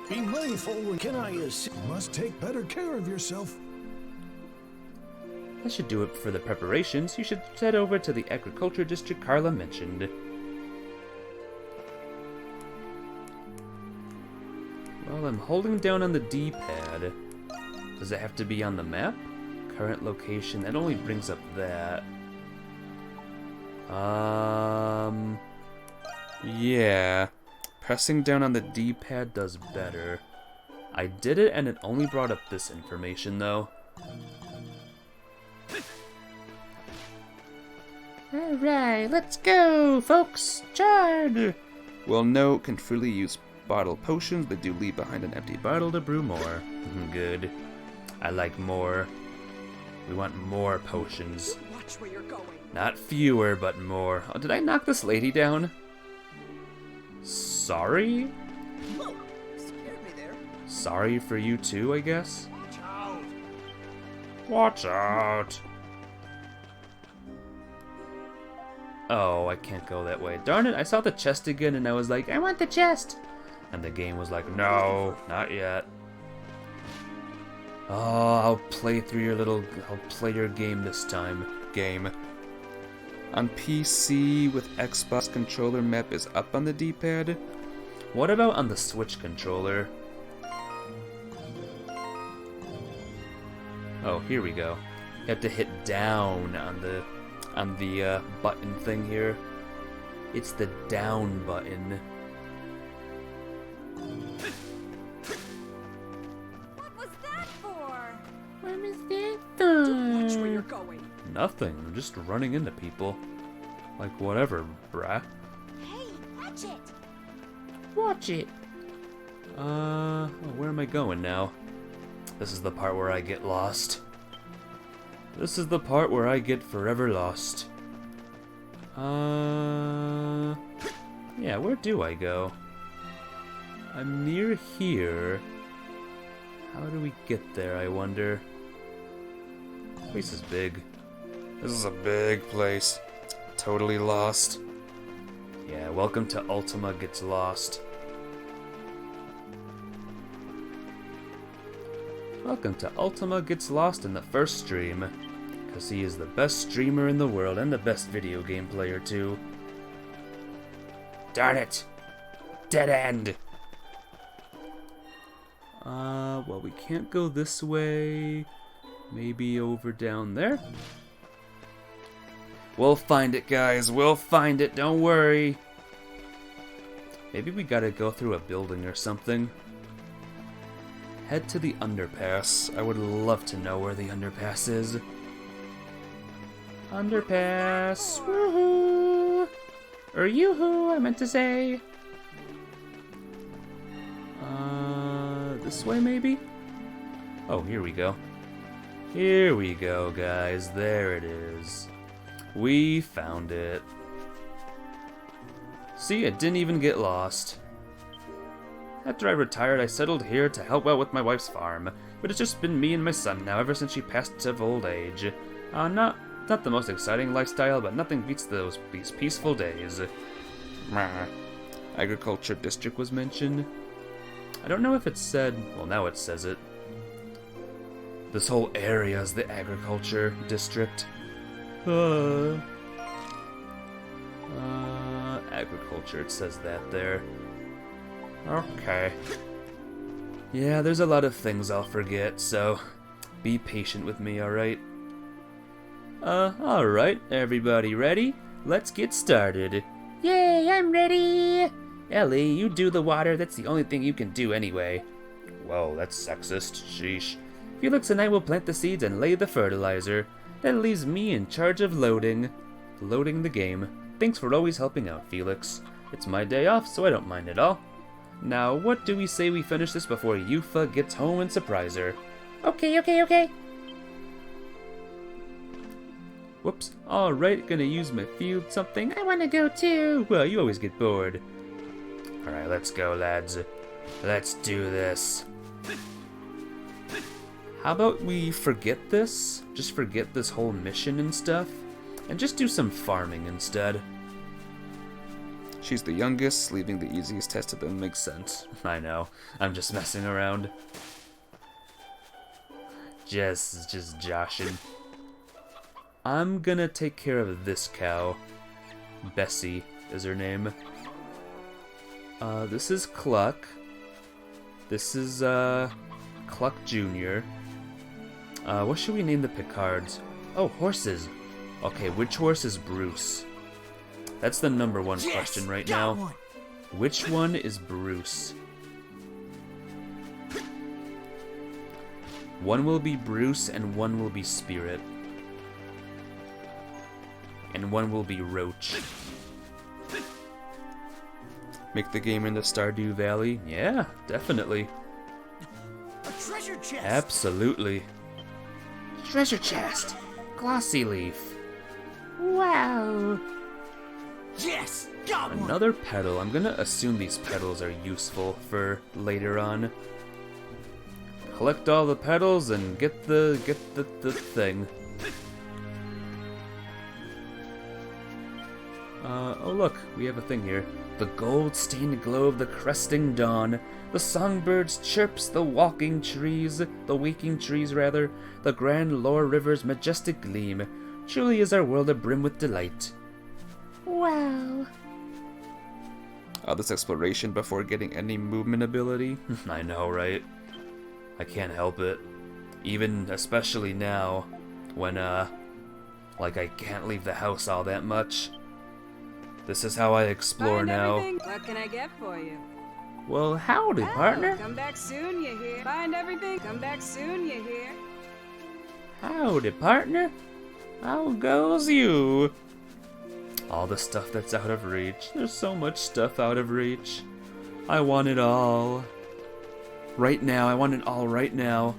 Be mindful when can I assist? You must take better care of yourself. That should do it for the preparations. You should head over to the agriculture district Carla mentioned. Well, I'm holding down on the D-pad. Does it have to be on the map? Current location, that only brings up that. Yeah. Pressing down on the D-pad does better. I did it and it only brought up this information though. Alright, let's go, folks! Charge! Well, no, can freely use bottle potions, but do leave behind an empty bottle to brew more. Good. I like more. We want more potions. Watch where you're going. Not fewer, but more. Oh, did I knock this lady down? Sorry? Whoa, scared me there. Sorry for you too, I guess? Watch out! Watch out! Oh, I can't go that way. Darn it, I saw the chest again and I was like, I want the chest! And the game was like, no, not yet. Oh, I'll play your game this time. Game. On PC with Xbox controller, map is up on the D-pad. What about on the Switch controller? Oh, here we go. You have to hit down on the button thing here. It's the down button. What was that for? What was that for? Watch where you're going. Nothing. I'm just running into people. Like, whatever, brah. Hey, watch it! Watch it. Oh, where am I going now? This is the part where I get lost. This is the part where I get forever lost. Yeah, where do I go? I'm near here. How do we get there, I wonder? This place is big. This is a big place. Totally lost. Yeah, welcome to Ultima Gets Lost. Welcome to Ultima Gets Lost in the first stream. Because he is the best streamer in the world and the best video game player too. Darn it! Dead end! Well, we can't go this way. Maybe over down there? We'll find it, guys. We'll find it. Don't worry. Maybe we gotta go through a building or something. Head to the underpass. I would love to know where the underpass is. Underpass. Woohoo! Or yoo-hoo, I meant to say. This way maybe? Oh, here we go. Here we go, guys. There it is. We found it. See, it didn't even get lost. After I retired, I settled here to help out with my wife's farm, but it's just been me and my son now ever since she passed of old age. Not the most exciting lifestyle, but nothing beats these peaceful days. Agriculture district was mentioned. I don't know if it said, well now it says it. This whole area is the agriculture district. Agriculture, it says that there. Okay. Yeah, there's a lot of things I'll forget, so be patient with me, alright? Alright, everybody ready? Let's get started. Yay, I'm ready. Ellie, you do the water, that's the only thing you can do anyway. Whoa, that's sexist, sheesh. Felix and I will plant the seeds and lay the fertilizer. That leaves me in charge of loading the game. Thanks for always helping out, Felix. It's my day off, so I don't mind at all. Now, what do we say we finish this before Yufa gets home and surprise her? Okay. Whoops. Alright, gonna use my field something. I wanna go too. Well, you always get bored. Alright, let's go, lads. Let's do this. How about we forget this? Just forget this whole mission and stuff, and just do some farming instead. She's the youngest, leaving the easiest test to them makes sense. I know, I'm just messing around. Just joshing. I'm gonna take care of this cow. Bessie is her name. This is Cluck. This is, Cluck Jr. What should we name the Picards? Oh, horses. Okay, which horse is Bruce? That's the number one question right now. Which one is Bruce? One will be Bruce and one will be Spirit. And one will be Roach. Make the game into Stardew Valley? Yeah, definitely. A treasure chest. Absolutely. Treasure chest. Glossy leaf. Wow. Yes, got one. Another petal. I'm gonna assume these petals are useful for later on. collect all the petals and get the thing. Oh look, we have a thing here. The gold-stained glow of the cresting dawn, the songbirds' chirps, the waking trees, the grand Lore River's majestic gleam. Truly is our world abrim with delight. Wow. Oh, this exploration before getting any movement ability? I know, right? I can't help it. Even, especially now, when, like, I can't leave the house all that much. This is how I explore now. What can I get for you? Well, howdy, partner. Come back soon, you hear? Find everything. Come back soon, you hear? Howdy, partner. How goes you? All the stuff that's out of reach. There's so much stuff out of reach. I want it all. Right now. I want it all right now.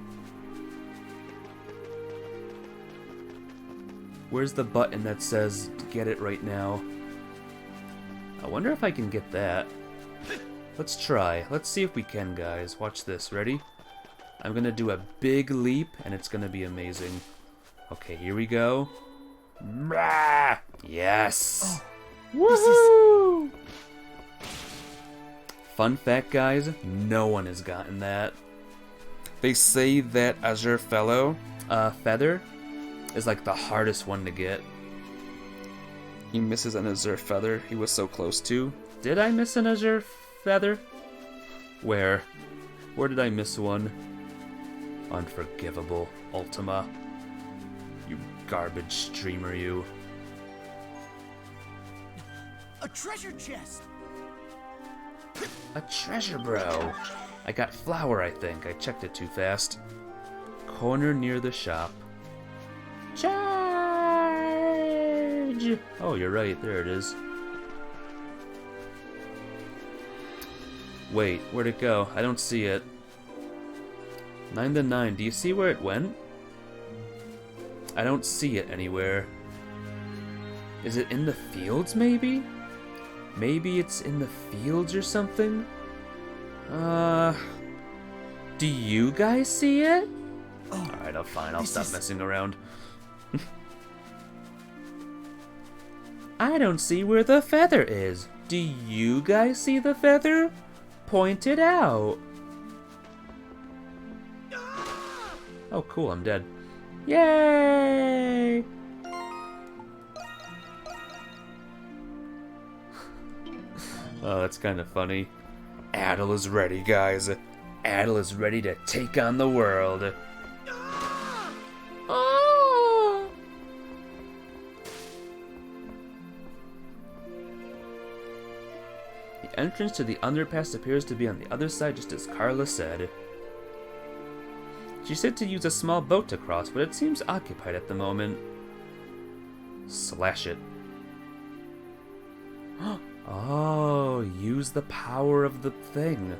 Where's the button that says get it right now? I wonder if I can get that. Let's try. Let's see if we can, guys. Watch this. Ready? I'm gonna do a big leap, and it's gonna be amazing. Okay, here we go. Yes! Woohoo! Fun fact, guys, no one has gotten that. They say that Azure Feather is like the hardest one to get. He misses an Azure Feather he was so close to. Did I miss an Azure Feather? Where? Where did I miss one? Unforgivable, Ultima. You garbage streamer, you. A treasure chest! A treasure, bro. I got flour, I think. I checked it too fast. Corner near the shop. Charge! Oh, you're right. There it is. Wait, where'd it go? I don't see it. 9 to 9. Do you see where it went? I don't see it anywhere. Is it in the fields, maybe? Maybe it's in the fields or something? Do you guys see it? Alright, I'll fine. I'll stop messing around. I don't see where the feather is. Do you guys see the feather? Point it out. Oh, cool. I'm dead. Yay! Oh, that's kind of funny. Adol is ready, guys. Adol is ready to take on the world. Oh! The entrance to the underpass appears to be on the other side, just as Carla said. She said to use a small boat to cross, but it seems occupied at the moment. Slash it. Oh, use the power of the thing.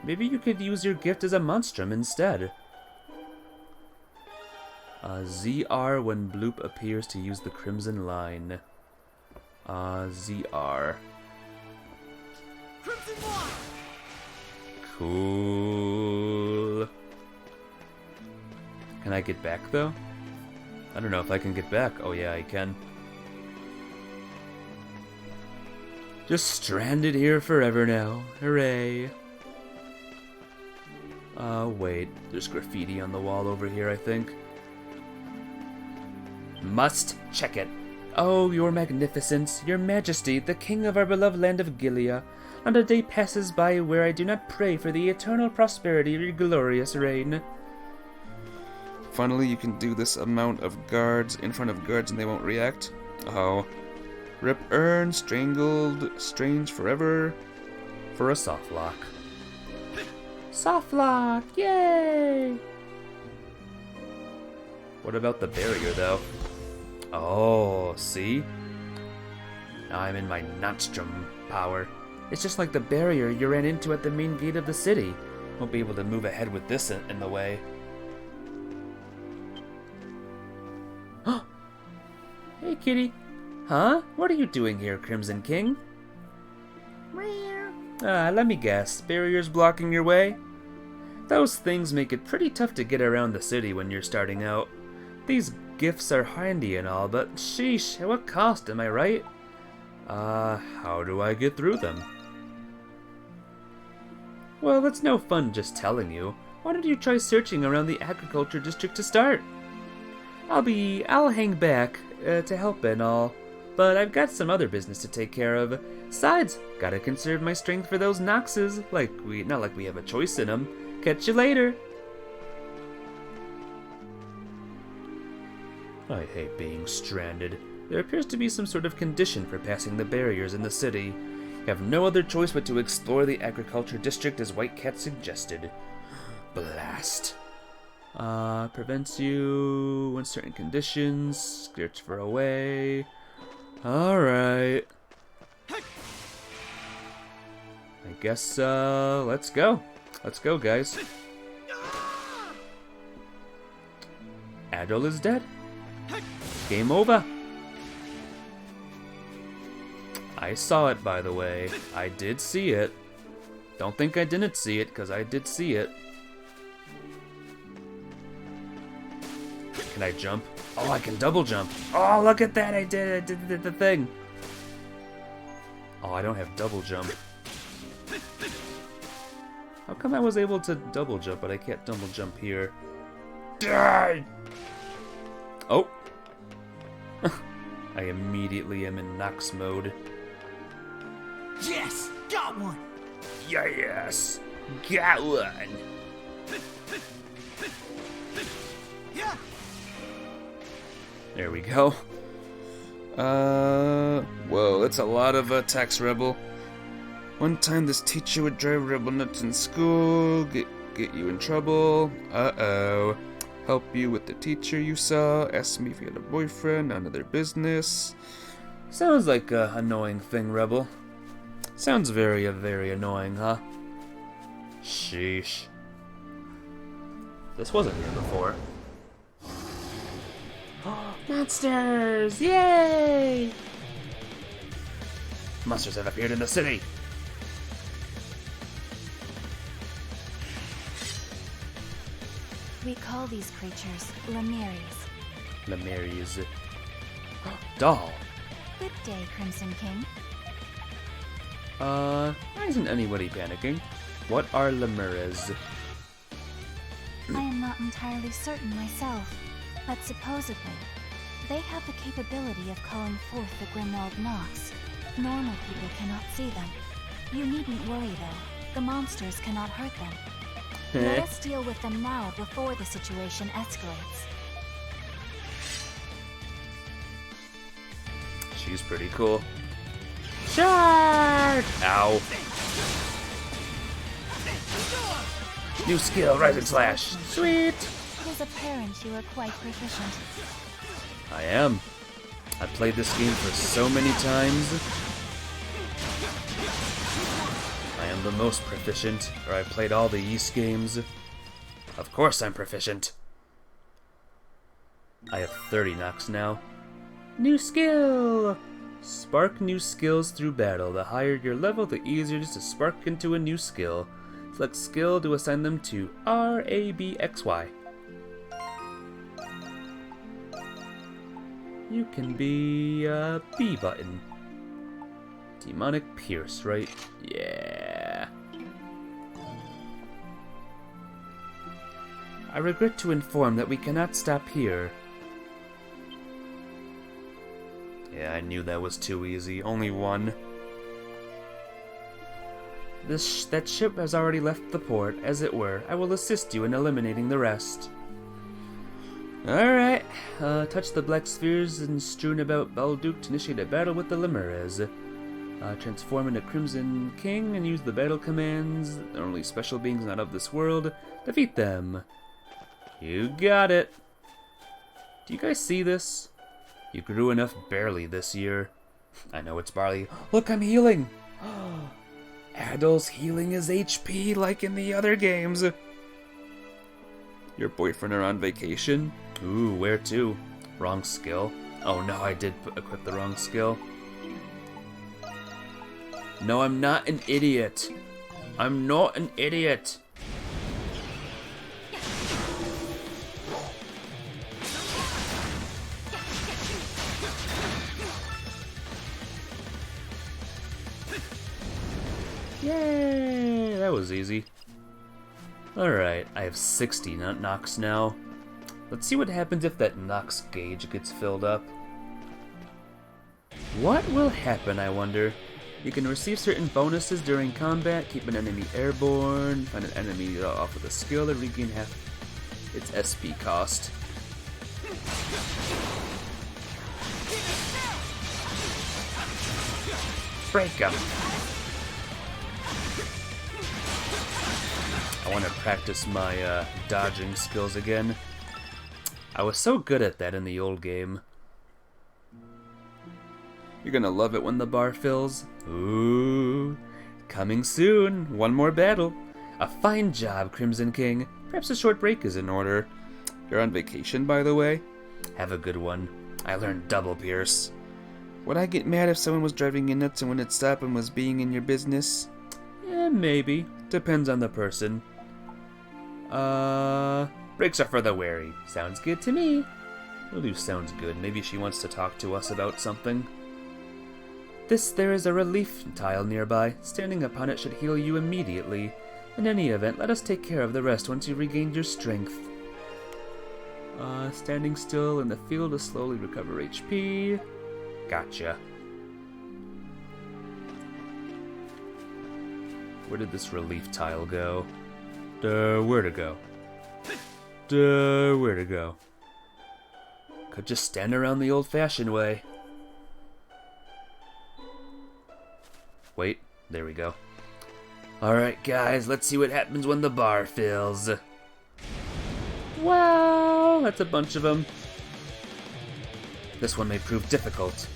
Maybe you could use your gift as a monstrum instead. ZR when Bloop appears to use the Crimson Line. ZR. Crimson Line! Cool. Can I get back, though? I don't know if I can get back. Oh, yeah, I can. Just stranded here forever now. Hooray. Wait. There's graffiti on the wall over here, I think. Must check it. Oh, your magnificence, your majesty, the king of our beloved land of Gilead. Not a day passes by where I do not pray for the eternal prosperity of your glorious reign. Finally, you can do this amount of guards in front of guards and they won't react. Oh. Rip Earn, Strangled, Strange Forever for a soft lock. Soft lock! Yay! What about the barrier, though? Oh, see? Now I'm in my Monstrum power. It's just like the barrier you ran into at the main gate of the city. Won't be able to move ahead with this in the way. Hey, kitty. Huh? What are you doing here, Crimson King? Let me guess. Barrier's blocking your way? Those things make it pretty tough to get around the city when you're starting out. These gifts are handy and all, but sheesh, at what cost, am I right? How do I get through them? Well, it's no fun just telling you. Why don't you try searching around the agriculture district to start? I'll hang back to help and all, but I've got some other business to take care of. Besides, gotta conserve my strength for those Noxes. Not like we have a choice in them. Catch you later. I hate being stranded. There appears to be some sort of condition for passing the barriers in the city. You have no other choice but to explore the agriculture district as White Cat suggested. Blast. Prevents you when certain conditions. Search for a way. Alright. I guess, let's go. Let's go, guys. Adol is dead. Game over. I saw it, by the way. I did see it. Don't think I didn't see it, because I did see it. Can I jump? Oh, I can double jump. Oh, look at that. I did the thing. Oh, I don't have double jump. How come I was able to double jump, but I can't double jump here? Die! Oh. I immediately am in Nox mode. Yes! Got one! Yes! Got one! Yeah! There we go. Whoa, that's a lot of attacks, Rebel. One time this teacher would drive Rebel nuts in school, get you in trouble. Uh-oh. Help you with the teacher you saw, ask me if you had a boyfriend, none of their business. Sounds like a annoying thing, Rebel. Sounds very annoying, huh? Sheesh. This wasn't here before. Monsters! Yay! Monsters have appeared in the city! We call these creatures Lemires. Lemires. Doll! Good day, Crimson King. Why isn't anybody panicking? What are Lemures? I am not entirely certain myself, but supposedly, they have the capability of calling forth the Grimwald Nox. Normal people cannot see them. You needn't worry though, the monsters cannot hurt them. Let us deal with them now before the situation escalates. She's pretty cool. Shark! Ow. New skill, Rise and Slash. Sweet! It is apparent you are quite proficient. I am. I've played this game for so many times. I am the most proficient, or I've played all the Ys games. Of course I'm proficient. I have 30 Nox now. New skill! Spark new skills through battle. The higher your level, the easier it is to spark into a new skill. Select skill to assign them to R, A, B, X, Y. You can be B button. Demonic Pierce, right? Yeah. I regret to inform that we cannot stop here. Yeah, I knew that was too easy. Only one. That ship has already left the port, as it were. I will assist you in eliminating the rest. Alright. Touch the black spheres and strewn about Balduke to initiate a battle with the Lemures. Transform into Crimson King and use the battle commands. They're only special beings not of this world. Defeat them. You got it. Do you guys see this? You grew enough barley this year. I know it's barley. Look, I'm healing! Adol's healing his HP like in the other games. Your boyfriend are on vacation? Ooh, where to? Wrong skill. Oh no, I did equip the wrong skill. No, I'm not an idiot. I'm not an idiot. Yay! That was easy. Alright, I have 60 Nox now. Let's see what happens if that Nox gauge gets filled up. What will happen, I wonder? You can receive certain bonuses during combat, keep an enemy airborne, find an enemy off with a skill, and regain half its SP cost. Break him! I want to practice my dodging skills again. I was so good at that in the old game. You're gonna love it when the bar fills. Ooh, coming soon. One more battle. A fine job, Crimson King. Perhaps a short break is in order. You're on vacation, by the way? Have a good one. I learned double pierce. Would I get mad if someone was driving you nuts and wouldn't stop and was being in your business? Maybe. Depends on the person. Breaks are for the wary. Sounds good to me. We'll do sounds good. Maybe she wants to talk to us about something. There is a relief tile nearby. Standing upon it should heal you immediately. In any event, let us take care of the rest once you've regained your strength. Standing still in the field to slowly recover HP. Gotcha. Where did this relief tile go? Where to go? Where to go? Could just stand around the old-fashioned way. Wait, there we go. Alright guys, let's see what happens when the bar fills. Wow, that's a bunch of them. This one may prove difficult.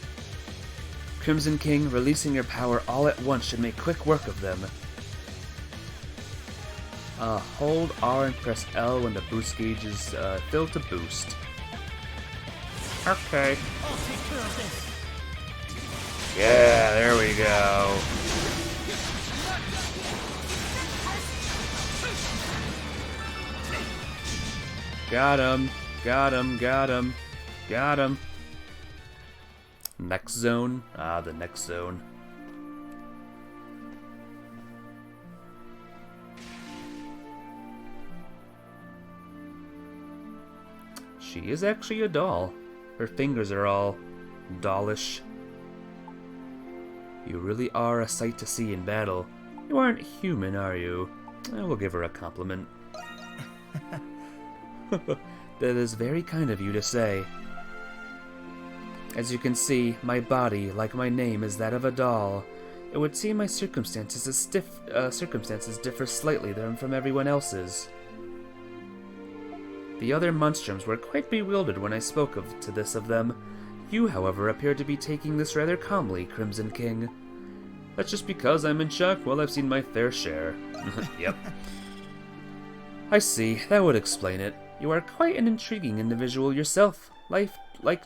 Crimson King, releasing your power all at once should make quick work of them. Hold R and press L when the boost gauge is filled to boost. Okay. I'll take care of this. Yeah, there we go. Got him. Got him. Got him. Got him. Next zone. The next zone. She is actually a doll. Her fingers are all dollish. You really are a sight to see in battle. You aren't human, are you? I will give her a compliment. That is very kind of you to say. As you can see, my body, like my name, is that of a doll. It would seem my circumstances differ slightly from everyone else's. The other monstrums were quite bewildered when I spoke to this of them. You, however, appear to be taking this rather calmly, Crimson King. That's just because I'm in shock. Well, I've seen my fair share. Yep. I see. That would explain it. You are quite an intriguing individual yourself. Life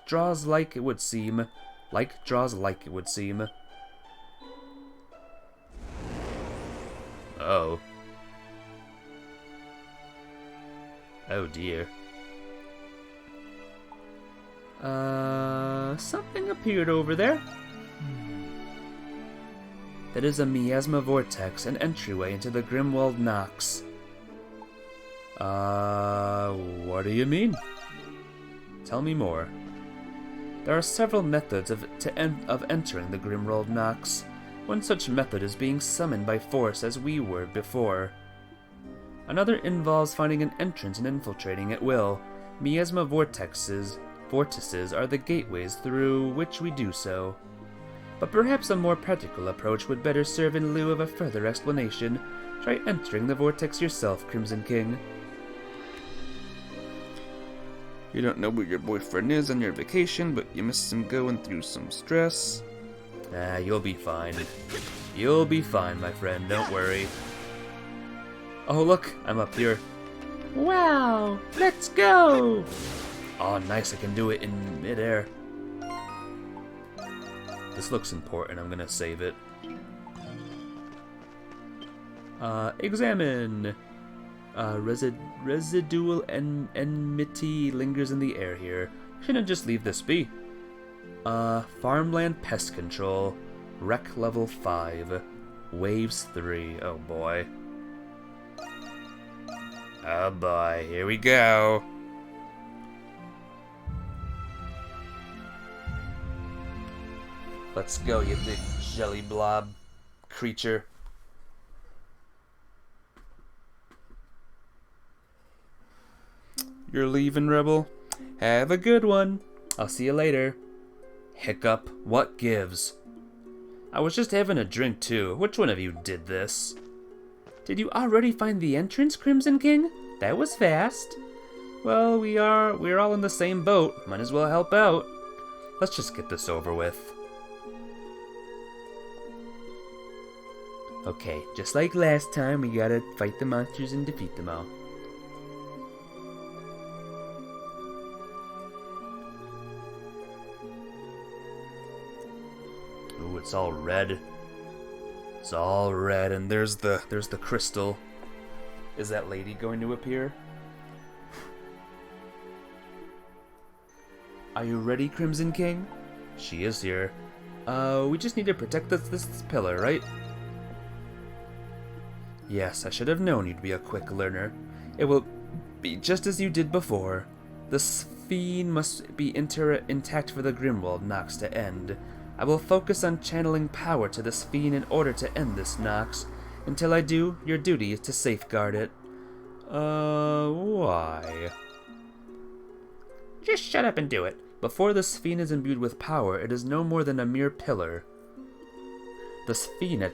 draws like it would seem. Like draws like it would seem. Oh. Oh dear. Something appeared over there. That is a miasma vortex, an entryway into the Grimwald Nox. What do you mean? Tell me more. There are several methods of entering the Grimwald Nox. One such method is being summoned by force as we were before. Another involves finding an entrance and infiltrating at will. Miasma vortices are the gateways through which we do so. But perhaps a more practical approach would better serve in lieu of a further explanation. Try entering the vortex yourself, Crimson King. You don't know where your boyfriend is on your vacation, but you miss him going through some stress. You'll be fine. You'll be fine, my friend, don't worry. Oh look, I'm up here. Wow, let's go! Oh nice, I can do it in midair. This looks important, I'm gonna save it. Examine! Residual enmity lingers in the air here. Shouldn't just leave this be. Farmland pest control. Rec level 5. Waves 3. Oh boy. Oh boy, here we go. Let's go, you big jelly blob creature. You're leaving, Rebel? Have a good one. I'll see you later. Hiccup, what gives? I was just having a drink too. Which one of you did this? Did you already find the entrance, Crimson King? That was fast. Well, we're all in the same boat. Might as well help out. Let's just get this over with. Okay, just like last time, we gotta fight the monsters and defeat them all. Ooh, it's all red. It's all red, and there's the crystal. Is that lady going to appear? Are you ready, Crimson King? She is here. We just need to protect this pillar, right? Yes, I should have known you'd be a quick learner. It will be just as you did before. The sphere must be intact for the Grimwald Nox to end. I will focus on channeling power to the sphere in order to end this Nox. Until I do, your duty is to safeguard it. Why? Just shut up and do it. Before the sphere is imbued with power, it is no more than a mere pillar. The sphere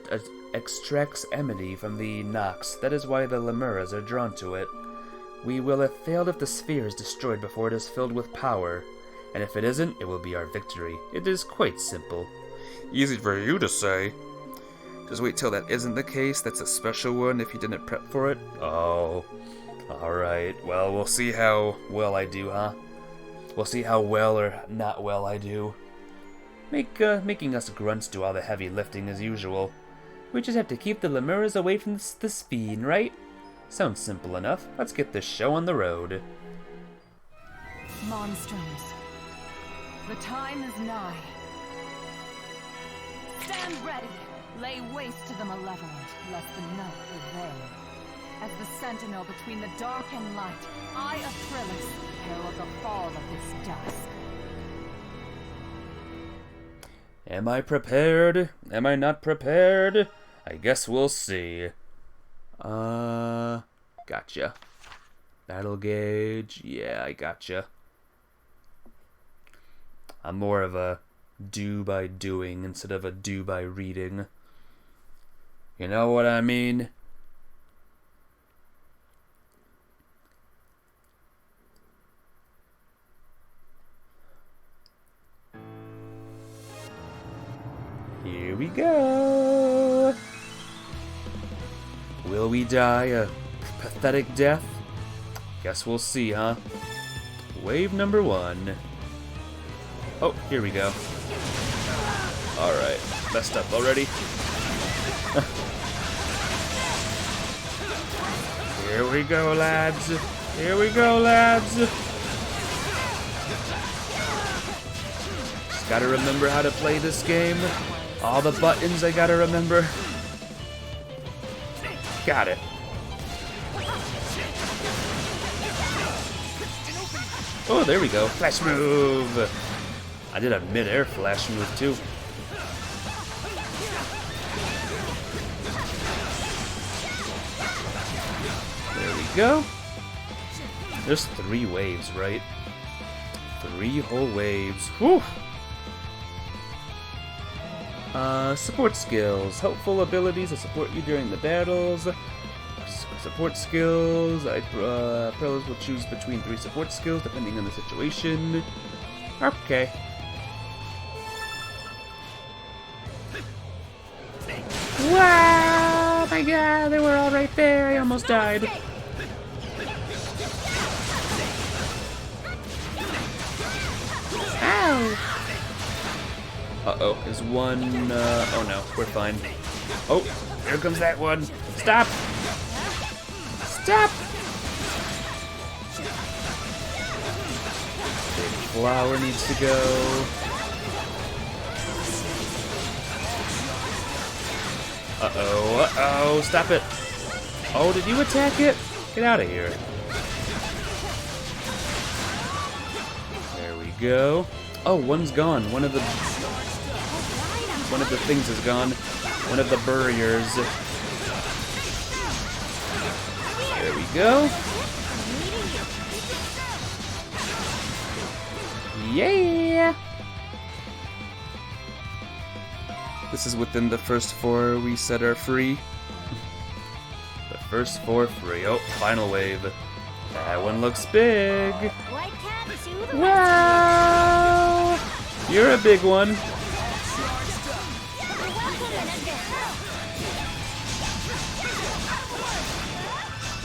extracts enmity from the Nox. That is why the Lemuras are drawn to it. We will have failed if the sphere is destroyed before it is filled with power. And if it isn't, it will be our victory. It is quite simple. Easy for you to say. Just wait till that isn't the case. That's a special one if you didn't prep for it. Oh. Alright. Well, we'll see how well I do, huh? We'll see how well or not well I do. Making us grunts do all the heavy lifting as usual. We just have to keep the Lemuras away from the sphere, right? Sounds simple enough. Let's get this show on the road. Monstrums. The time is nigh. Stand ready. Lay waste to the malevolent, lest the night prevail. As the sentinel between the dark and light, I, Aprilis, herald the fall of this dusk. Am I prepared? Am I not prepared? I guess we'll see. Gotcha. Battle gauge. Yeah, I gotcha. I'm more of a do by doing instead of a do by reading. You know what I mean? Here we go! Will we die a pathetic death? Guess we'll see, huh? Wave number 1. Oh, here we go. Alright, messed up already. Here we go, lads. Here we go, lads. Just gotta remember how to play this game. All the buttons I gotta remember. Got it. Oh, there we go. Flash move. I did a mid-air flash move too. There we go. There's 3 waves, right? 3 whole waves. Whew. Support skills. Helpful abilities to support you during the battles. Support skills. Pros will choose between 3 support skills depending on the situation. Okay. Wow! My god, they were all right there. I almost died. Ow! Uh-oh, is one, oh no, we're fine. Oh, here comes that one. Stop! Stop! Big flower needs to go. Uh-oh, uh-oh, stop it. Oh, did you attack it? Get out of here. There we go. Oh, one's gone. One of the things is gone. One of the barriers. There we go. Yeah! This is within the first 4 we said are free. The first 4 free. Oh, final wave. That one looks big. Wow! You're a big one.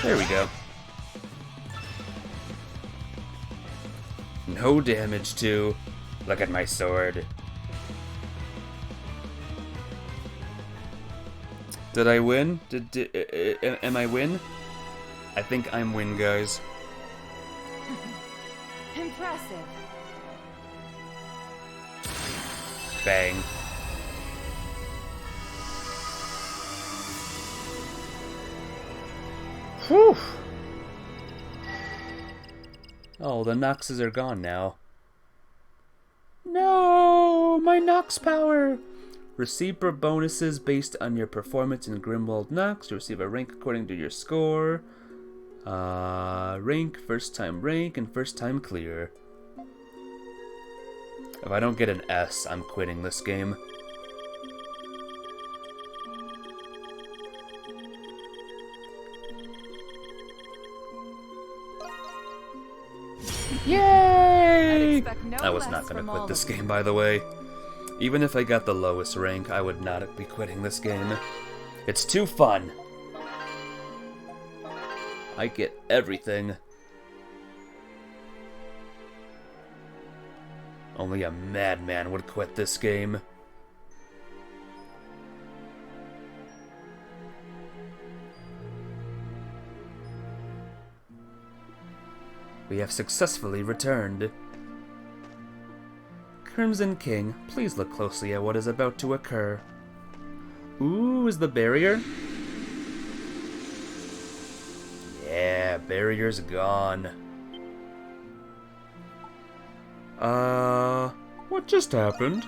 There we go. No damage too. Look at my sword. Did I win? Am I win? I think I'm win, guys. Impressive. Bang. Whew. Oh, the Noxes are gone now. No, my Nox power! Receive bonuses based on your performance in Grimwald Nox. You receive a rank according to your score. Rank, first time rank, and first time clear. If I don't get an S, I'm quitting this game. Yay! I was not going to quit this game, by the way. Even if I got the lowest rank, I would not be quitting this game. It's too fun. I get everything. Only a madman would quit this game. We have successfully returned. Crimson King, please look closely at what is about to occur. Ooh, is the barrier? Yeah, barrier's gone. What just happened?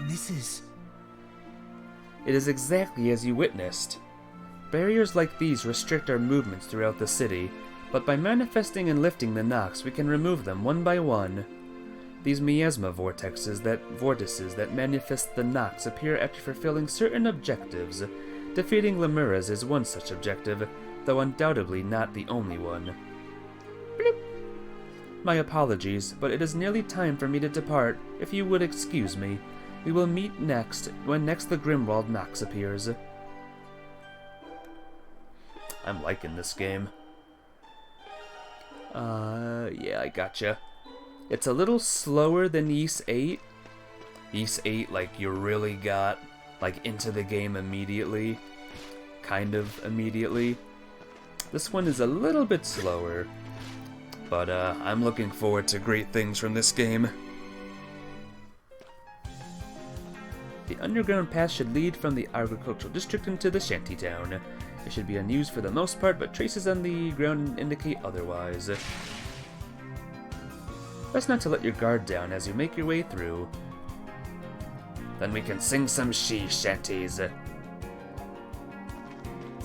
It is exactly as you witnessed. Barriers like these restrict our movements throughout the city, but by manifesting and lifting the Nox, we can remove them one by one. These miasma vortices that manifest the Nox appear after fulfilling certain objectives. Defeating Lemura's is one such objective, though undoubtedly not the only one. Bloop. My apologies, but it is nearly time for me to depart. If you would excuse me, we will meet when next the Grimwald Nox appears. I'm liking this game. Yeah, I gotcha. It's a little slower than Ys 8. Ys 8, like, you really got, like, into the game immediately. Kind of immediately. This one is a little bit slower. But, I'm looking forward to great things from this game. The underground path should lead from the agricultural district into the shantytown. It should be unused for the most part, but traces on the ground indicate otherwise. Best not to let your guard down as you make your way through. Then we can sing some she shanties.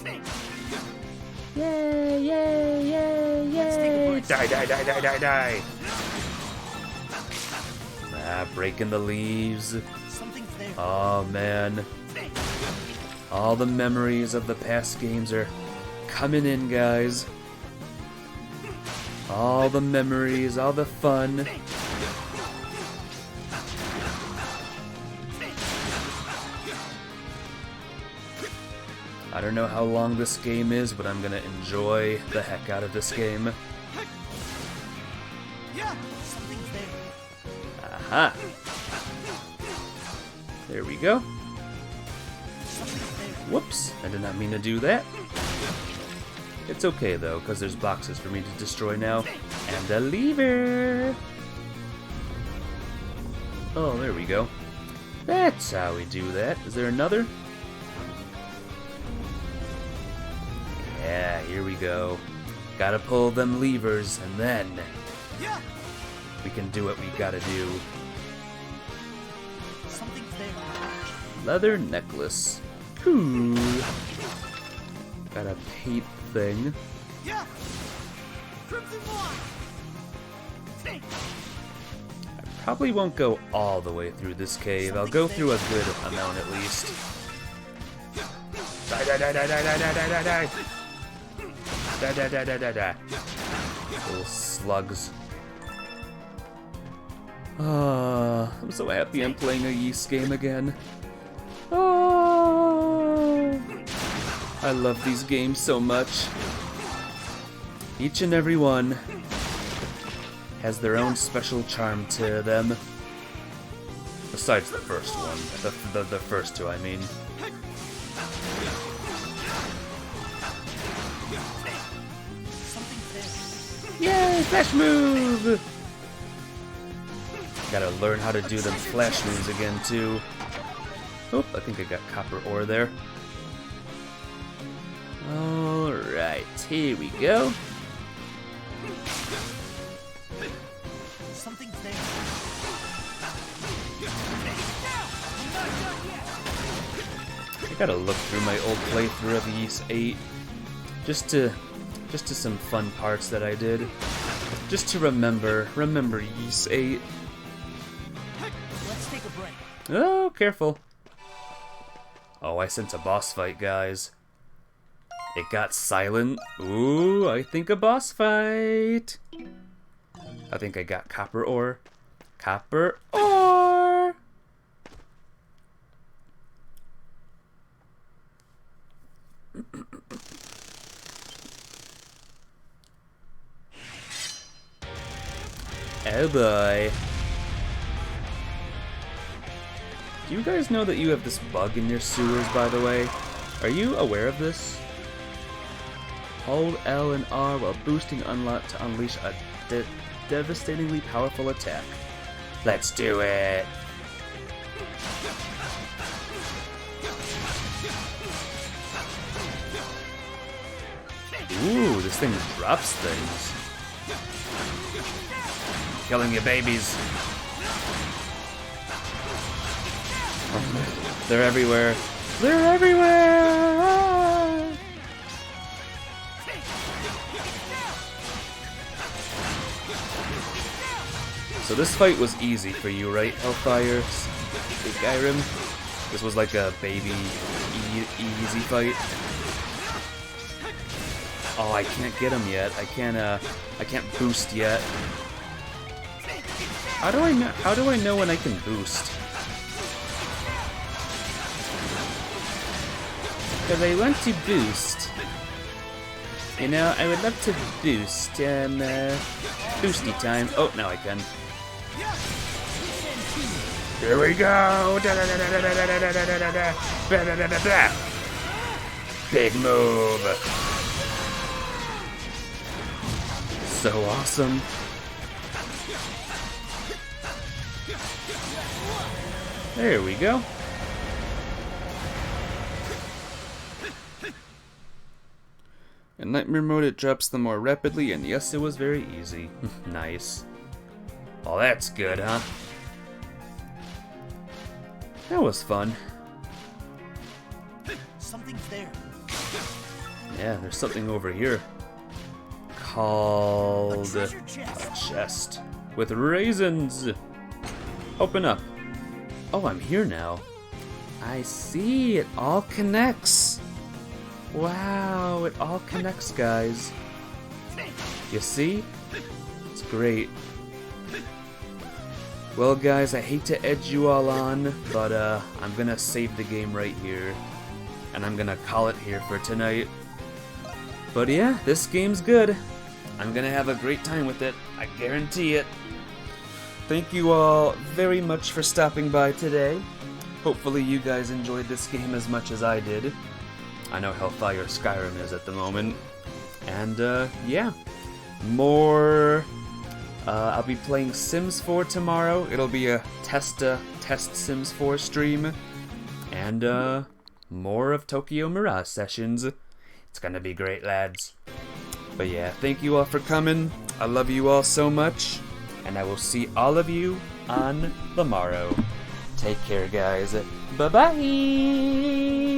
Yay, yay, yay, yay! Die, die, die, die, die, die! Breaking the leaves. Oh man. All the memories of the past games are coming in, guys. All the memories, all the fun. I don't know how long this game is, but I'm gonna enjoy the heck out of this game. Aha! There we go. Whoops, I did not mean to do that. It's okay though, because there's boxes for me to destroy now. And a lever! Oh, there we go. That's how we do that. Is there another? here we go. Gotta pull them levers, and then we can do what we gotta do. Something's there. Leather necklace. Cool. Got a paint thing. Yeah. Crimson wine. Take. I probably won't go all the way through this cave. I'll go through a good amount at least. Die, die, die, die, die, die, die, die, die. Die, die, die, die, die, die. Little slugs. I'm so happy I'm playing a Ys game again. Oh, I love these games so much. Each and every one has their own special charm to them. Besides the first one. The first two, I mean. Yay, flash move! Gotta learn how to do them flash moves again, too. Oh, I think I got copper ore there. Alright, here we go. Something's there. I gotta look through my old playthrough of Ys 8. Just to some fun parts that I did. Just to remember Ys 8. Let's take a break. Oh, careful. Oh, I sense a boss fight, guys. It got silent. Ooh, I think a boss fight. I think I got copper ore. Copper ore! Oh boy. Do you guys know that you have this bug in your sewers, by the way? Are you aware of this? Hold L and R while boosting unlock to unleash a devastatingly powerful attack. Let's do it! Ooh, this thing drops things. Killing your babies. They're everywhere. They're everywhere! Ah! So this fight was easy for you, right, Hellfire? Skyrim? This was like a baby easy fight. Oh, I can't get him yet. I can't boost yet. How do I know when I can boost? Because I want to boost. You know, I would love to boost. Boosty time. Oh, now I can. Here we go! Big move! So awesome. There we go. In Nightmare mode, it drops them more rapidly, and yes, it was very easy. Nice. Well, that's good, huh? That was fun. Something's there. Yeah, there's something over here. Called a chest with raisins. Open up. Oh, I'm here now. I see, it all connects. Wow, it all connects, guys. You see? It's great. Well, guys, I hate to edge you all on, but I'm gonna save the game right here. And I'm gonna call it here for tonight. But yeah, this game's good. I'm gonna have a great time with it. I guarantee it. Thank you all very much for stopping by today. Hopefully you guys enjoyed this game as much as I did. I know how fire Skyrim is at the moment. And yeah, more... I'll be playing Sims 4 tomorrow. It'll be a test Sims 4 stream. And more of Tokyo Mirage sessions. It's gonna be great, lads. But yeah, thank you all for coming. I love you all so much. And I will see all of you on the morrow. Take care, guys. Bye-bye!